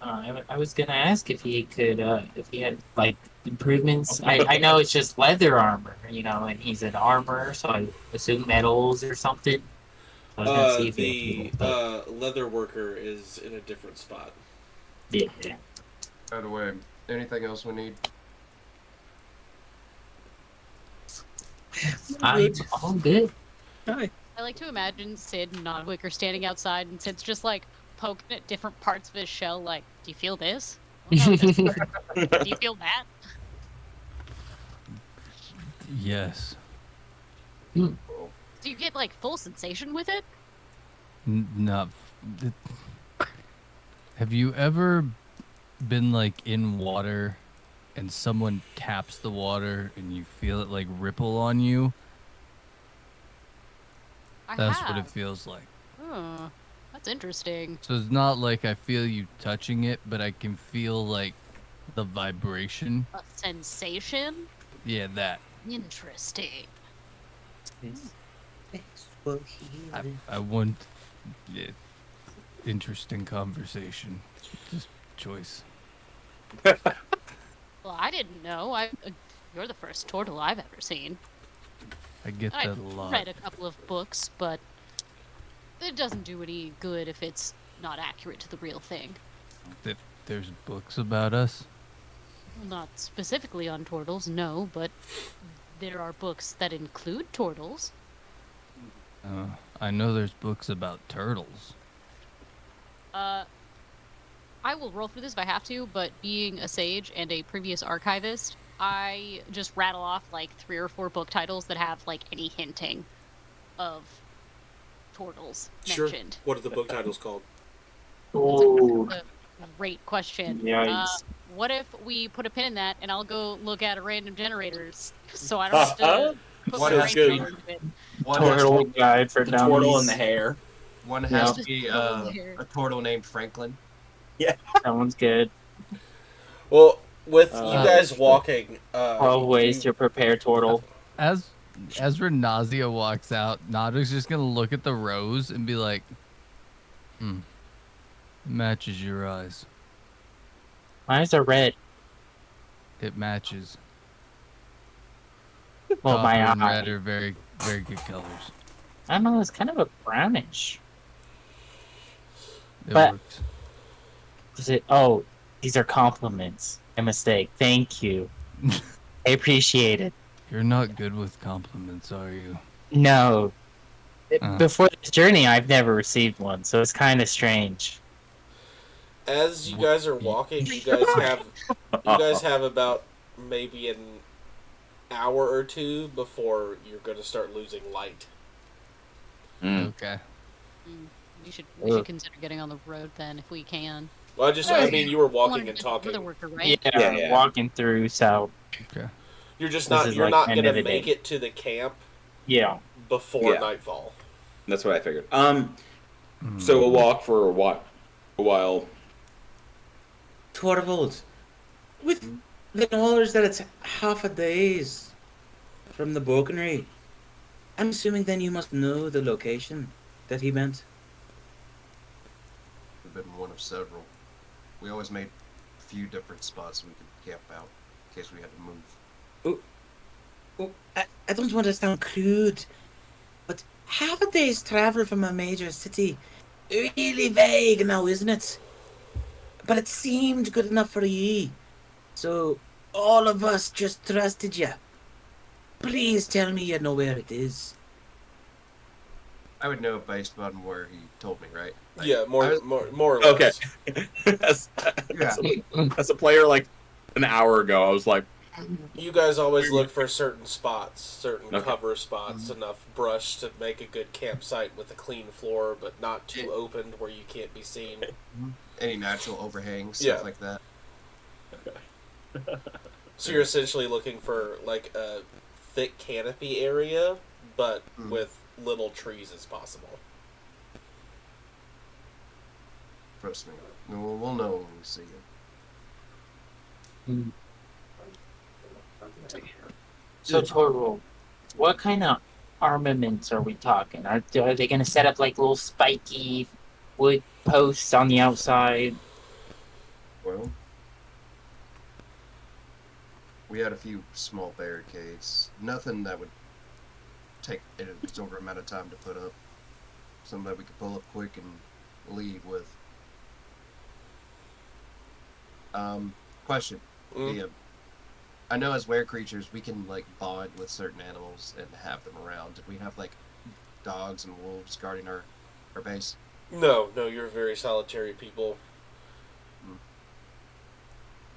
I was gonna ask if he could, if he had like improvements. I know it's just leather armor, you know, and he's an armor, so I assume metals or something. I was gonna see if he had people, but Leather worker is in a different spot. yeah. By the way, anything else we need? I'm all good. I like to imagine Sid and Nodwick are standing outside, and Sid's just like poking at different parts of his shell. Like, do you feel this? Oh, no, this hurts. Do you feel that? Yes. Do you get like full sensation with it? Not. Have you ever been like in water and someone taps the water and you feel it like ripple on you? That's what it feels like. Oh, that's interesting. So it's not like I feel you touching it, but I can feel like the vibration. A sensation? Yeah, that. Interesting. I want. Yeah, interesting conversation. Just choice. Well, I didn't know. You're the first turtle I've ever seen. I get that I've a lot. read a couple of books, but it doesn't do any good if it's not accurate to the real thing. If there's books about us. Well, not specifically on turtles, no, but there are books that include turtles. I know there's books about turtles. I will roll through this if I have to, but being a sage and a previous archivist, I just rattle off like 3 or 4 book titles that have like any hinting of turtles Sure. mentioned. What are the book titles called? Ooh. That's a great question. Yikes. What if we put a pin in that and I'll go look at a random generators so I don't have to put What my has brain to- into it. One has, Turtle guide for The dummies. turtle and the hair. one has to Yeah. be a turtle named Franklin. That one's good. Well, with you Uh, guys walking, 12 ways to prepare turtle. As Renazia walks out, Nada's just gonna look at the rose and be like, matches your eyes. My eyes are red. It matches. Well, my Copper and eye. red are very, very good colors. I don't know, it's kind of a brownish. It But- works. Is it? Oh, these are compliments. A mistake. Thank you. I appreciate it. You're not good with compliments, are you? No. Uh. Before this journey, I've never received one, so it's kind of strange. as you guys are walking, you guys have about maybe an hour or two before you're going to start losing light. Okay. We should consider getting on the road then if we can. Well, I mean, you were walking and talking. Another worker, right? Yeah. Walking through, so You're just This not. is You're like not end going of to the make day. it to the camp yeah. before Yeah. nightfall. That's what I figured. So we'll walk for a while. Torvald, with the knowledge that it's half a day's from the Brokenry, I'm assuming then you must know the location that he meant. We've been one of several. We always made a few different spots we could camp out in case we had to move. Oh, I don't want to sound crude, but half a day's travel from a major city, really vague now, isn't it? But it seemed good enough for ye, so all of us just trusted you. Please tell me you know where it is. I would know based on where he told me, right? Like, Yeah, I was- more or Okay. less. As a player, like an hour ago, I was like, You guys always look for certain spots, certain Okay. cover spots, enough brush to make a good campsite with a clean floor, but not too opened where you can't be seen. any natural overhangs, Yeah. stuff like that. So you're essentially looking for like a thick canopy area, but with little trees as possible. Trust me. We'll know when we see it. So Torvald, what kind of armaments are we talking? Are they going to set up like little spiky wood posts on the outside? Well, we had a few small barricades. Nothing that would take an exorbitant amount of time to put up. Something that we could pull up quick and leave with. Question. Liam. I know as were creatures we can like bond with certain animals and have them around. Did we have like dogs and wolves guarding our base? No, you're very solitary people.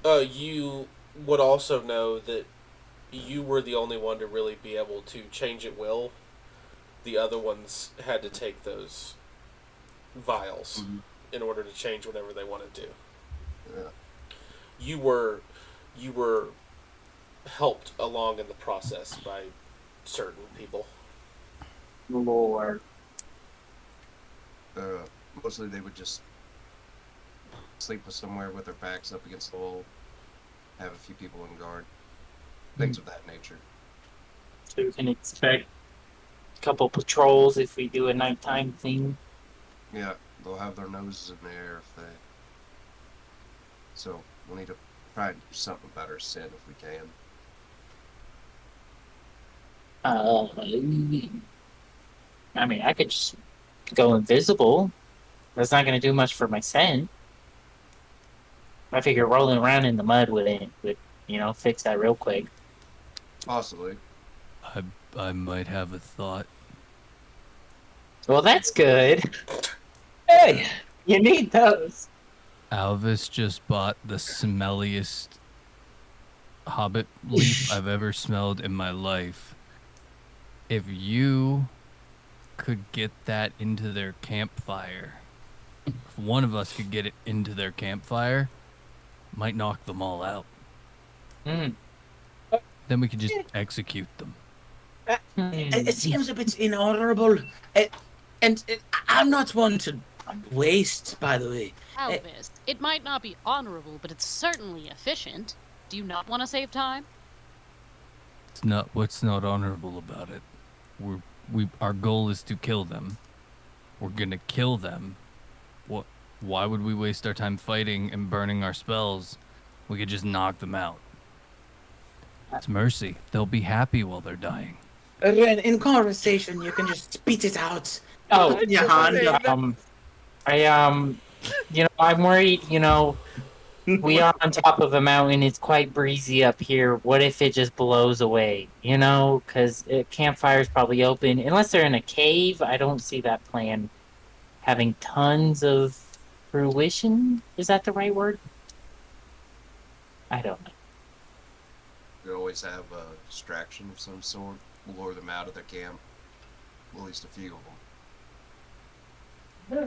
You would also know that you were the only one to really be able to change at will. The other ones had to take those vials in order to change whatever they wanted to. Yeah. You were helped along in the process by certain people. Lord. Mostly they would just sleep somewhere with their backs up against the wall, have a few people in guard, things of that nature. So we can expect a couple patrols if we do a nighttime thing. Yeah, they'll have their noses in the air if they. So we'll need to try and do something about our scent if we can. I mean, I could just go invisible. That's not going to do much for my scent. I figure rolling around in the mud would fix that real quick. Possibly. I might have a thought. Well, that's good. Hey, you need those. Alvis just bought the smelliest hobbit leaf I've ever smelled in my life. If you could get that into their campfire, if one of us could get it into their campfire, might knock them all out. Then we could just execute them. It seems a bit inhonorable. I'm not one to waste, by the way. Alvis, it might not be honorable, but it's certainly efficient. Do you not want to save time? It's not what's not honorable about it. Our goal is to kill them. We're gonna kill them. Why would we waste our time fighting and burning our spells? We could just knock them out. It's mercy. They'll be happy while they're dying. Ren, in conversation, you can just spit it out. Oh, Put it in your hand. I'm worried, we are on top of a mountain. It's quite breezy up here. What if it just blows away? Because campfire's probably open. Unless they're in a cave, I don't see that plan having tons of fruition. Is that the right word? I don't know. We always have a distraction of some sort. We'll lure them out of their camp. At least a few of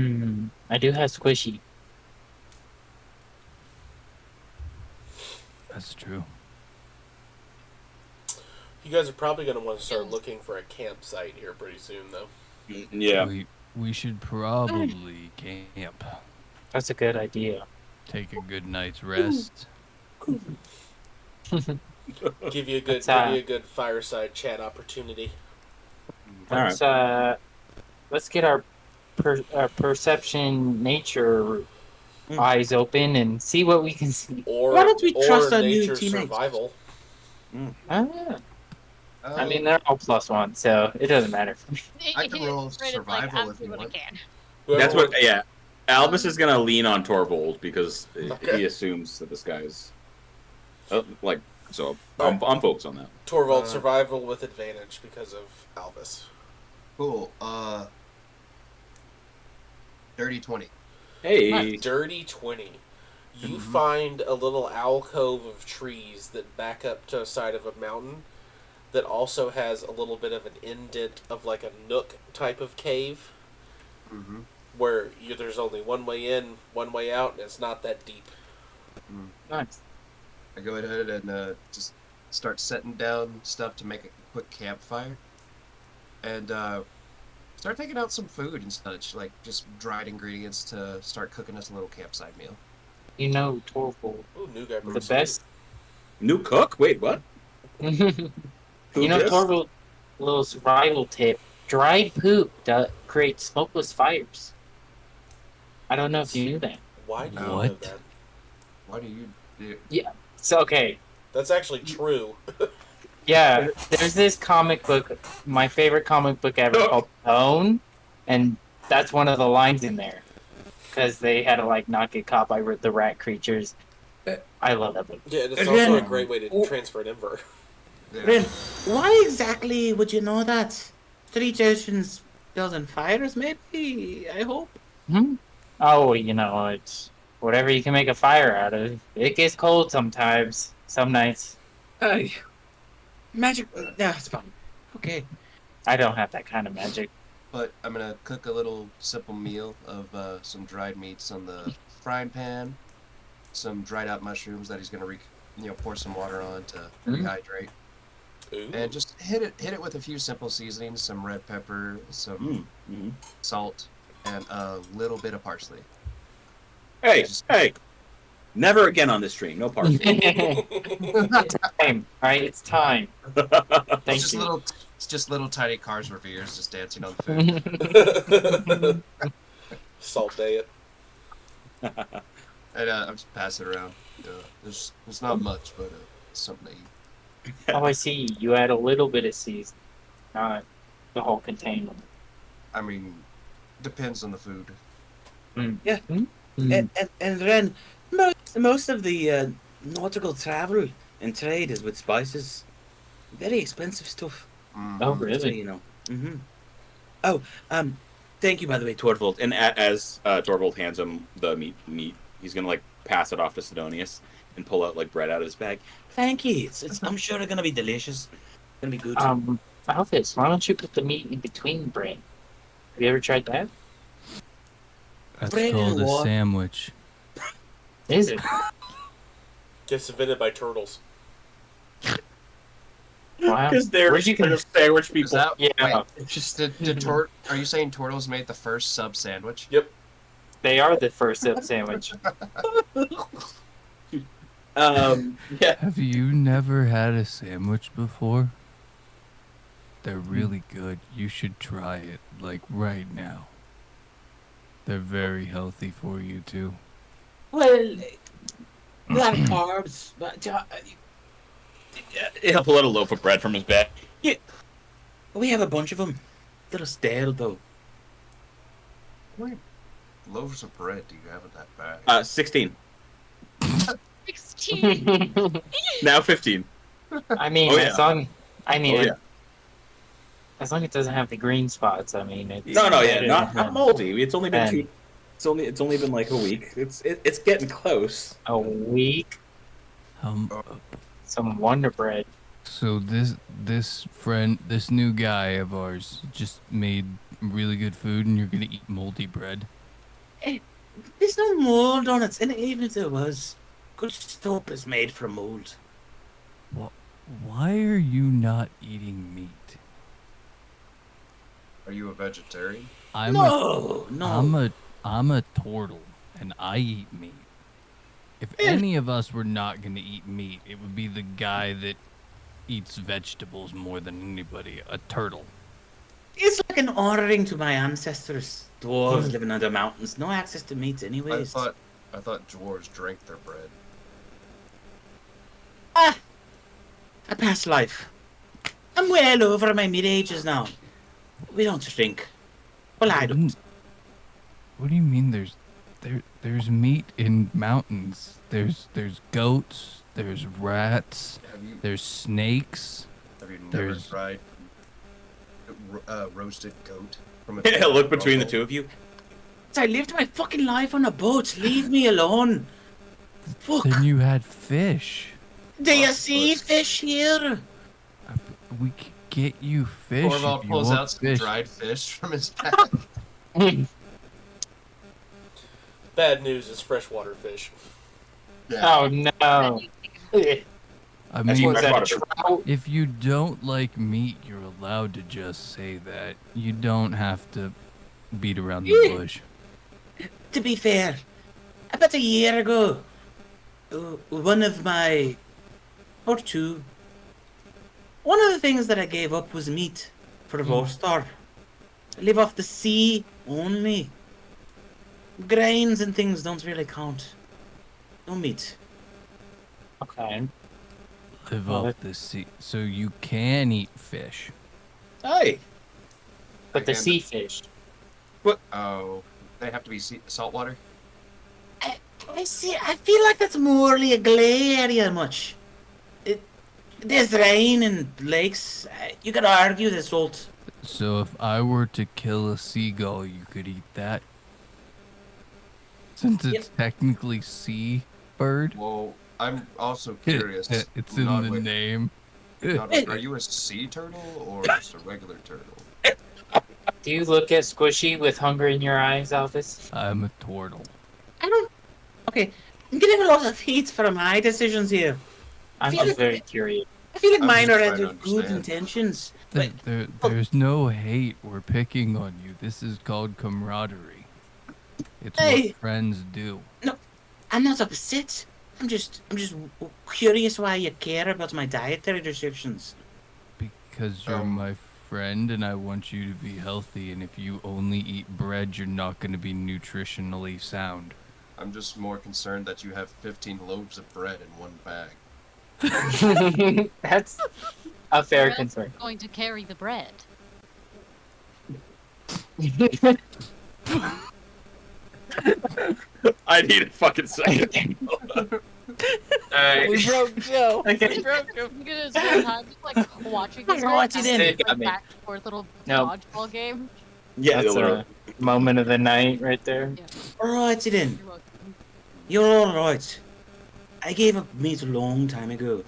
them. I do have Squishy. That's true. You guys are probably going to want to start looking for a campsite here pretty soon, though. yeah. We should probably camp. That's a good idea. Take a good night's rest. Give you a good fireside chat opportunity. Let's get our perception nature eyes open and see what we can see. Or Why don't we trust our new nature teammates? survival. I mean, they're all +1, so it doesn't matter for me. I can roll Right, it's survival I'm if you doing what I want. can. That's what. Yeah, Albus is gonna lean on Torvald because Okay. he assumes that this guy's I'm focused on that. Torvald survival with advantage because of Alvis. Cool. Dirty 20. Hey, Dirty 20. You Mhm. find a little alcove of trees that back up to the side of a mountain that also has a little bit of an indent of like a nook type of cave Mm-hmm. where there's only one way in, one way out, and it's not that deep. Nice. I go ahead and just start setting down stuff to make a quick campfire, and start taking out some food and such, like just dried ingredients to start cooking us a little campsite meal. You know, Torvald, Ooh, new guy. the best. new cook? Wait, what? You Who know, dis? Torvald, little survival tip: dried poop creates smokeless fires. I don't know if you knew that. Why do you know What? that? Why do you do? So okay, That's actually true. yeah, there's this comic book, my favorite comic book ever, called Bone, and that's one of the lines in there, because they had to like not get caught by the rat creatures. I love that book. Yeah, and it's Again- also a great way to transfer an inver. Yeah. Ren, why exactly would you know that? 3,000 building fires, maybe? I hope. Oh, you know, it's whatever you can make a fire out of. It gets cold sometimes, some nights. Aye. Magic. Yeah, it's fine. Okay. I don't have that kind of magic. But I'm gonna cook a little simple meal of some dried meats on the frying pan, some dried out mushrooms that he's gonna pour some water on to rehydrate, Ooh. and just hit it with a few simple seasonings, some red pepper, some salt, and a little bit of parsley. Hey, hey! Never again on this stream. No parsley. It's time. Alright, it's time. Thank It's you. just little tiny cars reveres just dancing on the food. Salt day it. And I'm just passing it around. There's not much, but it's something to eat. Oh, I see. You add a little bit of season, not the whole container. I mean, depends on the food. Yeah. And Ren, most of the nautical travel and trade is with spices. Very expensive stuff. Oh, Mhm. really? So, you know. Oh, thank you, by the way, Torvald. And as Torvald hands him the meat, he's gonna like pass it off to Sidonius and pull out like bread out of his bag. Thank you. It's I'm sure it's gonna be delicious. Gonna be good. Alphys, why don't you put the meat in between the bread? Have you ever tried that? That's Bread and called a water. sandwich. Is it? Gets invented by turtles. Wow. Because they're Where'd you get sandwich Is people. that, Yeah. wait, are you saying Turtles made the first sub sandwich? Yep. They are the first sub sandwich. Yeah. Have you never had a sandwich before? They're really good. You should try it, like right now. They're very healthy for you too. Well, that carbs, but He'll pull out a loaf of bread from his bag. we have a bunch of them. They're stale though. Loaves of bread do you have in that bag? 16. 16. Now 15. I mean, Oh, yeah. as long Oh, yeah. as long as it doesn't have the green spots, I mean, it's No, yeah, better not than moldy. It's only been And- 2. It's only been like a week. It's getting close. a week. Some Wonder Bread. So this new guy of ours just made really good food, and you're gonna eat moldy bread. There's no mold on it, and even if there was, good soap is made from mold. Why are you not eating meat? Are you a vegetarian? I'm a turtle, and I eat meat. If any of us were not gonna eat meat, it would be the guy that eats vegetables more than anybody. A turtle. It's like an honoring to my ancestors. Dwarves living under mountains, no access to meat anyways. I thought dwarves drank their bread. A past life. I'm well over my mid-ages now. We don't drink. Well, I don't. What do you mean? There's meat in mountains. There's goats. There's rats. Have you There's snakes. never there's- tried roasted goat from a Yeah, look between the rumble. two of you. I lived my fucking life on a boat. Leave me alone. Fuck. Then you had fish. Do you Fuck, see but- fish here? We could get you fish Torvald if you pulls want out some fish. dried fish from his bag. Bad news is freshwater fish. Oh no. I That's mean, what Was that a freshwater. trout? if you don't like meat, you're allowed to just say that. You don't have to beat around the bush. To be fair, about a year ago, one of my, or two, one of the things that I gave up was meat for Vostar. I live off the sea only. Grains and things don't really count. No meat. Okay. Live Well, off the sea, so you can eat fish. Aye. But the Again, sea fish. Oh, they have to be saltwater? I see. I feel like that's morely a grey area much. There's rain and lakes. You could argue there's salt. So if I were to kill a seagull, you could eat that? Since it's technically sea bird? Well, I'm also curious. It's in the Nodwick, name. Nodwick, are you a sea turtle or just a regular turtle? Do you look at Squishy with hunger in your eyes, Alvis? I'm a turtle. I don't. Okay, I'm getting a lot of heat for my decisions here. I'm feel just like- very curious. I feel like I'm mine just are trying out to of good understand. intentions. But There's no hate. We're picking on you. This is called camaraderie. It's Hey. what friends do. I'm not upset. I'm just curious why you care about my dietary restrictions. Because you're Um, my friend and I want you to be healthy. And if you only eat bread, you're not going to be nutritionally sound. I'm just more concerned that you have 15 loaves of bread in one bag. That's a fair Where else concern. are going to carry the bread? I need a fucking second. Alright. broke Joe. Okay. We broke him. I'm gonna spend time just like watching this Oh, what's it in? like, Got me. back and forth little No. dodgeball game. Yeah, That's literally. a moment of the night right there. Alright then. You're welcome. You're alright. I gave up meat a long time ago.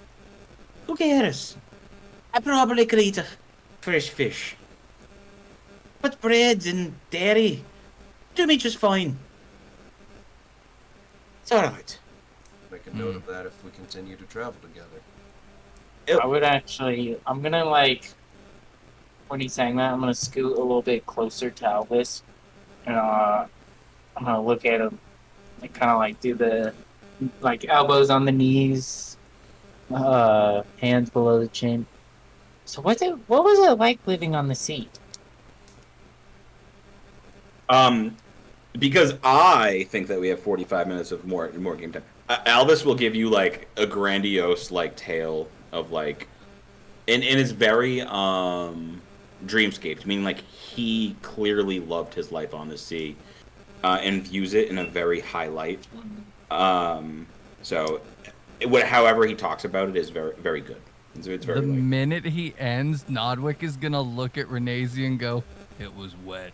Who cares? I probably could eat a fresh fish. But bread and dairy do me just fine. It's alright. Make a note of that if we continue to travel together. I would actually. I'm gonna like. When he's saying that, I'm gonna scoot a little bit closer to Alvis, and I'm gonna look at him, and kind of like do the, like elbows on the knees, hands below the chin. So what was it like living on the sea? Because I think that we have 45 minutes of more game time. Alvis will give you like a grandiose like tale of like, and it's very dreamscapes. Meaning like he clearly loved his life on the sea, and views it in a very high light. So, however he talks about it is very very good. It's very The like, minute he ends, Nodwick is going to look at Renazi and go, it was wet.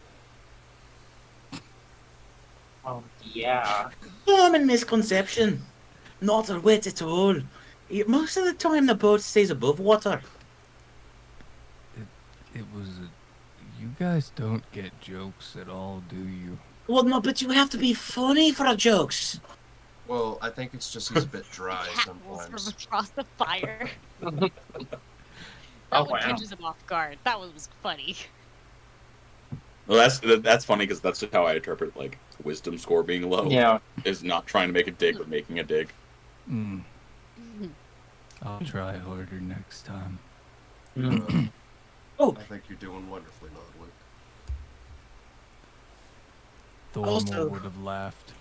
Oh yeah. Common misconception. Not a wet at all. Most of the time the boat stays above water. It was you guys don't get jokes at all, do you? Well, no, but you have to be funny for the jokes. Well, I think it's just he's a bit dry Cat rolls from sometimes. across the fire. That Oh, one wow. catches him off guard. That one was funny. well, that's funny because that's just how I interpret like wisdom score being low. Yeah. Is not trying to make a dig but making a dig. Mm, I'll try harder next time. Mm. I think you're doing wonderfully, Nodwick. Thormor Also- would have laughed.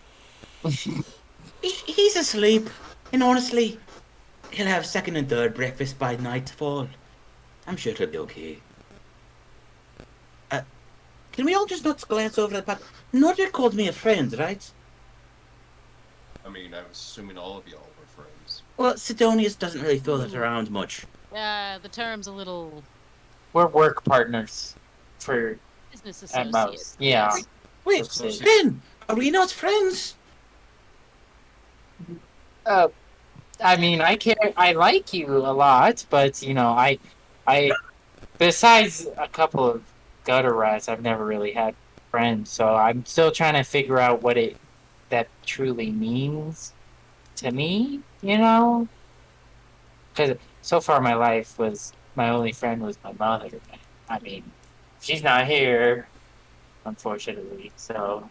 He's asleep, and honestly, he'll have second and third breakfast by nightfall. I'm sure he'll be okay. Can we all just not glance over the path? Nodrick called me a friend, right? I mean, I was assuming all of y'all were friends. Well, Sidonius doesn't really throw that around much. The term's a little we're work partners for Business at associates. most. Yeah. Wait, Associate. Ben, are we not friends? I mean, I like you a lot, but I, besides a couple of gutter rats, I've never really had friends. So I'm still trying to figure out what that truly means to me. Because so far my life was my only friend was my mother. I mean, she's not here, unfortunately. So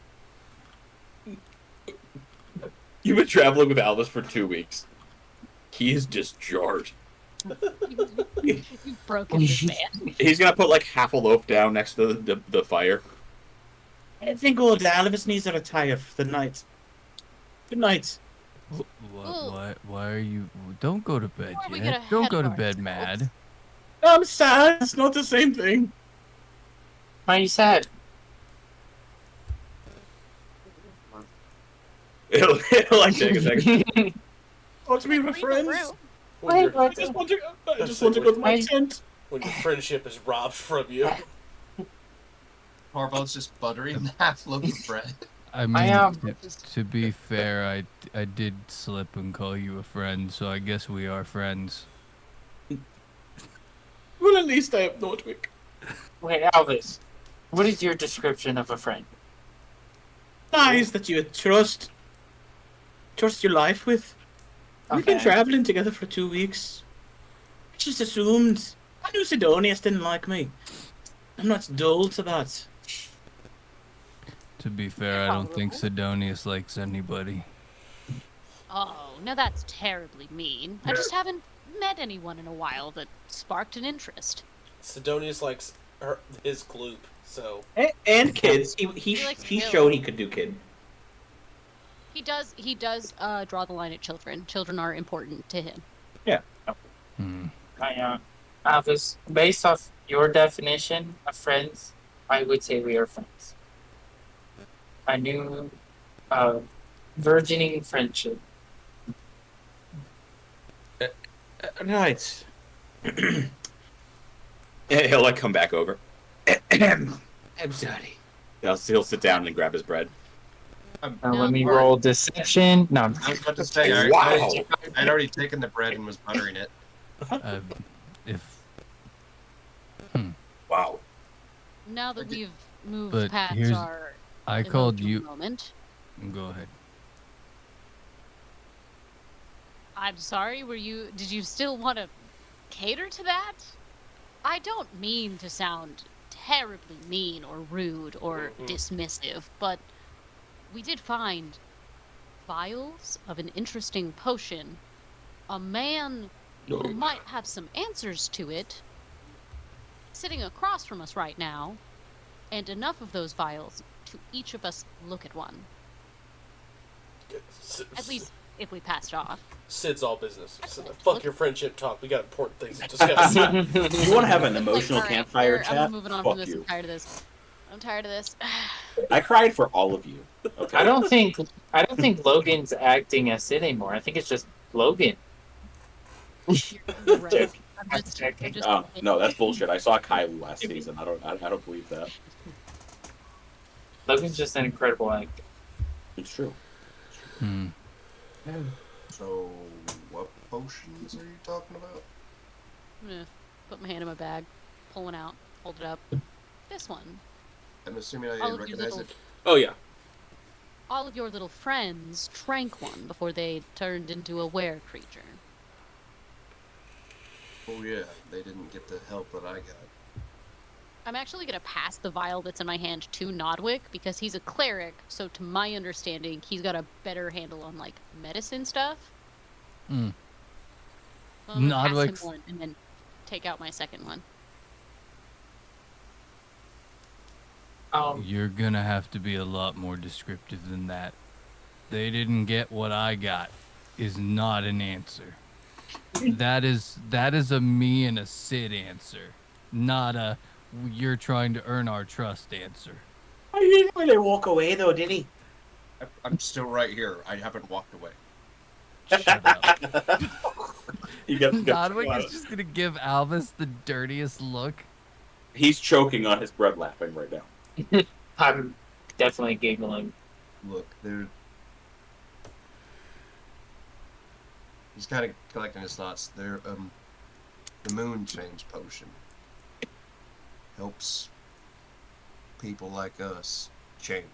You've been traveling with Albus for 2 weeks. He is just jarred. You've broken this man. He's gonna put like half a loaf down next to the fire. I think old Alvis needs to retire for the night. Good night. Why are you? Don't go to bed Before we yet. get ahead Don't go of to bed ourselves. mad. I'm sad. It's not the same thing. why are you sad? It'll like take a second. Want to be with friends? When your, I just want to go to my tent. when your friendship is robbed from you. Corvo's just buttering half loaf of bread. I mean, am- to be fair, I did slip and call you a friend, so I guess we are friends. Well, at least I have Nordwick. Wait, Elvis, what is your description of a friend? Guys that you trust your life with. We've been Okay. traveling together for 2 weeks. I just assumed. I knew Sidonius didn't like me. I'm not dull to that. To be fair, I don't think Sidonius likes anybody. Oh, now that's terribly mean. I just haven't met anyone in a while that sparked an interest. Sidonius likes his gloop, so And kids. He He likes he kill. showed he could do kid. He does draw the line at children. Children are important to him. Hmm. Elvis, based off your definition of friends, I would say we are friends. A new, virgining friendship. Right. He'll like come back over. I'm sorry. He'll sit down and grab his bread. Let me roll deception. No, I was about to say, Wow. I'd already taken the bread and was buttering it. If Wow. Now that we've moved But past here's- our I called emotional you, moment, go ahead. I'm sorry. Did you still want to cater to that? I don't mean to sound terribly mean or rude or dismissive, but we did find vials of an interesting potion. A man who might have some answers to it sitting across from us right now, and enough of those vials to each of us look at one. At least if we passed off. Sid's all business. Fuck your friendship talk. We got important things to discuss. You want to have an emotional Like, all right, campfire I'm chat? moving on Fuck from this. you. I'm tired of this. I'm tired of this. I cried for all of you. Okay. I don't think Logan's acting as Sid anymore. I think it's just Logan. You're right. I'm just Oh, no, that's bullshit. I saw Kylie last season. I don't believe that. Logan's just an incredible actor. It's true. Hmm. So, what potions are you talking about? I'm gonna put my hand in my bag, pull one out, hold it up. This one. I'm assuming I All of you recognize little- it. Oh yeah. All of your little friends drank one before they turned into a were creature. Oh yeah, they didn't get the help that I got. I'm actually gonna pass the vial that's in my hand to Nodwick because he's a cleric, so to my understanding, he's got a better handle on like medicine stuff. Hmm. So I'm gonna pass him Nodwick's- one and then take out my second one. You're gonna have to be a lot more descriptive than that. They didn't get what I got is not an answer. That is a me and a Sid answer, not a you're trying to earn our trust answer. I didn't really walk away though, did he? I'm still right here. I haven't walked away. Shut up. You get Nodwick is just gonna give Albus the dirtiest look. He's choking on his bread, laughing right now. I'm definitely giggling. Look, there. He's kind of collecting his thoughts. There, the moon change potion helps people like us change,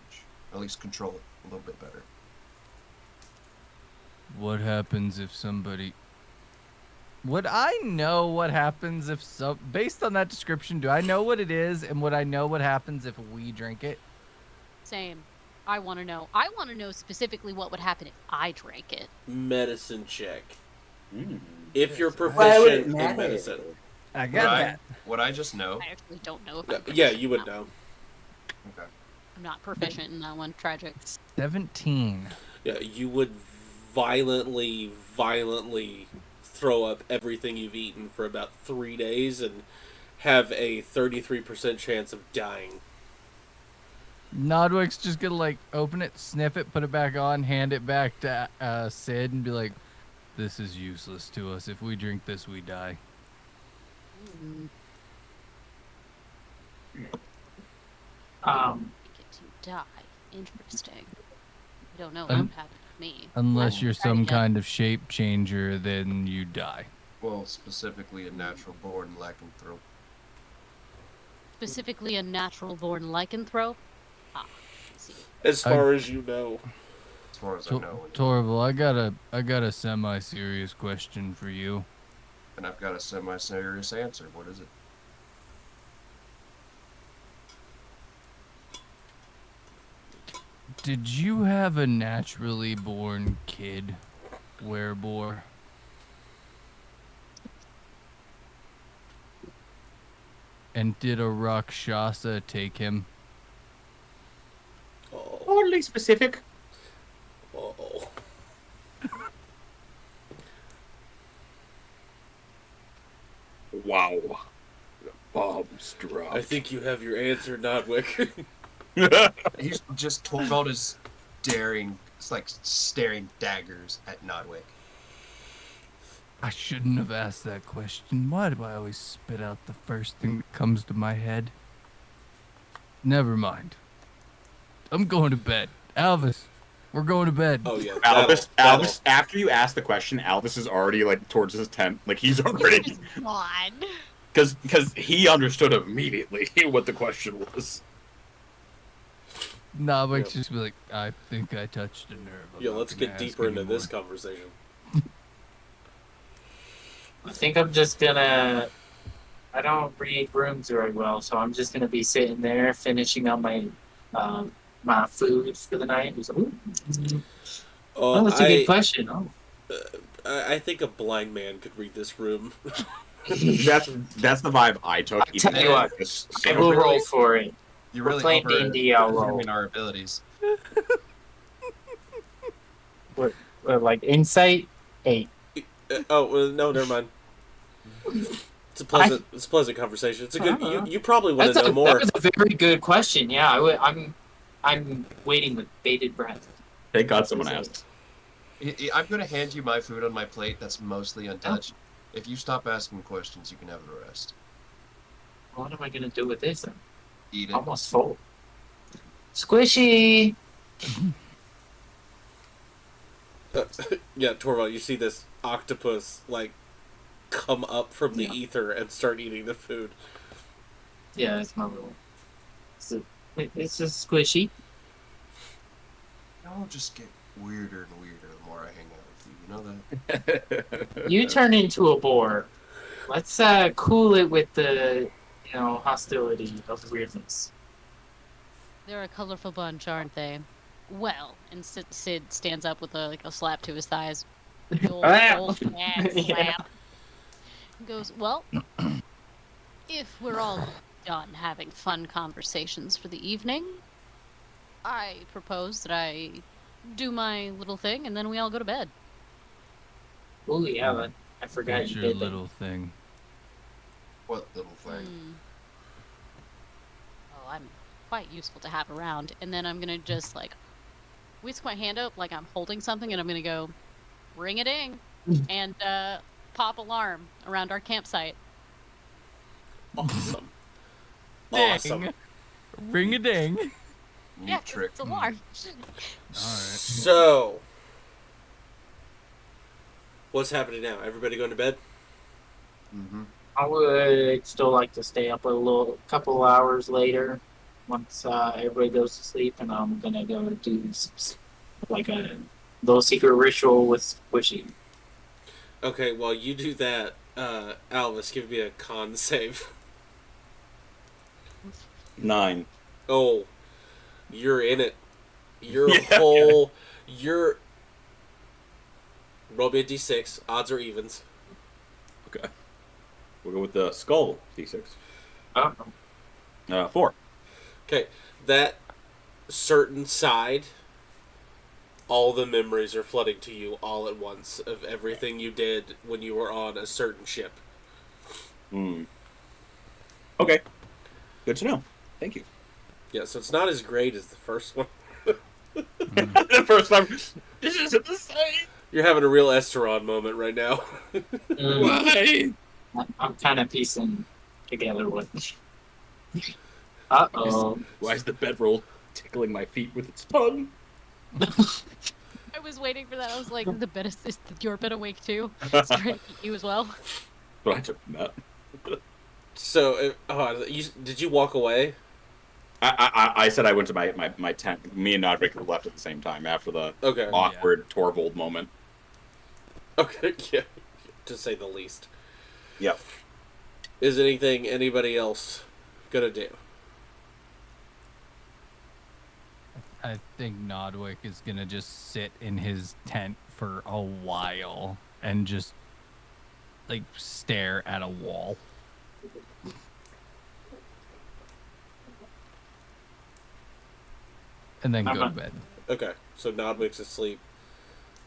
at least control it a little bit better. What happens if somebody? Would I know what happens if based on that description, do I know what it is, and would I know what happens if we drink it? Same. I want to know. I want to know specifically what would happen if I drank it. Medicine check. Mm. If you're Why would it proficient in matter? medicine. I Would got I, that. would I just know? I actually don't know if I'm Yeah, proficient you in would that know. one. Okay. I'm not proficient in that one. Tragic. 17. Yeah, you would violently throw up everything you've eaten for about 3 days and have a 33% chance of dying. Nodwick's just gonna like open it, sniff it, put it back on, hand it back to Sid, and be like, This is useless to us. If we drink this, we die. Mm, get to die. Interesting. I don't know what would happen to me. Unless you're some Alright, yeah. kind of shape changer, then you die. Well, specifically a natural born lycanthrope. Specifically a natural born lycanthrope. Ah, I see. As far as you know. As far as I know. Torval, I got a semi-serious question for you. And I've got a semi-serious answer. What is it? Did you have a naturally born kid, Werebore? And did a Rakshasa take him? Oh. Totally specific. Oh. Wow. The bombs dropped. I think you have your answer, Nodwick. He's just Torvald is staring daggers at Nodwick. I shouldn't have asked that question. Why do I always spit out the first thing that comes to my head? Never mind. I'm going to bed. Alvis, we're going to bed. Oh yeah. Alvis, after you ask the question, Alvis is already like towards his tent. Like he's already God. because he understood immediately what the question was. Nah, but Yeah. just be like, I think I touched a nerve. I'm Yeah, not let's gonna get ask deeper into anymore." this conversation. I think I'm just gonna. I don't read rooms very well, so I'm just gonna be sitting there finishing up my my food for the night. He's like, "Ooh." Oh, that's a good question. Oh, I think a blind man could read this room. That's the vibe I took. I'll tell you what, I will roll for it. You We're really playing D&D, I'll roll. overestimating our abilities. Like insight 8. Oh well, no, never mind. It's a pleasant conversation. It's a good. You probably want to know more. That was a very good question. Yeah, I'm waiting with bated breath. Thank God someone asked. I'm going to hand you my food on my plate that's mostly untouched. If you stop asking questions, you can have the rest. What am I gonna do with this? I'm Eat it. almost full. Squishy. Yeah, Torvald, you see this octopus like come up from the ether and start eating the food. Yeah, it's my little. It's just squishy. Y'all just get weirder and weirder the more I hang out with you. You know that? You turn into a boar. Let's cool it with the hostility of weirdness. They're a colorful bunch, aren't they? Well, and Sid stands up with a slap to his thighs. The old man Yeah. slap. He goes, well, if we're all done having fun conversations for the evening, I propose that I do my little thing and then we all go to bed. Oh yeah, but I forgot What's you your did that. little thing? What little thing? Oh, I'm quite useful to have around. And then I'm gonna just whisk my hand up like I'm holding something, and I'm gonna go, ring-a-ding, and pop alarm around our campsite. Awesome. Ding. Awesome. Ring a ding. Yeah, 'cause trick. it's alarm. Alright. So, what's happening now? Everybody going to bed? Mm-hmm. I would still like to stay up a couple hours later, once everybody goes to sleep, and I'm gonna go do like a little secret ritual with Squishy. Okay, while you do that, Alvis, give me a con save. 9. Oh, you're in it. Your Yeah. whole... You're... Roll me a d6. Odds or evens. Okay. We'll go with the skull d6. Oh, 4. Okay, that certain side, all the memories are flooding to you all at once of everything you did when you were on a certain ship. Hmm. Okay. Good to know. Thank you. Yeah, so it's not as great as the first one. The first time. This isn't the same. You're having a real Esteron moment right now. Why? I'm kind of piecing together what. Uh-oh. Why is the bedroll tickling my feet with its tongue? I was waiting for that. I was like, is your bed awake too? It's trying to eat you as well. But I took them out. So, did you walk away? I said I went to my tent. Me and Nodrick were left at the same time after the Okay. awkward Torvald moment. Okay, yeah. To say the least. Yep. Is anything anybody else gonna do? I think Nodwick is gonna just sit in his tent for a while and just like stare at a wall. And then go to bed. Okay, so Nodwick's asleep.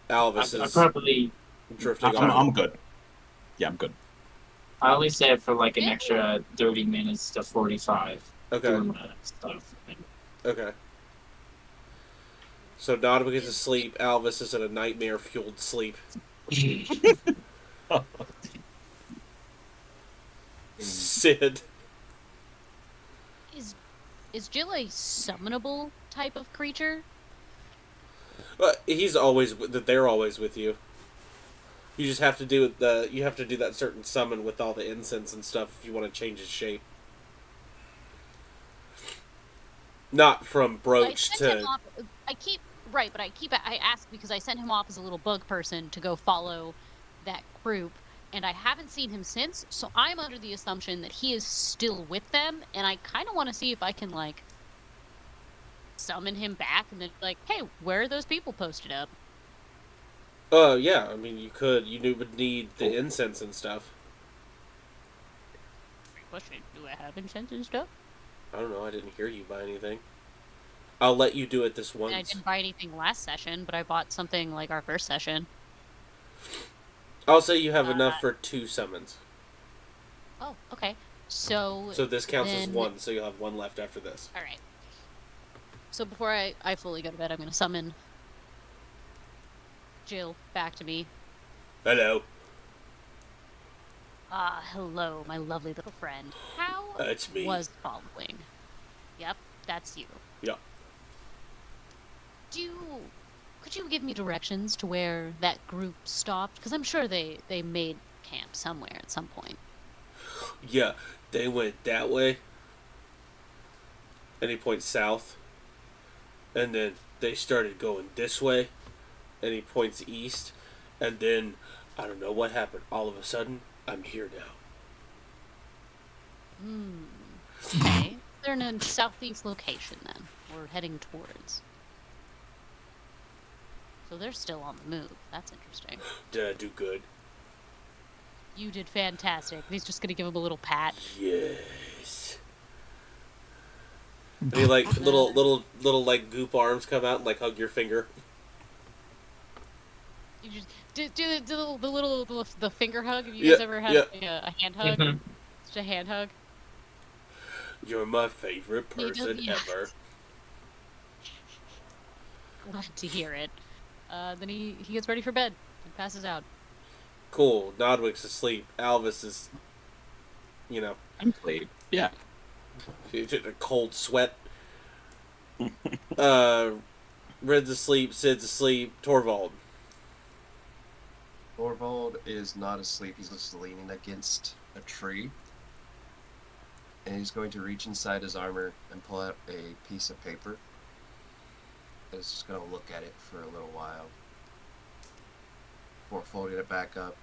Alvis I is probably. drifting I'm off. good. Yeah, I'm good. I only said for like an extra 30 minutes to 45. Okay, Doing that stuff. okay. So Nodwick is asleep. Alvis is in a nightmare-fueled sleep. Sid. Is Jill a summonable type of creature? He's always they're always with you. You just have to do that certain summon with all the incense and stuff if you want to change his shape. Not from brooch I sent him to off, I asked because I sent him off as a little bug person to go follow that group, and I haven't seen him since, so I'm under the assumption that he is still with them, and I kind of want to see if I can, like, summon him back and then be like, hey, where are those people posted up? yeah, I mean, you would need the incense and stuff. Question, do I have incense and stuff? I don't know, I didn't hear you buy anything. I'll let you do it this And I once. didn't buy anything last session, but I bought something like our first session. I'll say you have enough for 2 summons. Oh, okay. So this counts as then- 1, so you'll have 1 left after this. Alright. So before I fully go to bed, I'm going to summon Jill back to me. Hello. Hello, my lovely little friend. How It's me. was following? Yep, that's you. Yeah. Could you give me directions to where that group stopped? Because I'm sure they made camp somewhere at some point. Yeah, they went that way. And he points south. And then they started going this way. And he points east. And then, I don't know what happened. All of a sudden, I'm here now. Okay. They're in a southeast location then. We're heading towards. So they're still on the move. That's interesting. Did I do good? You did fantastic. He's just gonna give him a little pat. Yes. And he like little like goop arms come out and like hug your finger. You just do the finger hug. Have you Yeah, guys ever had yeah. a hand hug? Mhm. Just a hand hug. You're my favorite You don't- person yeah. ever. Glad to hear it. Then he gets ready for bed and passes out. Cool. Nodwick's asleep. Alvis is, I'm played. Yeah. He took a cold sweat. Red's asleep, Sid's asleep, Torvald. Torvald is not asleep. He's just leaning against a tree. And he's going to reach inside his armor and pull out a piece of paper. And he's just going to look at it for a little while. Before folding it back up,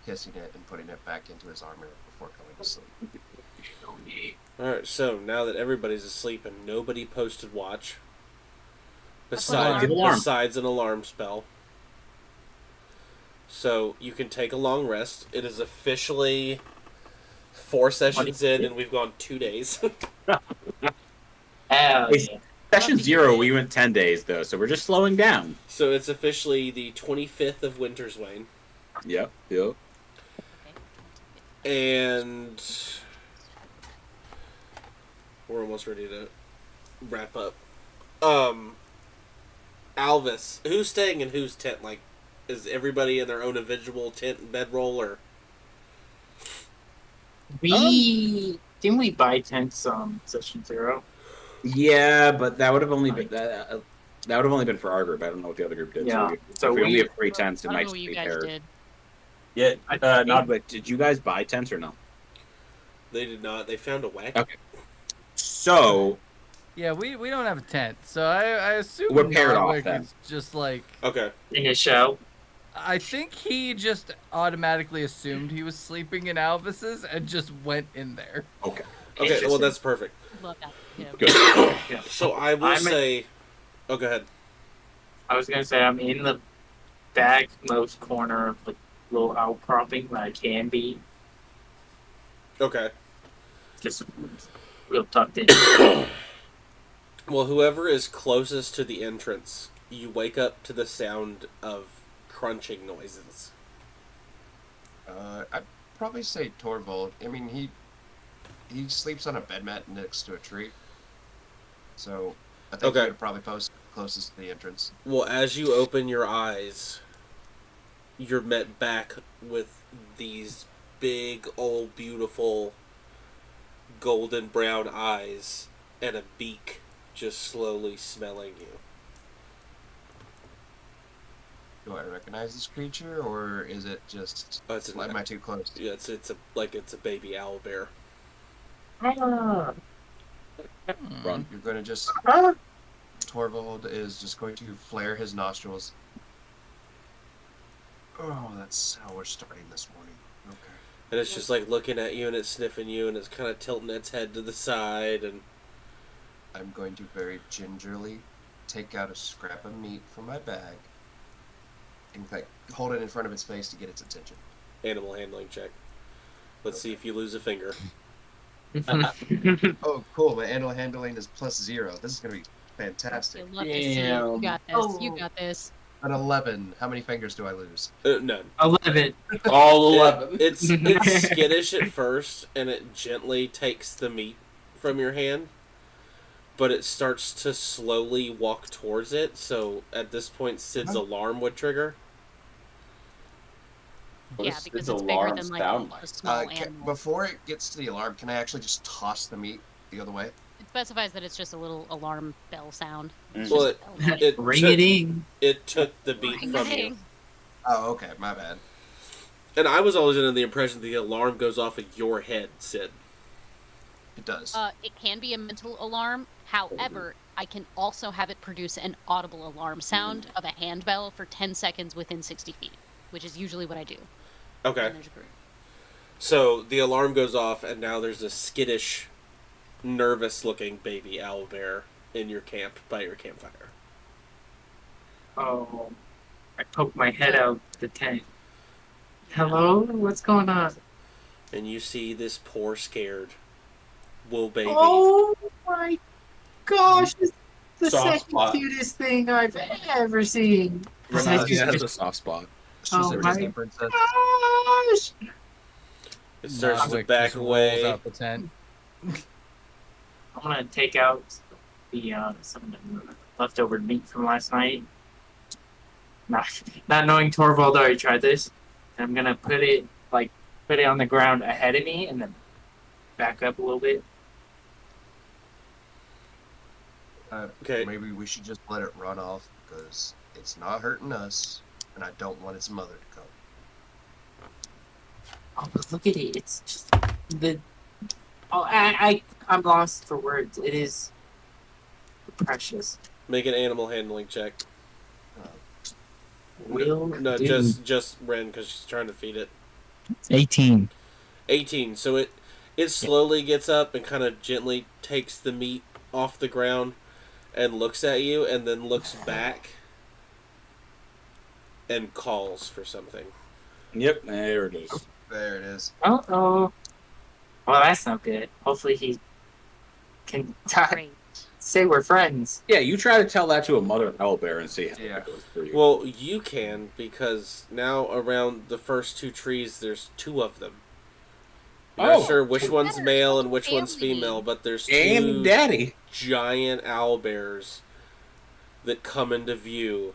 kissing it, and putting it back into his armor before going to sleep. Alright, so now that everybody's asleep and nobody posted watch, Alarm. besides an alarm spell, so you can take a long rest. It is officially 4 sessions in, and we've gone 2 days. Hell yeah. Session 0, we went 10 days, though, so we're just slowing down. So it's officially the 25th of Winter's Wane. Yep. And we're almost ready to wrap up. Alvis, who's staying in whose tent? Like, is everybody in their own individual tent and bedroll, or? Didn't we buy tents session 0? Yeah, but that would have only been that would have only been for our group. I don't know what the other group did. Yeah. So we only have 3 tents. It I might don't know what just you be guys paired. did. Yeah. think- But did you guys buy tents or no? They did not. They found a wagon. Okay. So Yeah, we don't have a tent, so I assume We're paired off, Nodwick then. is just like, Okay. In a show. I think he just automatically assumed he was sleeping in Alvis's and just went in there. okay. Okay. Well, that's perfect. Love that. Yeah. Good. So I will say. Oh, go ahead. I was gonna say I'm in the back most corner of the little outcropping that I can be. Okay. Just real tucked in. Well, whoever is closest to the entrance, you wake up to the sound of crunching noises. I'd probably say Torvald. I mean, he sleeps on a bed mat next to a tree. So I think Okay. he would probably post closest to the entrance. Well, as you open your eyes, you're met back with these big, old, beautiful, golden brown eyes and a beak just slowly smelling you. Do I recognize this creature, or is it just Oh, it's am I too close? yeah, it's a baby owl bear. Ah. Run. You're going to just Torvald is just going to flare his nostrils. Oh, that's how we're starting this morning. Okay. And it's just like looking at you and it's sniffing you and it's kind of tilting its head to the side and I'm going to very gingerly take out a scrap of meat from my bag and like hold it in front of its face to get its attention. animal handling check. Let's see if you lose a finger. Oh, cool! My animal handling is +0. This is gonna be fantastic. You'll love to see. You got this. You got this. An 11. How many fingers do I lose? None. 11. All It's skittish at first, and it gently takes the meat from your hand, but it starts to slowly walk towards it. So at this point, Sid's alarm would trigger. Yeah, because it's bigger than like a small animal. Before it gets to the alarm, can I actually just toss the meat the other way? It specifies that it's just a little alarm bell sound. It's Well, just a bell. Ring it in. It took the beat from you. Ring-a-ding. Oh, okay, my bad. And I was always under the impression the alarm goes off at your head, Sid. It does. It can be a mental alarm. However, I can also have it produce an audible alarm sound of a handbell for 10 seconds within 60 feet, which is usually what I do. Okay. when there's a group. So the alarm goes off, and now there's a skittish, nervous-looking baby owlbear in your camp by your campfire. Oh, I poked my head out the tent. Hello, what's going on? And you see this poor, scared wool baby. Oh my gosh, this is the Soft second spot. cutest thing I've ever seen. Renata Besides has a soft spot. She's oh a my Disney princess. gosh! It starts to Nodwick back just rolls away. out the tent. I'm gonna take out the some of the leftover meat from last night. Not knowing Torvald already tried this. I'm gonna put it on the ground ahead of me and then back up a little bit. Okay. Maybe we should just let it run off because it's not hurting us, and I don't want its mother to come. Oh, but look at it. It's just the. Oh, I'm lost for words. It is precious. Make an animal handling check. Will No, do. just Ren because she's trying to feed it. 18. 18. So it slowly gets up and kind of gently takes the meat off the ground and looks at you and then looks back and calls for something. Yep, there it is. There it is. Oh. Well, that's not good. Hopefully he can Great. say we're friends. Yeah, you try to tell that to a mother owlbear and see how Yeah. it goes for you. Well, you can because now around the first 2 trees, there's 2 of them. You're Oh. not sure which one's Better. male and which one's Family. female, but there's 2 and daddy. giant owl bears that come into view,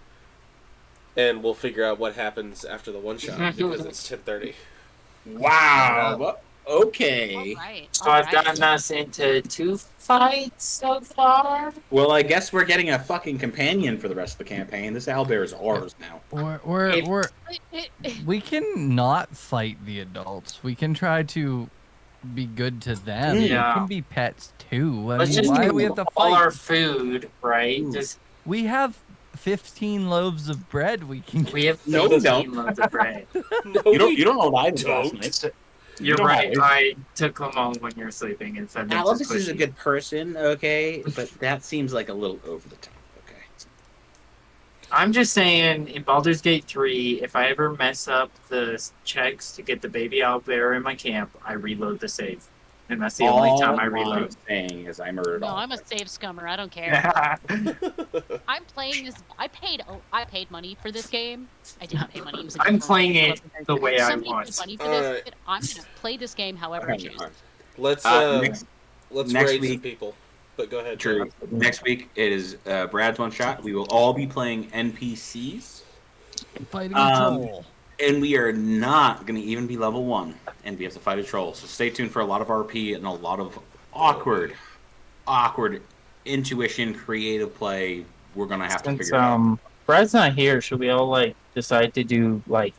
and we'll figure out what happens after the one shot because it's 10:30. Wow. Okay. All right. So I've gotten us into 2 fights so far. Well, I guess we're getting a fucking companion for the rest of the campaign. This owlbear is ours now. We can not fight the adults. We can try to be good to them. Yeah. We can be pets too. I Let's mean, just why do do we have to all fight? our food, right? Ooh. Just We have 15 loaves of bread. We can. we have No, we 15 loaves of bread. No, You don't know what I did last don't. night. You're don't right. know. I took them all when you're sleeping and fed them to Alex is a Squishy. good person, okay, but that seems like a little over the top. Okay. I'm just saying, in Baldur's Gate 3, if I ever mess up the checks to get the baby owlbear in my camp, I reload the save. And that's the only time I All reload. I'm saying is I murdered No, all. I'm a save scummer. I don't care. I'm playing this. I paid money for this game. I didn't pay money. It was a I'm gift. playing it the way I Somebody want. paid money for this. Alright. But I'm gonna play this game however I choose. Let's Next let's next raid some week- people. But go ahead. True. Trey. Next week it is Brad's one shot. We will all be playing NPCs, Fighting Um, a troll. and we are not going to even be level 1, and we have to fight a troll. So stay tuned for a lot of RP and a lot of awkward intuition, creative play. We're gonna have to Since figure it out. Brad's not here, should we all like decide to do like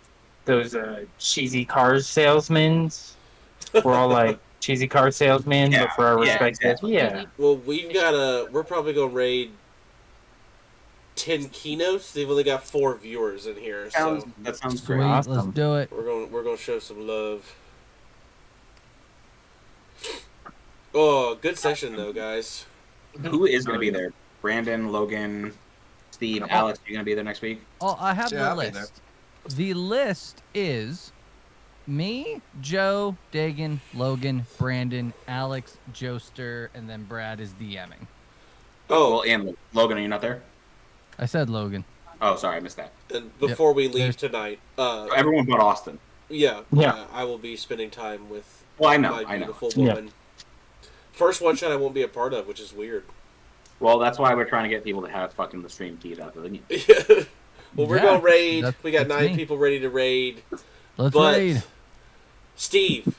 those cheesy car salesmen's? We're all like cheesy car salesmen, Yeah, but for our yeah, respective. exactly. Yeah. Well, we're probably gonna raid 10 keynotes. They've only got 4 viewers in here, so That sounds Sweet, great. let's Awesome. do it. we're gonna show some love. Oh, good session though, guys. Who is going to be there? Brandon, Logan, Steve, Alex. You going to be there next week? Oh, I have Yeah, the I'll be there. list. The list is me, Joe, Dagan, Logan, Brandon, Alex, Joester, and then Brad is DMing. Oh, well, and Logan, are you not there? I said Logan. Oh, sorry, I missed that. And before we leave There's- tonight, Everyone but Austin. yeah, Yeah. I will be spending time with Well, I know, my I know. beautiful Yeah. woman. First one shot I won't be a part of, which is weird. Well, that's why we're trying to get people to have fucking the stream teed up. Well, Well, we're Yeah, gonna raid. that's- We got that's 9 me. people ready to raid. Let's But raid. Steve,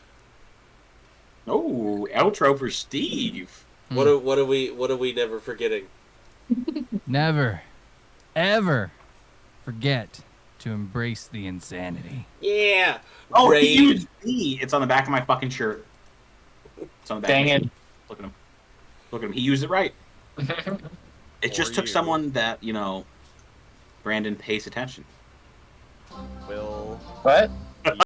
Oh, outro for Steve. what are we never forgetting? Never, ever forget to embrace the insanity. Yeah. Oh, raid. he used me. It's on the back of my fucking shirt. It's on the back. Dang of it. my- Look at him. Look at him. He used it right. It just Or took you. someone that, Brandon pays attention. Will What?